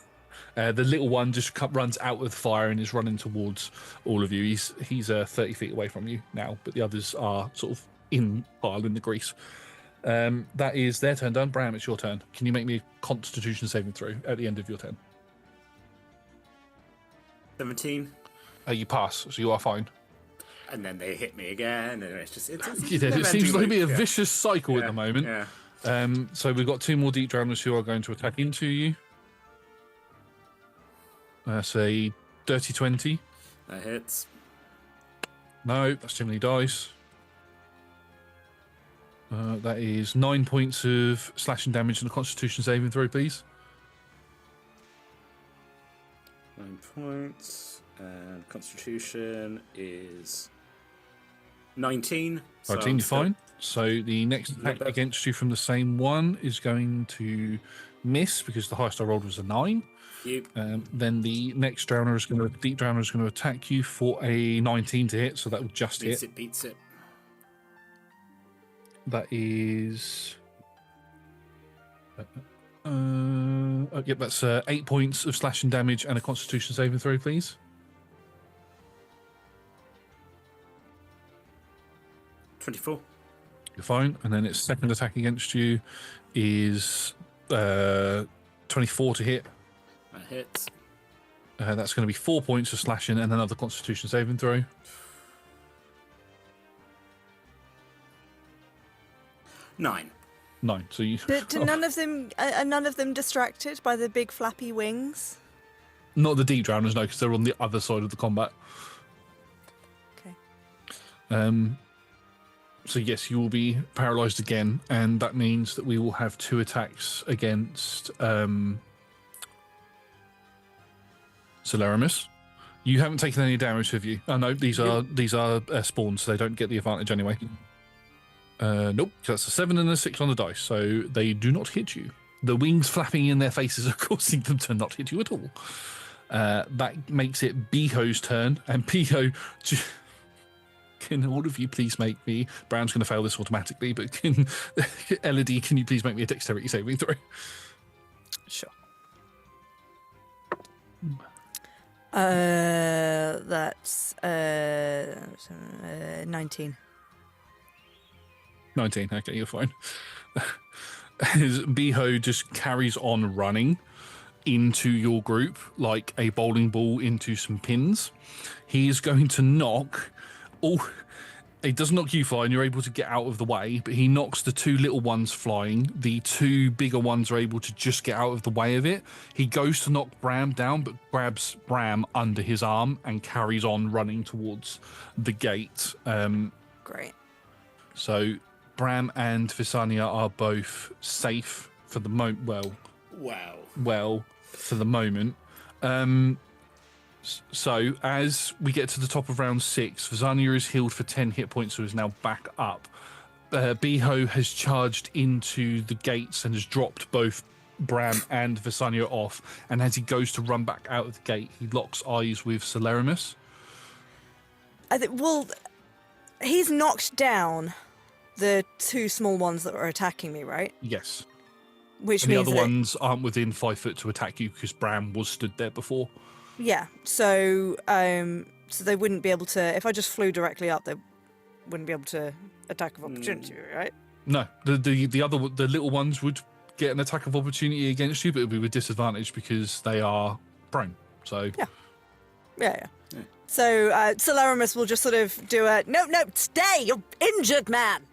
The little one just runs out of the fire and is running towards all of you. He's 30 feet away from you now, but the others are sort of in pile in the grease. That is their turn done. Brahm, it's your turn. Can you make me a Constitution saving throw at the end of your turn? 17. You pass, so you are fine. And then they hit me again, and it's just it's Yeah, it seems like to be a loop, vicious cycle at yeah, the moment. Yeah. So we've got 2 more deep drowners who are going to attack into you. Say dirty 20. That hits. No, that's too many dice. That is 9 points of slashing damage and a Constitution saving throw, please. 9 points, and Constitution is 19. So 19, you're fine. So the next Not attack bad. against you from the same one is going to miss because the highest I rolled was a 9. You. Then the next deep drowner is going to attack you for a 19 to hit, so that will just hit. Beats it. That is. Yep, that's 8 points of slashing damage and a Constitution saving throw, please. 24. You're fine. And then its second attack against you is 24 to hit. That hits. That's going to be 4 points of slashing and another Constitution saving throw. 9. 9. So you. Do none of them are none of them distracted by the big flappy wings? Not the deep drowners, no, because they're on the other side of the combat. Okay. So yes, you will be paralyzed again, and that means that we will have 2 attacks against Solarimus. You haven't taken any damage, have you? Oh no, these are spawns, so they don't get the advantage anyway. Nope, that's a 7 and a 6 on the dice, so they do not hit you. The wings flapping in their faces are causing them to not hit you at all. That makes it Beho's turn, and Beho, can all of you please make me? Brown's going to fail this automatically, but can Elodie, can you please make me a dexterity saving throw? Sure. That's 19. 19. Okay, you're fine. As Beho just carries on running into your group like a bowling ball into some pins. He is going to knock. Oh, it does knock you flying. You're able to get out of the way, but he knocks the 2 little ones flying. The 2 bigger ones are able to just get out of the way of it. He goes to knock Brahm down, but grabs Brahm under his arm and carries on running towards the gate. Great. So Brahm and Vesenia are both safe for the moment. Well, for the moment. So as we get to the top of round 6, Vesenia is healed for 10 hit points, so is now back up. Beho has charged into the gates and has dropped both Brahm and Vesenia off. And as he goes to run back out of the gate, he locks eyes with Solarimus. Well, he's knocked down the 2 small ones that were attacking me, right? Yes. Which And the means other that ones aren't within 5 foot to attack you because Brahm was stood there before. yeah. So they wouldn't be able to. If I just flew directly up, they wouldn't be able to attack of opportunity, right? No, the little ones would get an attack of opportunity against you, but it would be with disadvantage because they are prone. So Yeah. So Solarimus will just sort of do a no, stay, you're injured, man.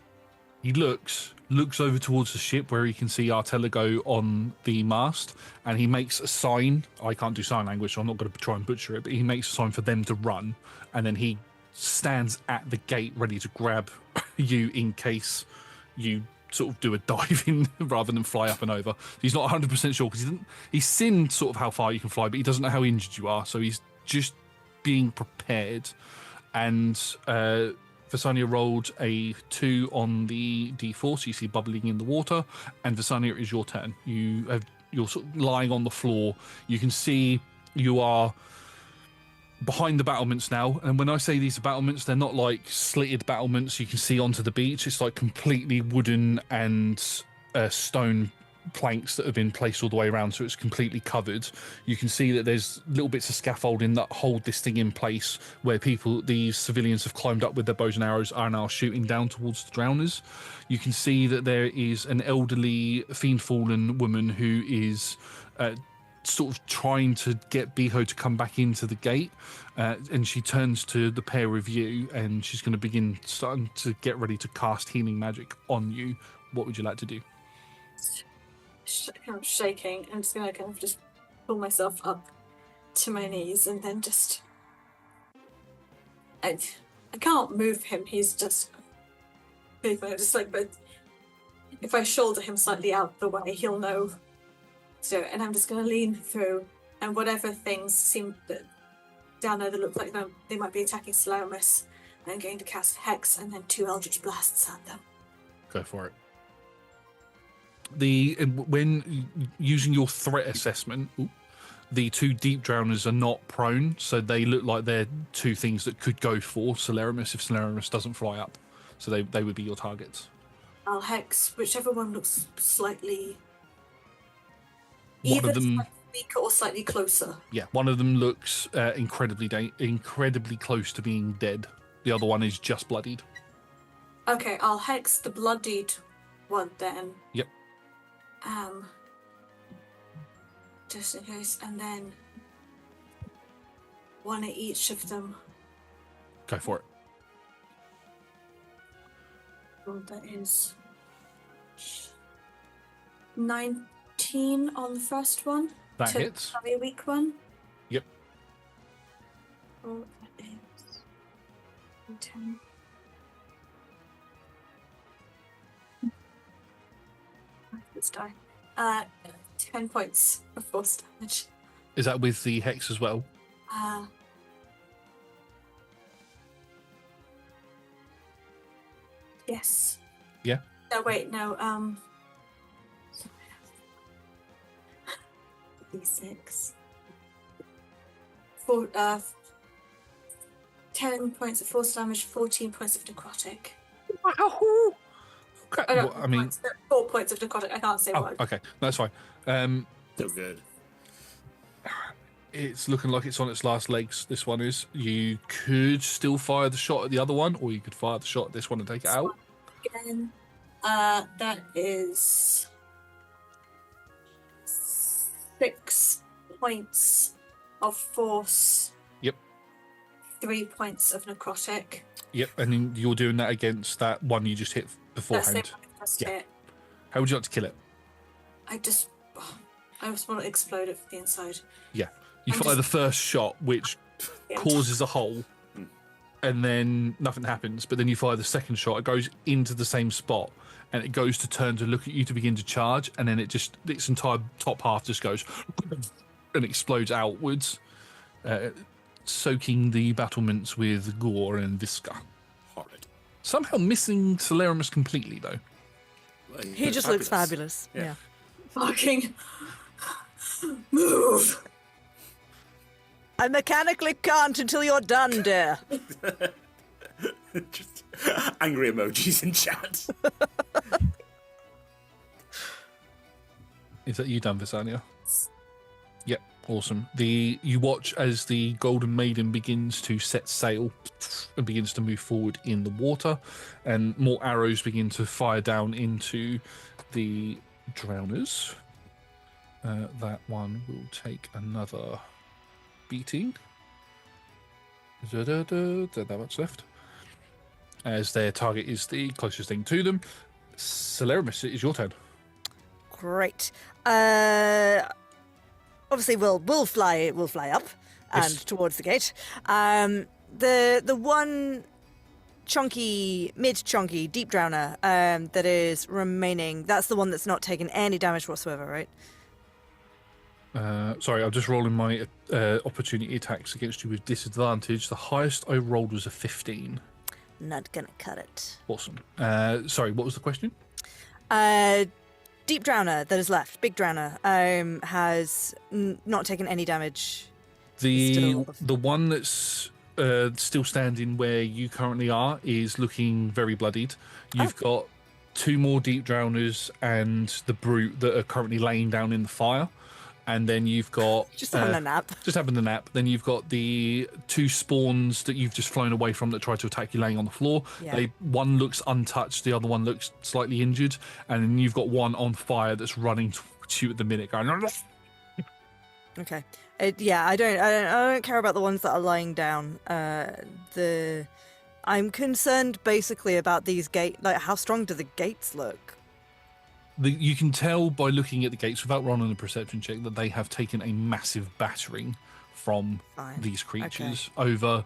he looks over towards the ship where he can see Artelago on the mast, and he makes a sign. I can't do sign language, so I'm not going to try and butcher it, but he makes a sign for them to run, and then he stands at the gate ready to grab you in case you sort of do a dive in rather than fly up and over. He's not 100% sure because he's seen sort of how far you can fly, but he doesn't know how injured you are. So he's just being prepared. And Vesenia rolled a 2 on the D4, so you see bubbling in the water. And Vesenia, it is your turn. You're sort of lying on the floor. You can see you are behind the battlements now. And when I say these are battlements, they're not like slitted battlements you can see onto the beach. It's like completely wooden and stone planks that have been placed all the way around, so it's completely covered. You can see that there's little bits of scaffolding that hold this thing in place, where these civilians have climbed up with their bows and arrows, are now shooting down towards the drowners. You can see that there is an elderly fiend-fallen woman who is sort of trying to get Beho to come back into the gate, and she turns to the pair of you, and she's going to starting to get ready to cast healing magic on you. What would you like to do? Kind of shaking. I'm just gonna kind of just pull myself up to my knees and then just I can't move him. He's just big. Just like, but if I shoulder him slightly out the way, he'll know. So, and I'm just gonna lean through, and whatever things seem down there that look like they might be attacking Slaramus, I'm going to cast Hex and then 2 Eldritch Blasts at them. Go for it. When using your threat assessment, the 2 deep drowners are not prone, so they look like they're 2 things that could go for Slaramus if Slaramus doesn't fly up. So they would be your targets. I'll Hex whichever one looks slightly One of them slightly weaker or slightly closer. Yeah, one of them looks incredibly close to being dead. The other one is just bloodied. Okay, I'll Hex the bloodied one then. Yep. Just in case, and then 1 at each of them. Go for it. Oh, that is 19 on the first one. That to hits. Have a weak one. Yep. Oh, that is 10. Let's die. 10 points of force damage. Is that with the hex as well? Yes. Yeah. No, wait, no. D6. 10 points of force damage, 14 points of necrotic. Wow. Okay. Oh, no, Well, I mean, 4 points of necrotic. I can't say what. okay, that's fine. So good. It's looking like it's on its last legs. This one is. You could still fire the shot at the other one, or you could fire the shot at this one and take it out. Again, that is 6 points of force. Yep. 3 points of necrotic. Yep, and then you're doing that against that one you just hit beforehand. That's the one I just hit. How would you like to kill it? I just want to explode it from the inside. Yeah. You fire the first shot, which causes a hole, and then nothing happens. But then you fire the second shot, it goes into the same spot, and it goes to turn to look at you to begin to charge, and then its entire top half just goes and explodes outwards, soaking the battlements with gore and visca. Horrid. Somehow missing Slaramus completely, though. He just looks fabulous. Yeah. Fucking move. I mechanically can't until you're done, dear. Just angry emojis in chat. Is that you done, Vesenia? Yep, awesome. You watch as the Golden Maiden begins to set sail and begins to move forward in the water, and more arrows begin to fire down into the drowners. That one will take another beating. That much left. As their target is the closest thing to them. Slaramus, it is your turn. Great. Obviously, we'll fly up and Yes. towards the gate. The one mid-chunky deep drowner that is remaining. That's the one that's not taken any damage whatsoever, right? Sorry, I'm just rolling my opportunity attacks against you with disadvantage. The highest I rolled was a 15. Not gonna cut it. Awesome. Sorry, what was the question? Deep drowner that is left, big drowner, has not taken any damage. The one that's still standing where you currently are is looking very bloodied. You've got 2 more deep drowners and the brute that are currently laying down in the fire. And then you've got... Just having a nap. Just having a nap. Then you've got the 2 spawns that you've just flown away from that tried to attack you laying on the floor. Yeah. One looks untouched, the other one looks slightly injured. And then you've got one on fire that's running towards you at the minute going... Okay. I don't care about the ones that are lying down. I'm concerned basically about these gates. Like, how strong do the gates look? You can tell by looking at the gates without rolling a perception check that they have taken a massive battering from these creatures over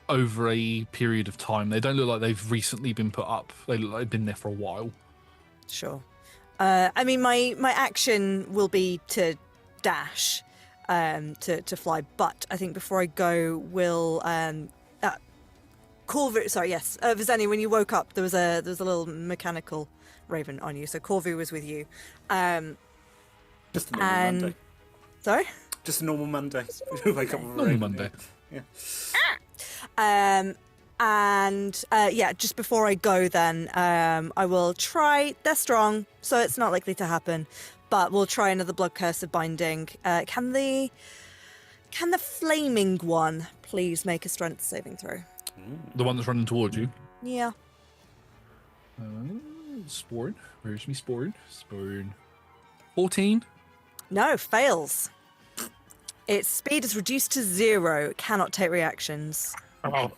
a period of time. They don't look like they've recently been put up. They look like they've been there for a while. Sure. I mean, my action will be to dash, to fly. But I think before I go, will Corvu. Sorry, yes, Vesenia. When you woke up, there was a little mechanical raven on you. So Corvu was with you. Just a normal Monday. Sorry? Just a normal Monday. Wake up with a Normal raven, Monday. Yeah. Just before I go then, I will try... They're strong, so it's not likely to happen, but we'll try another Blood Curse of Binding. Can the flaming one please make a strength saving throw? The one that's running towards you? Yeah. Sporn. Where's me Sporn? Sporn. 14? No, fails. Its speed is reduced to 0. It cannot take reactions. So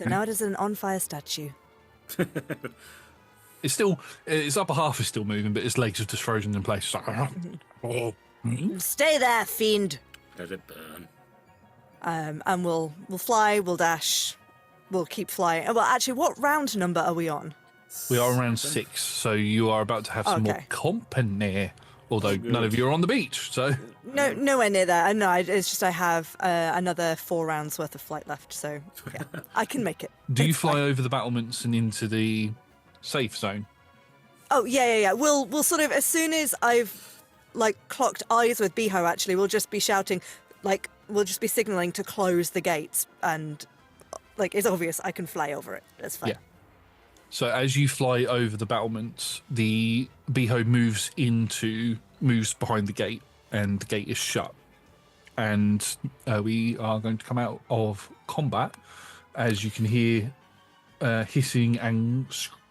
now it is an on-fire statue. Its upper half is still moving, but its legs are just frozen in place. Stay there, fiend. Let it burn. And we'll fly, we'll dash, we'll keep flying. Well, actually, what round number are we on? We are around 6, so you are about to have some more company. Although none of you are on the beach, so... No, nowhere near that. No, it's just I have another 4 rounds worth of flight left, so yeah, I can make it. Do you fly over the battlements and into the safe zone? Oh, yeah. We'll sort of, as soon as I've, clocked eyes with Beho, actually, we'll just be shouting, we'll just be signalling to close the gates, and, it's obvious I can fly over it. That's fine. Yeah. So as you fly over the battlements, the Beho moves behind the gate, and the gate is shut. And we are going to come out of combat, as you can hear hissing and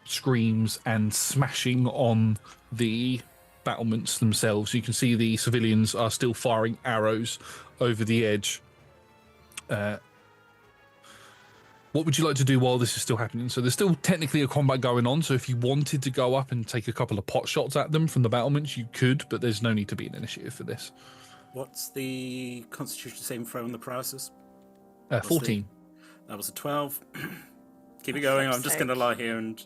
screams and smashing on the battlements themselves. You can see the civilians are still firing arrows over the edge. What would you like to do while this is still happening? So there's still technically a combat going on, so if you wanted to go up and take a couple of pot shots at them from the battlements, you could, but there's no need to be an initiative for this. What's the Constitution saving throw on the paralysis? 14. That was a 12. Keep it going. I'm just going to lie here and...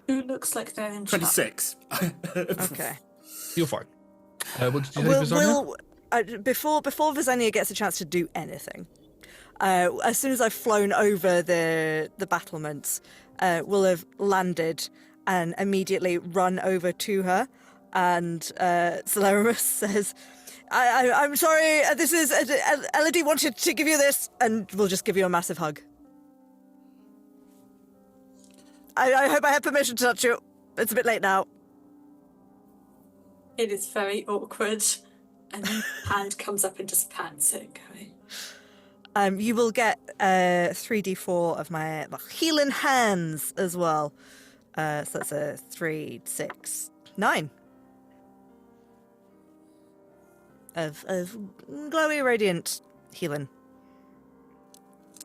Who looks like they're in 26. Okay. You're fine. What did you say, Vesenia? Before Vesenia gets a chance to do anything, as soon as I've flown over the battlements, we'll have landed and immediately run over to her. And Celeramus says, I'm sorry, this is... Elodie wanted to give you this, and we'll just give you a massive hug. I hope I have permission to touch you. It's a bit late now. It is very awkward, and hand comes up and just pats it, going. You will get 3d4 of my healing hands as well. So that's a 3, 6, 9 of glowy radiant healing.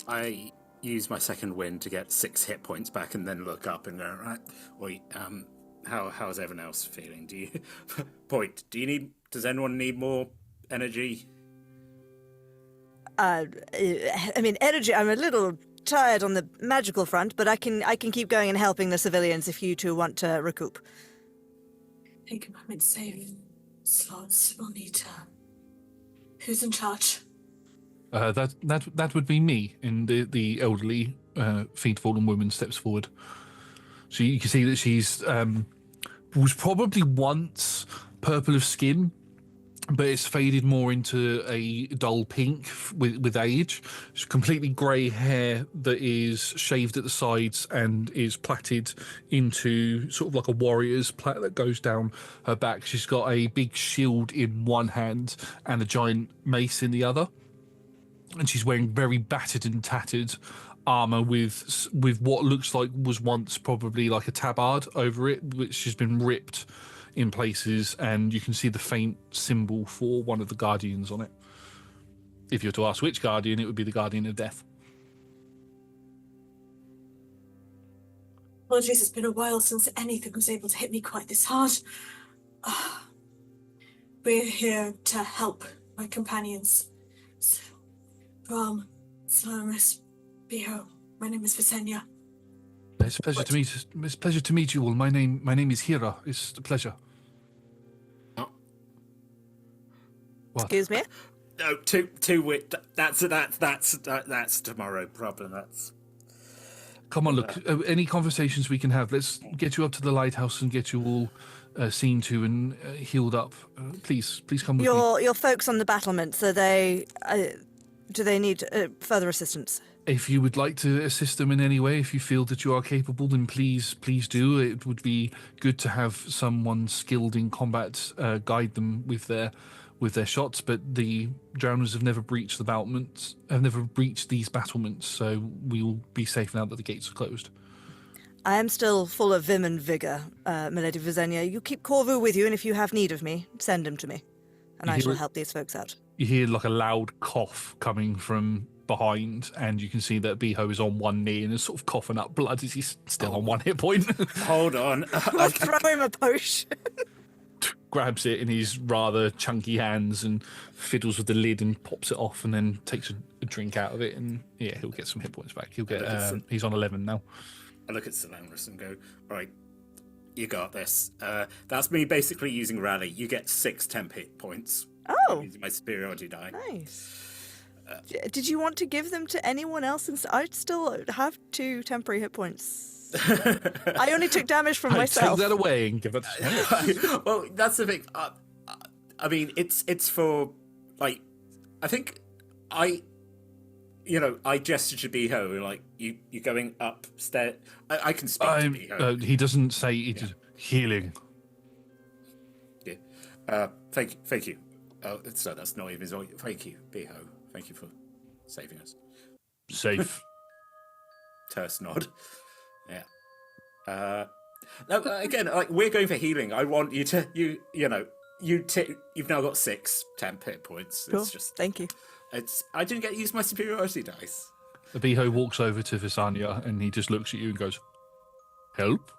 I use my second wind to get 6 hit points back, and then look up and go, right, wait, how's everyone else feeling? Do you does anyone need more energy? I mean, energy. I'm a little tired on the magical front, but I can keep going and helping the civilians if you two want to recoup. Take a moment, save slots. We'll need to. Who's in charge? That would be me. And the elderly, feet-fallen woman steps forward. So you can see that she's was probably once purple of skin, but it's faded more into a dull pink with age. It's completely grey hair that is shaved at the sides and is plaited into sort of like a warrior's plait that goes down her back. She's got a big shield in one hand and a giant mace in the other. And she's wearing very battered and tattered armor with what looks like was once probably like a tabard over it, which has been ripped in places, and you can see the faint symbol for one of the guardians on it. If you were to ask which guardian, it would be the Guardian of Death. Apologies, it's been a while since anything was able to hit me quite this hard. We're here to help my companions. So, Brahm, Slarmus, Beho, my name is Vesenia. It's a pleasure to meet. It's a pleasure to meet you all. My name is Hira. It's a pleasure. Oh. What? Excuse me? No, that's tomorrow problem. That's. Come on, look. Any conversations we can have. Let's get you up to the lighthouse and get you all seen to and healed up. Please come with me. Your folks on the battlements, are they? Do they need further assistance? If you would like to assist them in any way, if you feel that you are capable, then please do. It would be good to have someone skilled in combat guide them with their shots. But the drowners have never breached the battlements, have never breached these battlements, so we will be safe now that the gates are closed. I am still full of vim and vigour, Milady Vesenia. You keep Corvu with you, and if you have need of me, send him to me, and I shall help these folks out. You hear like a loud cough coming from behind, and you can see that Beho is on one knee and is sort of coughing up blood as he's still on one hit point. Hold on. I'll throw him a potion. Grabs it in his rather chunky hands and fiddles with the lid and pops it off, and then takes a drink out of it, and yeah, he'll get some hit points back. He'll get he's on 11 now. I look at Solaris and go, all right, you got this. That's me basically using Rally. You get 6 temp hit points. Oh, using my superiority die. nice. Did you want to give them to anyone else? I still have 2 temporary hit points. I only took damage from myself. Take that away and give it to someone. Well, that's the thing. I mean, it's for, like, I think I gestured to Beho, like, you going upstairs. I can speak to Beho. He doesn't say it is healing. Yeah. Thank you. So that's not even his voice. Thank you, Beho. Thank you for saving us. Safe. Terse nod. Yeah. No, again, like, we're going for healing. I want you to, you've now got 6 temp hit points. Cool. It's just, thank you. I didn't get to use my superiority dice. Beho walks over to Vesania and he just looks at you and goes, "Help?"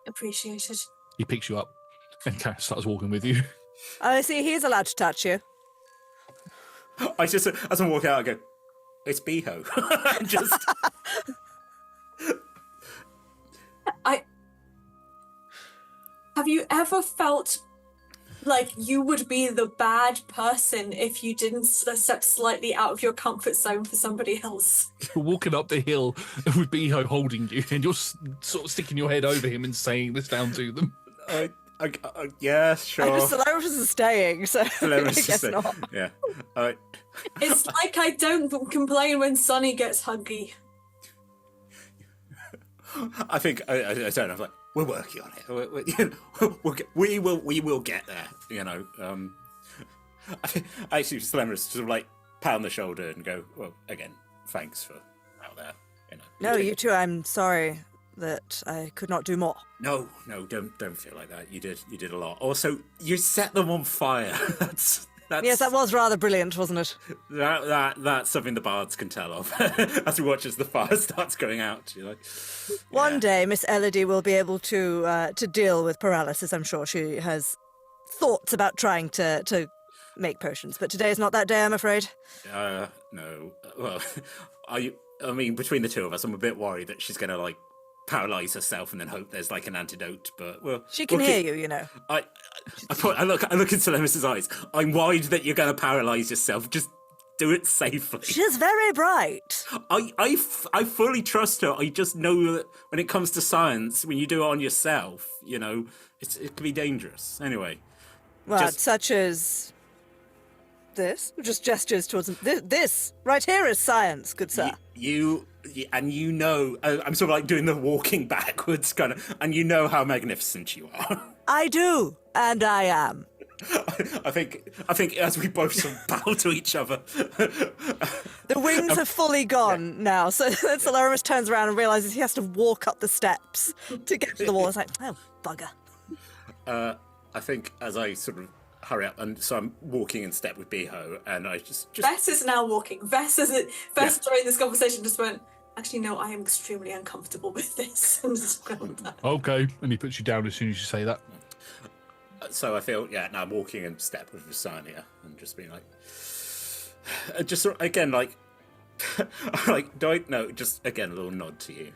Appreciated. He picks you up and kind of starts walking with you. I see he's allowed to touch you. I just, as I walk out, I go, "It's Beho." Just. Have you ever felt like you would be the bad person if you didn't step slightly out of your comfort zone for somebody else? You're walking up the hill with Beho holding you, and you're sort of sticking your head over him and saying this down to them. Yeah, sure. Solaris is staying, so I guess not. Yeah. It's like I don't complain when Sonny gets huggy. I think I don't know. Like, we're working on it. We will get there. You know. I actually Solaris sort of like pat on the shoulder and go, "Well, again, thanks for out there." You know. No, you too. I'm sorry that I could not do more. No, don't feel like that. You did a lot. Also, you set them on fire. That's yes, that was rather brilliant, wasn't it? That's something the bards can tell of as we watch as the fire starts going out. You know. One day, Miss Elodie will be able to deal with paralysis. I'm sure she has thoughts about trying to make potions, but today is not that day, I'm afraid. No. Well, I mean, between the two of us, I'm a bit worried that she's going to, like, paralyze herself and then hope there's, like, an antidote, but, well... She can hear you, you know. I look into Lemus's eyes. I'm worried that you're going to paralyze yourself. Just do it safely. She's very bright. I fully trust her. I just know that when it comes to science, when you do it on yourself, you know, it can be dangerous. Anyway. Well, such as this, just gestures towards this right here is science, good sir. You know, I'm sort of like doing the walking backwards kind of, and you know how magnificent you are. I do, and I am. I think as we both sort of bow to each other. The wings have fully gone now, so Solaris turns around and realizes he has to walk up the steps to get to the wall. It's like, oh, bugger. I think as I sort of hurry up, and so I'm walking in step with Beho, and I just... Vess is now walking. Vess during this conversation just went, actually, no, I am extremely uncomfortable with this. And just went back. Okay, and he puts you down as soon as you say that. So I feel, now I'm walking in step with Vesenia and just being like... just sort of, again, like... like, don't know, just, again, a little nod to you.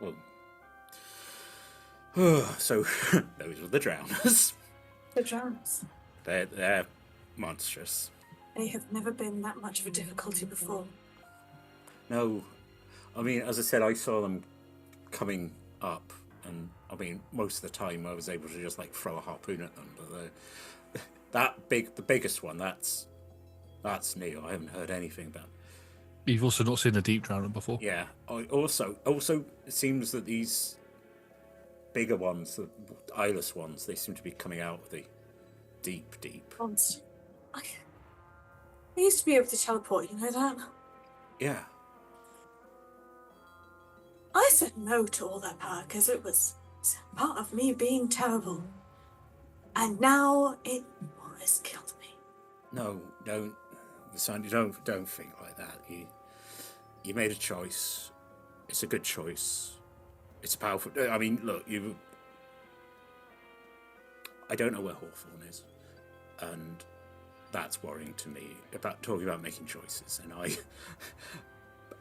Well... so, those were the drowners. The drowners. They're monstrous. They have never been that much of a difficulty before. No. I mean, as I said, I saw them coming up, and I mean, most of the time I was able to just, like, throw a harpoon at them, but the biggest one, that's new. I haven't heard anything about. You've also not seen a deep drowner before. Yeah. Also, it seems that these bigger ones, the eyeless ones, they seem to be coming out of the deep. Monster. I used to be able to teleport, you know that? Yeah. I said no to all that power because it was part of me being terrible. And now it has killed me. No, don't, Sandy, don't think like that. You made a choice. It's a good choice. It's a powerful... I mean, look, I don't know where Hawthorne is, and that's worrying to me about talking about making choices, and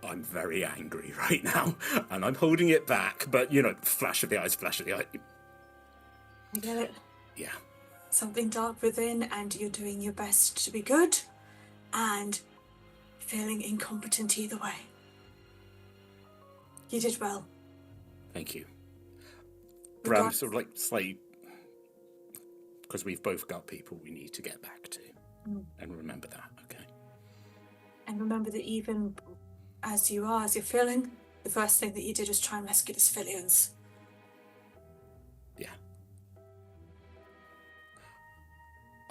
I'm very angry right now, and I'm holding it back, but, you know, flash of the eyes. I get it. Yeah. Something dark within, and you're doing your best to be good, and feeling incompetent either way. You did well. Thank you. Brahm sort of like slightly, because we've both got people we need to get back to, and remember that, okay? And remember that even as you're feeling, the first thing that you did was try and rescue the civilians. Yeah.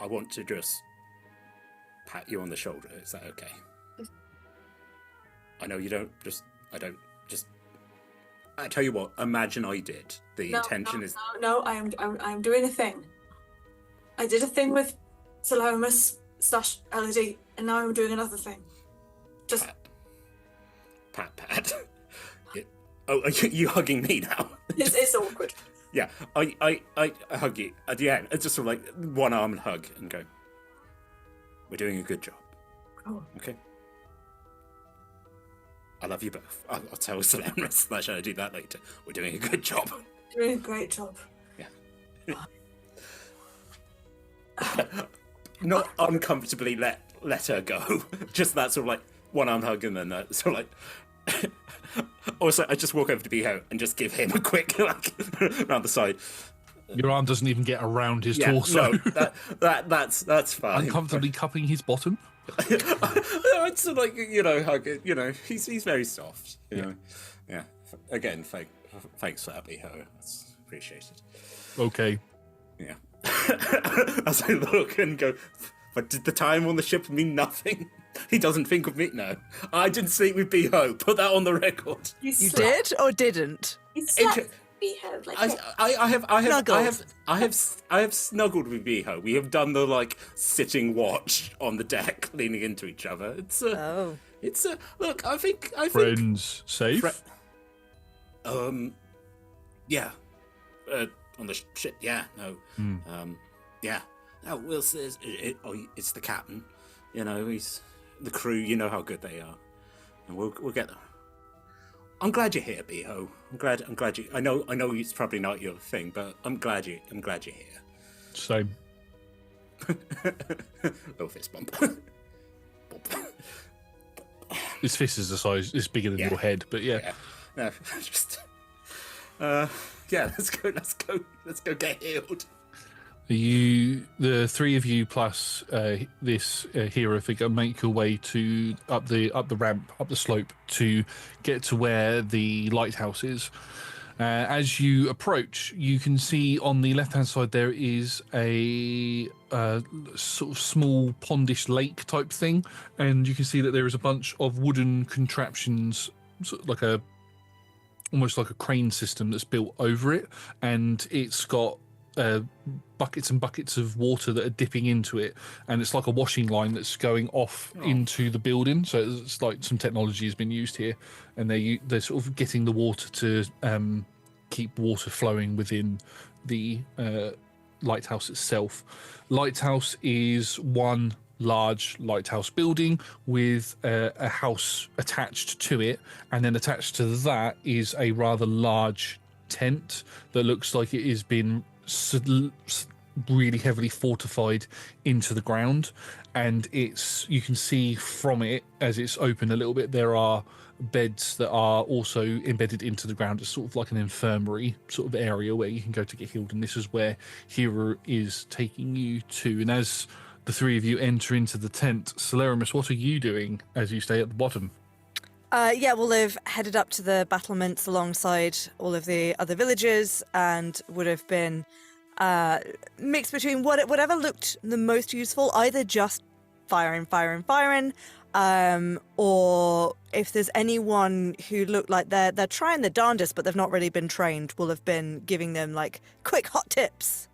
I want to just pat you on the shoulder. Is that okay? I know you don't just... I tell you what, imagine I did. The intention is... No, I'm doing a thing. I did a thing with Salomus / Elodie, and now I'm doing another thing. Just... Pat. Yeah. Oh, are you hugging me now? It's awkward. Yeah, I hug you at the end. It's just sort of like one arm and hug and go, we're doing a good job. Cool. Okay? I love you both. I'll tell Solaris that I do that later. We're doing a good job. Doing a great job. Yeah. Not uncomfortably let her go. Just that sort of like one arm hug and then sort of like... Also, I just walk over to Beho and just give him a quick like around the side. Your arm doesn't even get around his torso. No, that's fine. Uncomfortably cupping his bottom. It's like, you know, hug it. You know, he's very soft. You know, yeah. Again, thanks for that, Beho. That's appreciated. Okay. Yeah. As I look and go, but did the time on the ship mean nothing? He doesn't think of me. No, I didn't sleep with Beho. Put that on the record. You did or didn't? You slept with Beho. Like I have snuggled with Beho. We have done the like sitting watch on the deck, leaning into each other. It's a look. I think friends safe. Yeah. On the ship. Yeah. No. Yeah. Oh, Will says, it's the captain. You know, he's the crew. You know how good they are, and we'll get them. I'm glad you're here, Beho. I'm glad you. I know it's probably not your thing, but I'm glad you're here. Same. Little fist bump. His fist is the size. It's bigger than your head, but yeah. No, just. Let's go get healed. The three of you plus this hero figure make your way up the ramp, up the slope to get to where the lighthouse is. As you approach, you can see on the left-hand side there is a sort of small pondish lake type thing, and you can see that there is a bunch of wooden contraptions, sort of almost like a crane system that's built over it, and it's got buckets and buckets of water that are dipping into it, and it's like a washing line that's going off into the building. So it's like some technology has been used here, and they're sort of getting the water to keep water flowing within the lighthouse itself. Lighthouse is one large lighthouse building with a house attached to it, and then attached to that is a rather large tent that looks like it has been really heavily fortified into the ground, and you can see from it as it's open a little bit, there are beds that are also embedded into the ground. It's sort of like an infirmary sort of area where you can go to get healed, and this is where Hero is taking you to. And as the three of you enter into the tent, Celerimus, what are you doing as you stay at the bottom? We'll have headed up to the battlements alongside all of the other villagers, and would have been mixed between whatever looked the most useful, either just firing, or if there's anyone who looked like they're trying their darndest but they've not really been trained, we'll have been giving them like quick hot tips.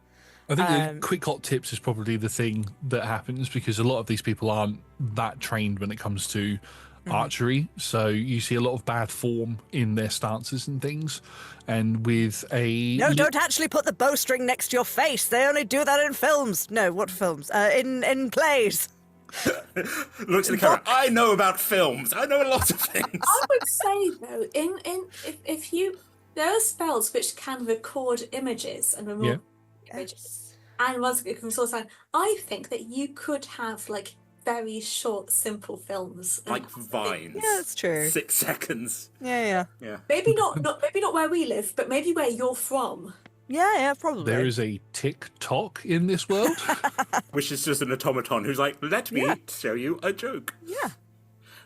I think the quick hot tips is probably the thing that happens, because a lot of these people aren't that trained when it comes to archery, so you see a lot of bad form in their stances and things. And with don't actually put the bowstring next to your face. They only do that in films. No, what films? In plays. Look to the camera. I know about films. I know a lot of things. I would say though, if there are spells which can record images and remove images, and once it can source sound, I think that you could have like very short, simple films, like Vines. Yeah, that's true. 6 seconds. Yeah. Maybe not where we live, but maybe where you're from. Yeah, probably. There is a TikTok in this world, which is just an automaton who's like, "Let me show you a joke." Yeah,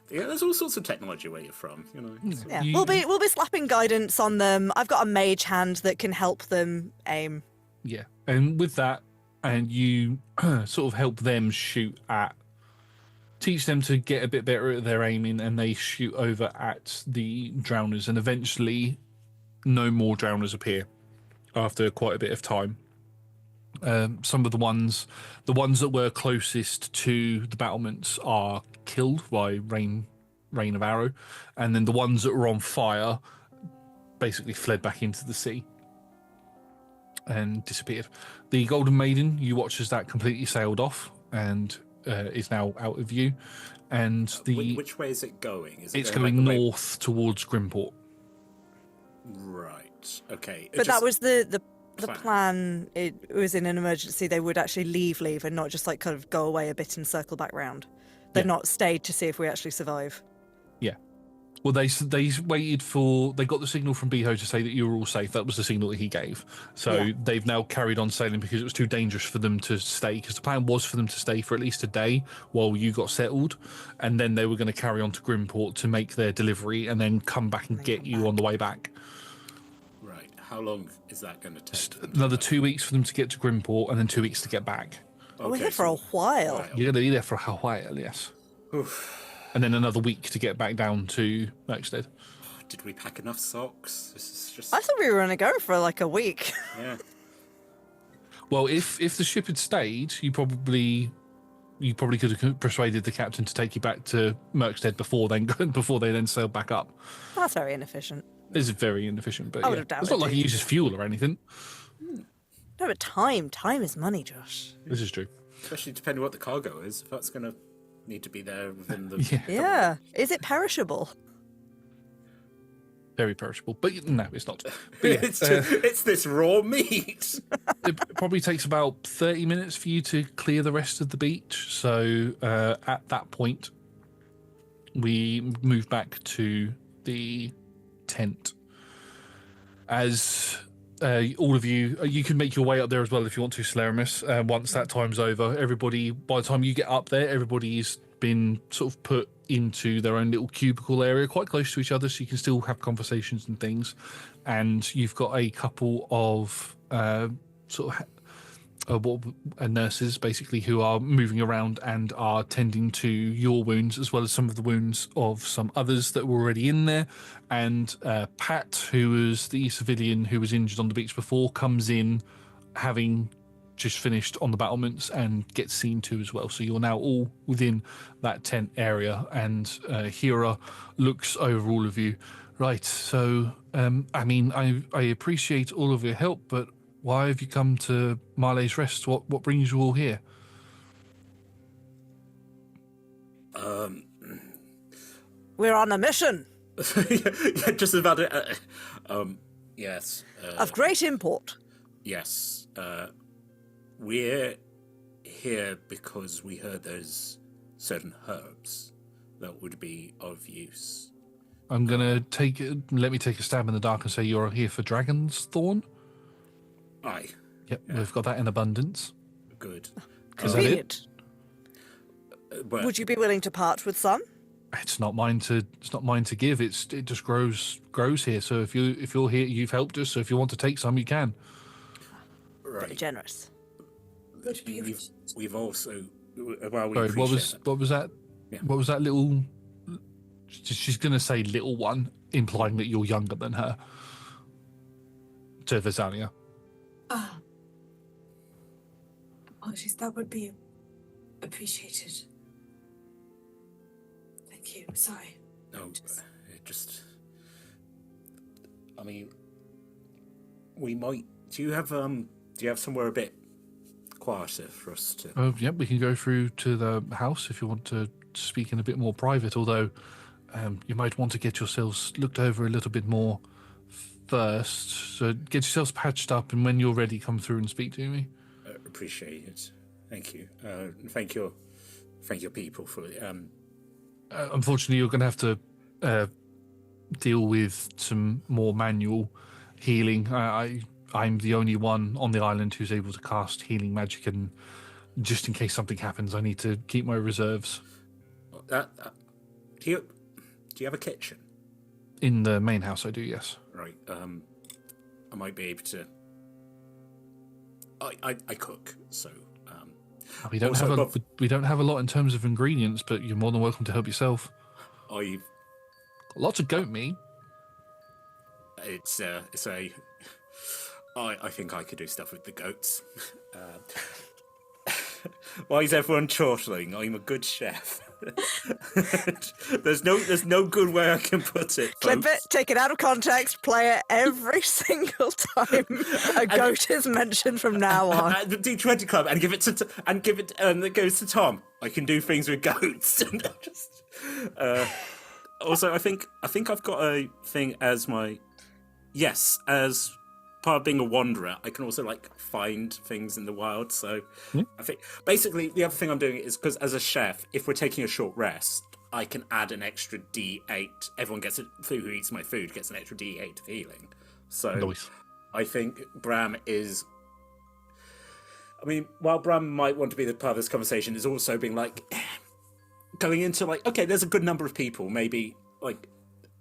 there's all sorts of technology where you're from, you know. So. Yeah, we'll be slapping guidance on them. I've got a mage hand that can help them aim. Yeah, and with that, and you sort of help them teach them to get a bit better at their aiming, and they shoot over at the drowners, and eventually no more drowners appear after quite a bit of time. Some of the ones that were closest to the battlements are killed by rain of arrow, and then the ones that were on fire basically fled back into the sea and disappeared. The Golden Maiden, you watch as that completely sailed off and is now out of view. And which way is it going? It's going north towards Grimport. Right. Okay. But that was the plan. It was in an emergency. They would actually leave, and not just like kind of go away a bit and circle back round. They've not stayed to see if we actually survive. Yeah. Well, they waited for. They got the signal from Beho to say that you were all safe. That was the signal that he gave. So they've now carried on sailing because it was too dangerous for them to stay. Because the plan was for them to stay for at least a day while you got settled, and then they were going to carry on to Grimport to make their delivery, and then come back and get you on the way back. Right. How long is that going to take? Just another 2 weeks for them to get to Grimport, and then 2 weeks to get back. Okay, we're here for a while. You're going to be there for a while, yes. Oof. And then another week to get back down to Merkstead. Did we pack enough socks? This is just. I thought we were going to go for like a week. Yeah. Well, if the ship had stayed, you probably could have persuaded the captain to take you back to Merkstead before they then sailed back up. That's very inefficient. It's very inefficient, but I would have doubted it's not like he uses fuel or anything. No, but time is money, Josh. This is true. Especially depending on what the cargo is. If that's going to need to be there within the... Yeah. Yeah. Is it perishable? Very perishable, but no, it's not. But yeah, it's this raw meat. it probably takes about 30 minutes for you to clear the rest of the beach. So at that point, we move back to the tent. As all of you can make your way up there as well if you want to, Slarimus. Once that time's over, everybody, by the time you get up there, everybody's been sort of put into their own little cubicle area, quite close to each other, so you can still have conversations and things. And you've got a couple of nurses, basically, who are moving around and are tending to your wounds, as well as some of the wounds of some others that were already in there. And Pat, who was the civilian who was injured on the beach before, comes in having just finished on the battlements and gets seen to as well. So you're now all within that tent area, and Hira looks over all of you. Right, so I mean, I appreciate all of your help, but why have you come to Marlais Rest? What brings you all here? We're on a mission. Yeah, just about it. Yes. Of great import. Yes. We're here because we heard there's certain herbs that would be of use. I'm gonna let me take a stab in the dark and say you're here for Dragon's Thorn. Aye. Yep, we've got that in abundance. Good. Convenient. Well, Would you be willing to part with some? It's not mine to give. It just grows here. So if you're here, you've helped us. So if you want to take some, you can. Very right. generous. We've also we Sorry, appreciate what was that? Yeah. What was that little? She's gonna say little one, implying that you're younger than her. To Vesenia. Apologies, that would be appreciated. Thank you. Sorry. No, it just. I mean, we might. Do you have somewhere a bit quieter for us to? Yep, we can go through to the house if you want to speak in a bit more private. Although, you might want to get yourselves looked over a little bit more first. So get yourselves patched up, and when you're ready, come through and speak to me. Appreciate it. Thank you. Thank your people for it. Unfortunately, you're going to have to deal with some more manual healing. I'm the only one on the island who's able to cast healing magic, and just in case something happens, I need to keep my reserves. Do you have a kitchen? In the main house, I do, yes. Right. I might be able to. I cook, so. We don't have a lot in terms of ingredients, but you're more than welcome to help yourself. Lots of goat meat. I think I could do stuff with the goats. Why is everyone chortling? I'm a good chef. There's no good way I can put it. Clip it, take it out of context, play it every single time a goat is mentioned from now on. At the D20 club, and give it it goes to Tom. I can do things with goats. Also, I think I've got a thing as part of being a wanderer. I can also find things in the wild. So I think basically the other thing I'm doing is because as a chef, if we're taking a short rest, I can add an extra D8. Everyone who eats my food gets an extra D8 of healing. So nice. I think Brahm is. I mean, while Brahm might want to be the part of this conversation, is also being going into okay, there's a good number of people maybe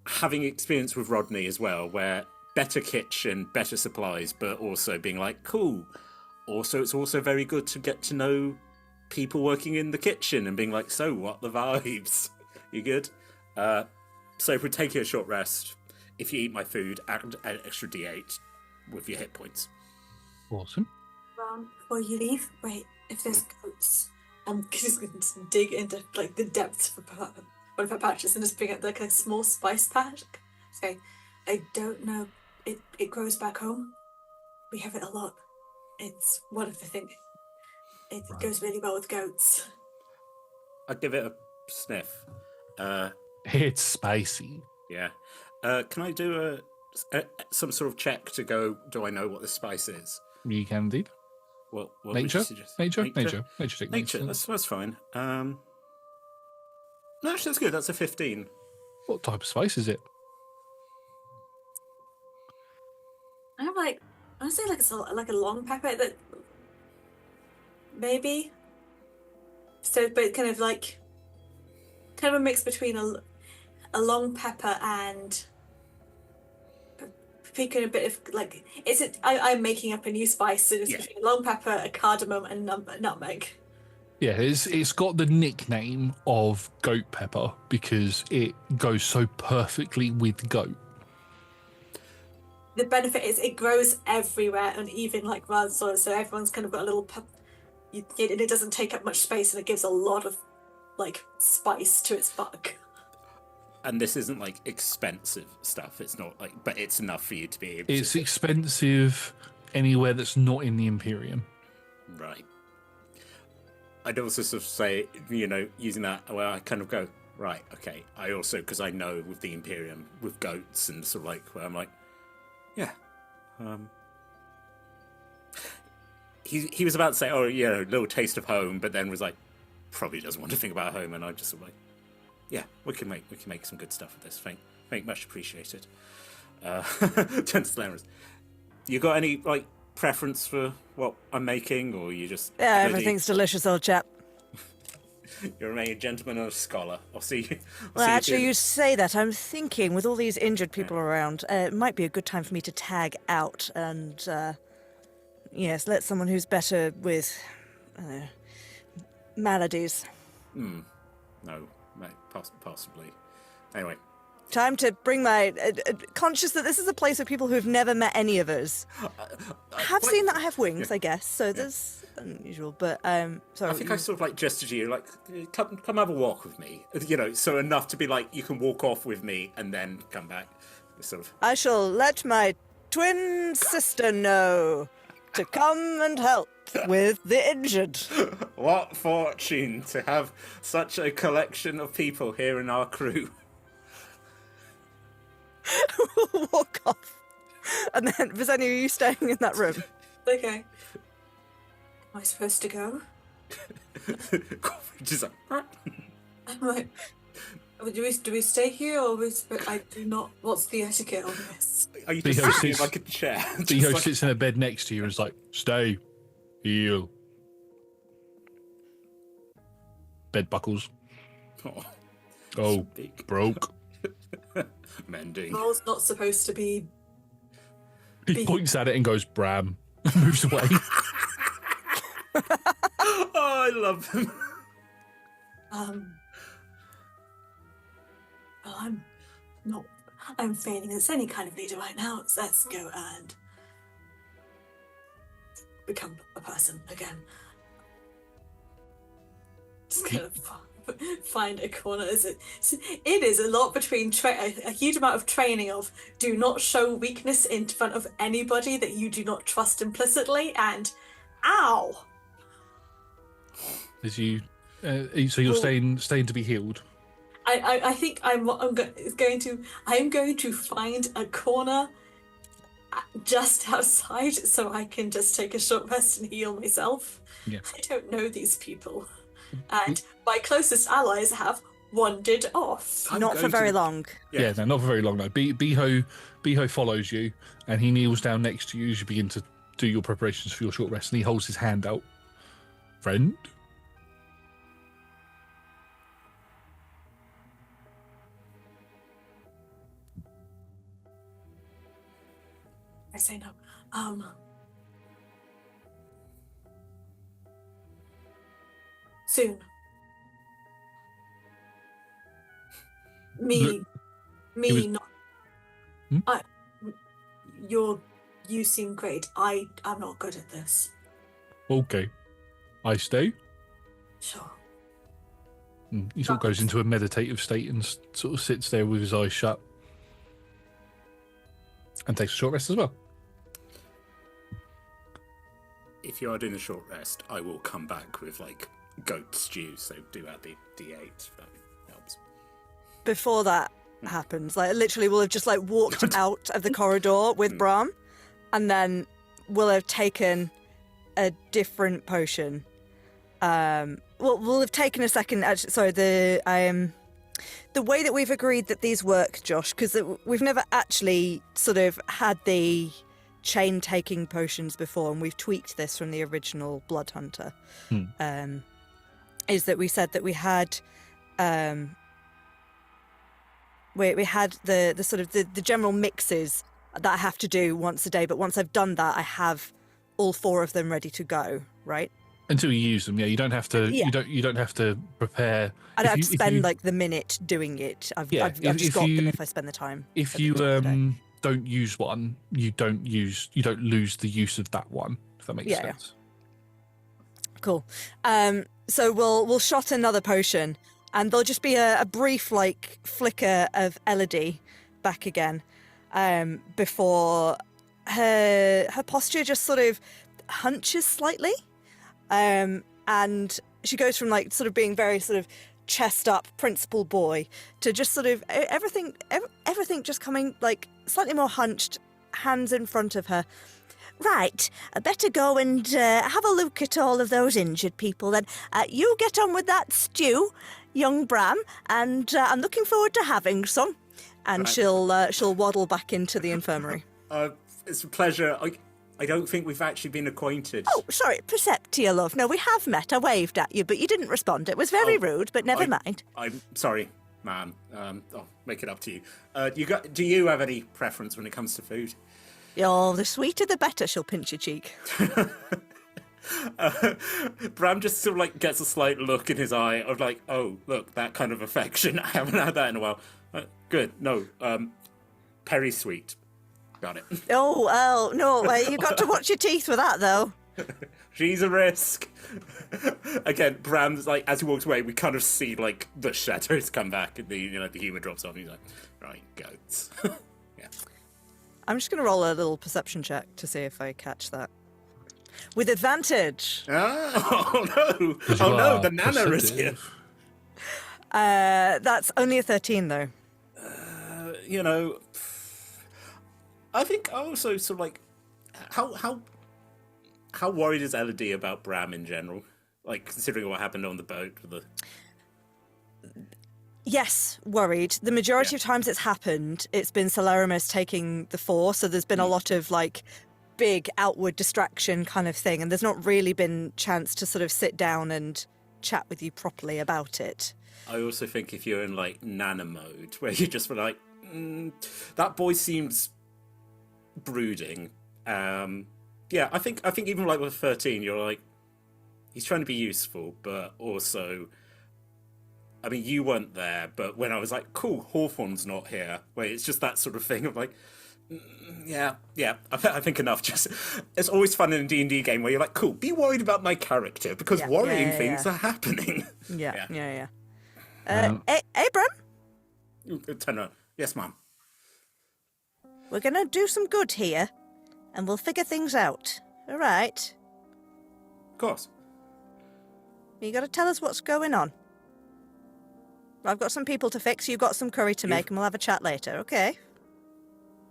having experience with Rodney as well, where better kitchen, better supplies, but also being cool. Also, it's also very good to get to know people working in the kitchen and being so what the vibes? You good? So if we're taking a short rest, if you eat my food, add an extra D8 with your hit points. Awesome. Before you leave, wait, if there's goats, I'm just going to dig into the depths of one of her pouches and just bring out a small spice pack. Okay, I don't know. It grows back home. We have it a lot. It's one of the things. It goes really well with goats. I'd give it a sniff. It's spicy. Yeah. Can I do some sort of check to go, do I know what this spice is? You can indeed. What would Nature? you suggest? Nature techniques. Nature, that's fine. No, actually, that's good. That's a 15. What type of spice is it? I'm like, I want to say like a long pepper that maybe. So, but kind of a mix between a long pepper and picking a bit of like. Is it? I'm making up a new spice. So it's between a long pepper, a cardamom, and nutmeg. Yeah, it's got the nickname of goat pepper because it goes so perfectly with goat. The benefit is it grows everywhere and even like rather soil, so everyone's kind of got a little and it doesn't take up much space and it gives a lot of like spice to its bark. And this isn't like expensive stuff. It's not like, but it's enough for you to be able to. It's expensive anywhere that's not in the Imperium. Right. I'd also sort of say, using that where I kind of go, right, okay. I also, because I know with the Imperium, with goats and sort of like, where I'm like, yeah. He was about to say, oh, a little taste of home, but then was like, probably doesn't want to think about home, and I just sort of like, yeah, we can make some good stuff with this. Thank much appreciated. Gentlemen, you got any like preference for what I'm making, or you just everything's delicious, old chap. You're a gentleman and a scholar. I'll see you. Well, actually, you say that. I'm thinking, with all these injured people around, it might be a good time for me to tag out and, yes, let someone who's better with maladies. No, possibly. Anyway. Time to bring my... conscious that this is a place of people who've never met any of us. Have seen that I have wings, I guess, so there's... unusual, but sorry. I think I sort of like gestured to you, like, come have a walk with me. So enough to be like, you can walk off with me and then come back. Sort of. I shall let my twin sister know to come and help with the injured. What fortune to have such a collection of people here in our crew. Walk off. And then, Vesenia, are you staying in that room? Okay. Am I supposed to go? Just like, I'm like, do we stay here or I do not? What's the etiquette on this? are you just sitting in like a chair? The host sits in a bed next to you and is like, stay, heal. Bed buckles. Oh, big. broke. Mending. Roll's not supposed to be. He points at it and goes, Brahm. Moves away. Oh, I love him. Well, I'm failing as any kind of leader right now. So let's go and become a person again. Just kind of find a corner. It is a lot between a huge amount of training of do not show weakness in front of anybody that you do not trust implicitly, and ow. As you, so you're staying to be healed. I think I'm going to find a corner just outside so I can just take a short rest and heal myself. Yeah. I don't know these people, and my closest allies have wandered off. Not for very long. Yeah, no, not for very long. No. Biho follows you, and he kneels down next to you as you begin to do your preparations for your short rest, and he holds his hand out. Friend? I say no. Soon. Me, not. You seem great. I'm not good at this. Okay. I stay. Sure. He sort of goes into a meditative state and sort of sits there with his eyes shut. And takes a short rest as well. if you are doing a short rest, I will come back with like goat stew. So do add the D8 if that helps. Before that happens, like literally, we'll have just like walked out of the corridor with Brahm, and then we'll have taken a different potion. We'll have taken a second. Actually, sorry, the way that we've agreed that these work, Josh, because we've never actually sort of had the chain taking potions before, and we've tweaked this from the original Blood Hunter. Is that we said that we had we had the sort of the general mixes that I have to do once a day, but once I've done that, I have all 4 of them ready to go, right? Until you use them, you don't have to. You don't have to prepare. I don't have to spend like the minute doing it. I've just got them if I spend the time. If you don't use one, you don't lose the use of that one. If that makes sense. Yeah. Cool. So we'll shot another potion, and there'll just be a brief like flicker of Elodie back again, before her posture just sort of hunches slightly. And she goes from like sort of being very sort of chest up principal boy to just sort of everything just coming like slightly more hunched, hands in front of her. Right, I better go and have a look at all of those injured people then. You get on with that stew, young Brahm, and I'm looking forward to having some. And she'll waddle back into the infirmary. It's a pleasure. I don't think we've actually been acquainted. Oh, sorry, Perceptia, love. No, we have met. I waved at you, but you didn't respond. It was very rude, but never mind. I'm sorry, ma'am. I'll make it up to you. Do you have any preference when it comes to food? Oh, the sweeter the better. She'll pinch your cheek. Brahm just sort of like gets a slight look in his eye of like, oh, look, that kind of affection. I haven't had that in a while. Good. No, Perry sweet. Got it. Oh, well, no, you got to watch your teeth with that, though. She's a risk. Again, Bram's like, as he walks away, we kind of see like the shadows come back, and the humor drops off. And he's like, right, goats. Yeah. I'm just going to roll a little perception check to see if I catch that. With advantage. Oh no! Oh no! The Nana is here. That's only a 13, though. I think also sort of like how worried is Elodie about Brahm in general? Like considering what happened on the boat with the. Yes, worried. The majority of times it's happened, it's been Celerimus taking the fore, so there's been a lot of like big outward distraction kind of thing, and there's not really been chance to sort of sit down and chat with you properly about it. I also think if you're in like Nana mode, where you just were like, that boy seems brooding. I think even like with 13, you're like, he's trying to be useful, but also, I mean, you weren't there, but when I was like, cool, Hawthorne's not here, where it's just that sort of thing of like, I think enough. Just it's always fun in a D&D game where you're like, cool, be worried about my character because worrying things are happening. Yeah. Abram? Turn on. Yes, ma'am. We're going to do some good here, and we'll figure things out. All right? Of course. You got to tell us what's going on. I've got some people to fix, you've got some curry to make, and we'll have a chat later, okay?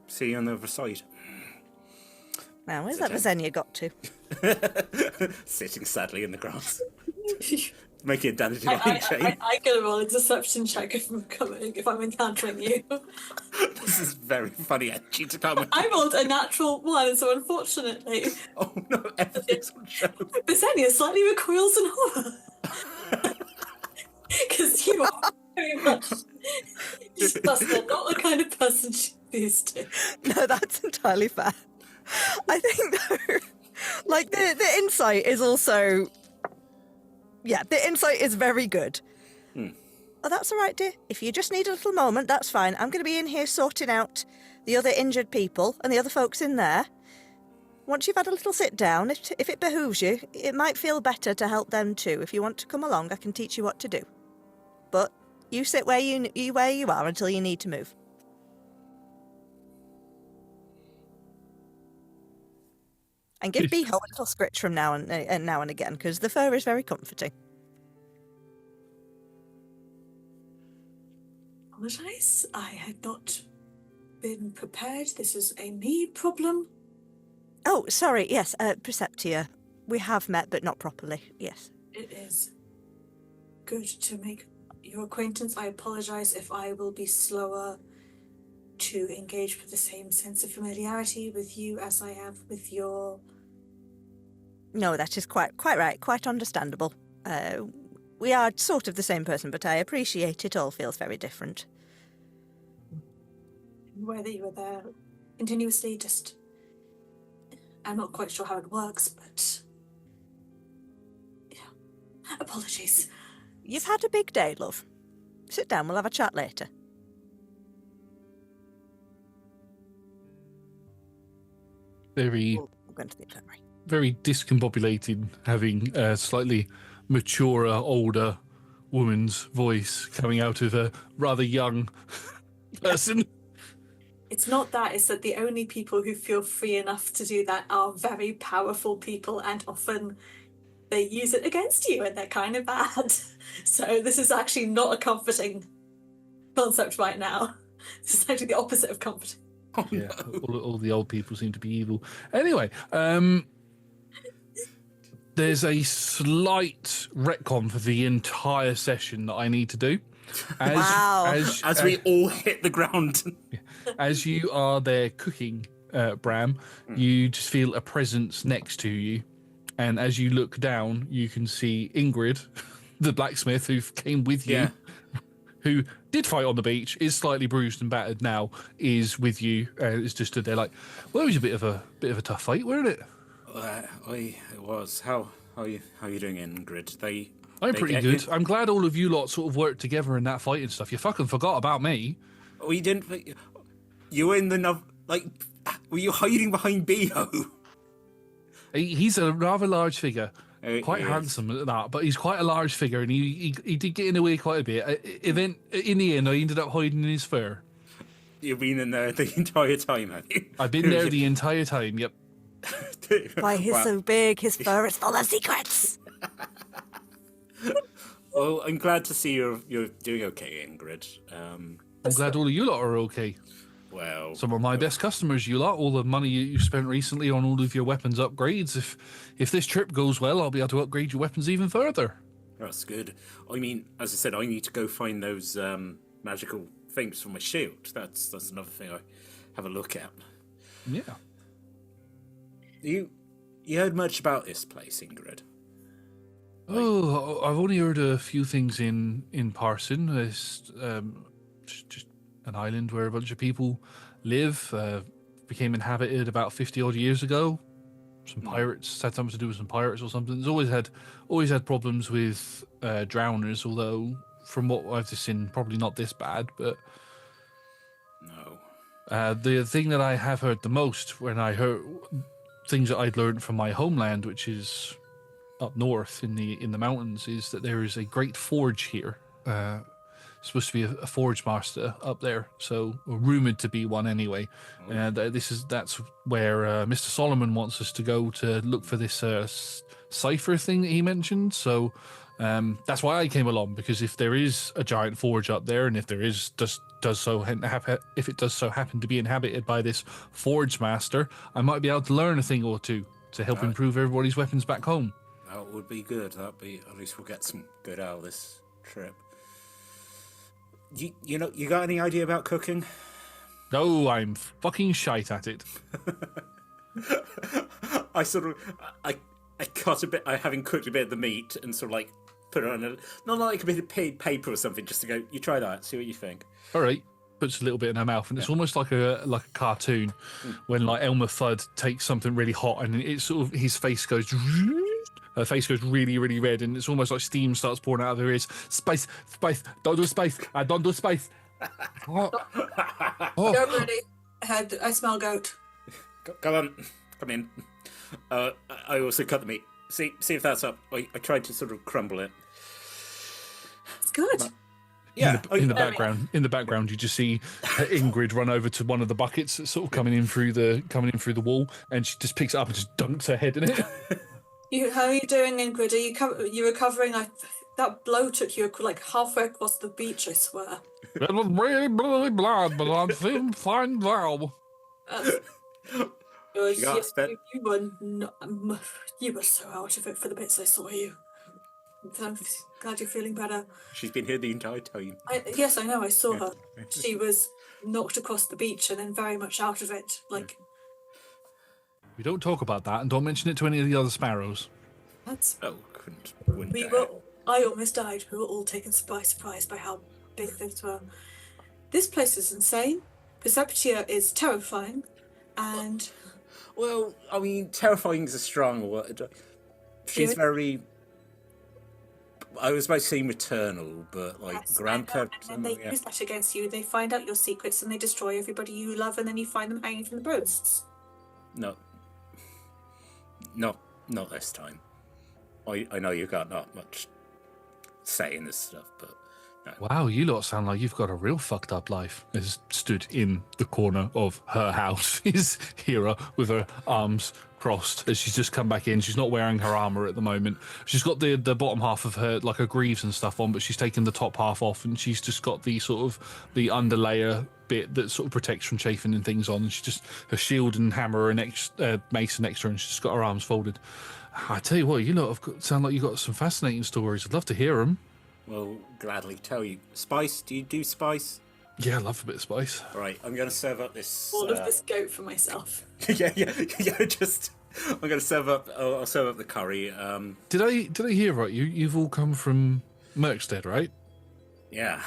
See you on the other side. Now, where's that Vesenia got to? Sitting sadly in the grass. Making a dandelion chain. I can roll a deception check if I'm encountering you. This is very funny actually to come. I rolled a natural 1, so unfortunately. Oh no, everything's on show. Besenia slightly recoils in horror. Because you are very much. That's not the kind of person she's used to. No, that's entirely fair. I think though, like the insight is also. Yeah, the insight is very good. Oh, that's all right, dear. If you just need a little moment, that's fine. I'm going to be in here sorting out the other injured people and the other folks in there. Once you've had a little sit down, if it behooves you, it might feel better to help them too. If you want to come along, I can teach you what to do. But you sit where you are until you need to move. And give Beho a little scritch from now and again, because the fur is very comforting. Apologise. I had not been prepared. This is a me problem. Oh, sorry, yes, Preceptia. We have met, but not properly, yes. It is good to make your acquaintance. I apologise if I will be slower to engage with the same sense of familiarity with you as I have with your... No, that is quite right, quite understandable. We are sort of the same person, but I appreciate it all feels very different. Whether you were there continuously, just... I'm not quite sure how it works, but... Yeah. Apologies. You've had a big day, love. Sit down, we'll have a chat later. Very, I'm going to the infirmary. very discombobulated, having a slightly maturer, older woman's voice coming out of a rather young person. It's not that, it's that the only people who feel free enough to do that are very powerful people, and often they use it against you and they're kind of bad. So this is actually not a comforting concept right now. This is actually the opposite of comforting. Oh, Yeah, no. all the old people seem to be evil. Anyway, there's a slight retcon for the entire session that I need to do. Wow. As we all hit the ground. As you are there cooking, Brahm, you just feel a presence next to you. And as you look down, you can see Ingrid, the blacksmith who came with you, who did fight on the beach, is slightly bruised and battered now, is with you. It's just stood there like, well, it was a bit of a tough fight, wasn't it? It was. How are you doing, Ingrid? I'm they pretty get good. you? I'm glad all of you lot sort of worked together in that fight and stuff. You fucking forgot about me. We didn't. You were in the were you hiding behind Beho? He's a rather large figure, quite He is. handsome at that, but he's quite a large figure, and he did get in the way quite a bit. In the end, I ended up hiding in his fur. You've been in there the entire time, have you? I've been there the entire time. Yep. Why, he's so big, his fur is full of secrets. Well, I'm glad to see you're doing okay, Ingrid. I'm glad all of you lot are okay. Well, Some of my best customers, you lot. All the money you spent recently on all of your weapons upgrades. If this trip goes well, I'll be able to upgrade your weapons even further. that's good. I mean, as I said, I need to go find those magical things for my shield. That's another thing I have a look at. Yeah. You heard much about this place, Ingrid? Oh, I've only heard a few things in Parson. It's just an island where a bunch of people live. Became inhabited about 50 odd years ago. Some pirates had something to do with some pirates or something. It's always had problems with drowners. Although from what I've just seen, probably not this bad. But No. the thing that I have heard the most when I heard things that I'd learned from my homeland, which is up north in the mountains, is that there is a great forge here. Supposed to be a forge master up there, so rumored to be one anyway. And that's where Mr. Solomon wants us to go to look for this cipher thing that he mentioned. So that's why I came along, because if there is a giant forge up there, and if there is if it does so happen to be inhabited by this forge master, I might be able to learn a thing or two to help improve everybody's weapons back home. That would be good. At least we'll get some good out of this trip. You got any idea about cooking? No, I'm fucking shite at it. I cut a bit. Having cooked a bit of the meat and sort of like put it on not like a bit of paper or something, just to go. You try that. See what you think. All right. Puts a little bit in her mouth, and it's almost like a cartoon when like Elmer Fudd takes something really hot, and it's sort of his face goes. Her face goes really, really red, and it's almost like steam starts pouring out of her ears. Spice, don't do spice. I don't do spice. Oh. Don't ready. I smell goat. Come on, come in. I also cut the meat. See if that's up. I tried to sort of crumble it. It's good. Yeah. In the background, you just see Ingrid run over to one of the buckets that's sort of coming in through the wall, and she just picks it up and just dunks her head in it. How are you doing, Ingrid? Are you recovering? That blow took you like halfway across the beach, I swear. It was really, really blood, but I'm feeling fine now. You were so out of it for the bits I saw you. I'm glad you're feeling better. She's been here the entire time. Yes, I know. I saw her. She was knocked across the beach and then very much out of it. Like, We don't talk about that, and don't mention it to any of the other sparrows. that's. Oh, wouldn't dare. I almost died. We were all taken by surprise by how big things were. This place is insane. Perceptia is terrifying, and. Well, I mean, terrifying is a strong word. She's very. I was about to say maternal, but like Yes, grandpa. and then they use that against you. They find out your secrets and they destroy everybody you love, and then you find them hanging from the posts. No, not this time. I know you've got not much say in this stuff, but no. Wow, you lot sound like you've got a real fucked up life. As stood in the corner of her house is Hera with her arms crossed as she's just come back in. She's not wearing her armor at the moment. She's got the bottom half of her, like her greaves and stuff on, but she's taken the top half off, and she's just got the sort of the underlayer bit that sort of protects from chafing and things on. And she just her shield and hammer and mace and extra, and she's just got her arms folded. I tell you what, you lot sound like you've got some fascinating stories. I'd love to hear them. Well, gladly tell you. Spice? Do you do spice? Yeah, I love a bit of spice. All right, I'm going to serve up this. All of this goat for myself. yeah. Just, I'm going to serve up. I'll serve up the curry. Did I hear right? You've all come from Merkstead, right? Yeah,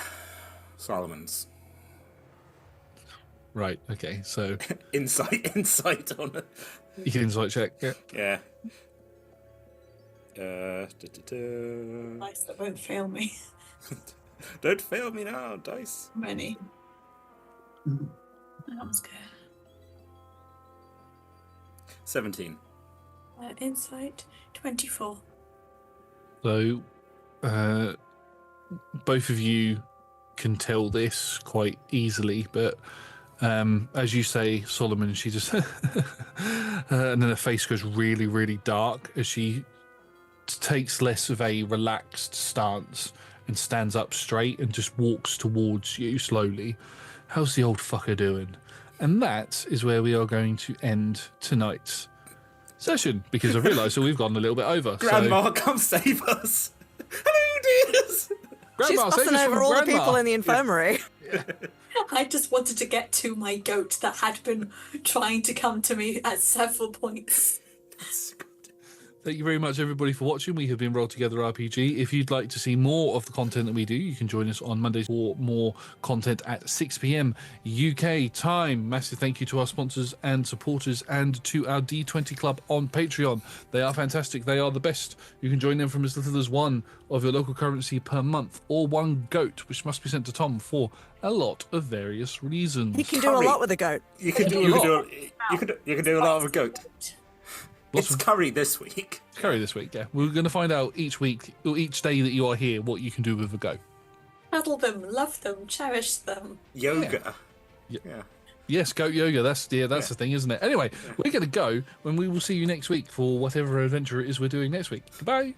Solomon's. Right. Okay. So insight on it. you can insight check. Yeah. Yeah. Nice, that won't fail me. Don't fail me now, dice. Many. That was good. 17. Insight 24. So, both of you can tell this quite easily, but as you say, Solomon, she just and then her face goes really, really dark as she takes less of a relaxed stance and stands up straight and just walks towards you slowly. How's the old fucker doing? And that is where we are going to end tonight's session, because I realise that we've gone a little bit over. Grandma, come save us! Hello, dears! Grandma, She's save fussing us over from all the Grandma. people in the infirmary. I just wanted to get to my goat that had been trying to come to me at several points. Thank you very much, everybody, for watching. We have been Roll Together RPG. If you'd like to see more of the content that we do, you can join us on Mondays for more content at 6 p.m. UK time. Massive thank you to our sponsors and supporters, and to our D20 Club on Patreon. They are fantastic. They are the best. You can join them from as little as one of your local currency per month, or one goat, which must be sent to Tom for a lot of various reasons. You can do a lot with a goat. You can do a lot with a goat. It's curry this week. It's curry this week, yeah. We're going to find out each week, or each day that you are here, what you can do with a goat. Cuddle them, love them, cherish them. Yoga. Yeah. Yeah. Yes, goat yoga. That's the thing, isn't it? Anyway, we're going to go, when we will see you next week for whatever adventure it is we're doing next week. Goodbye.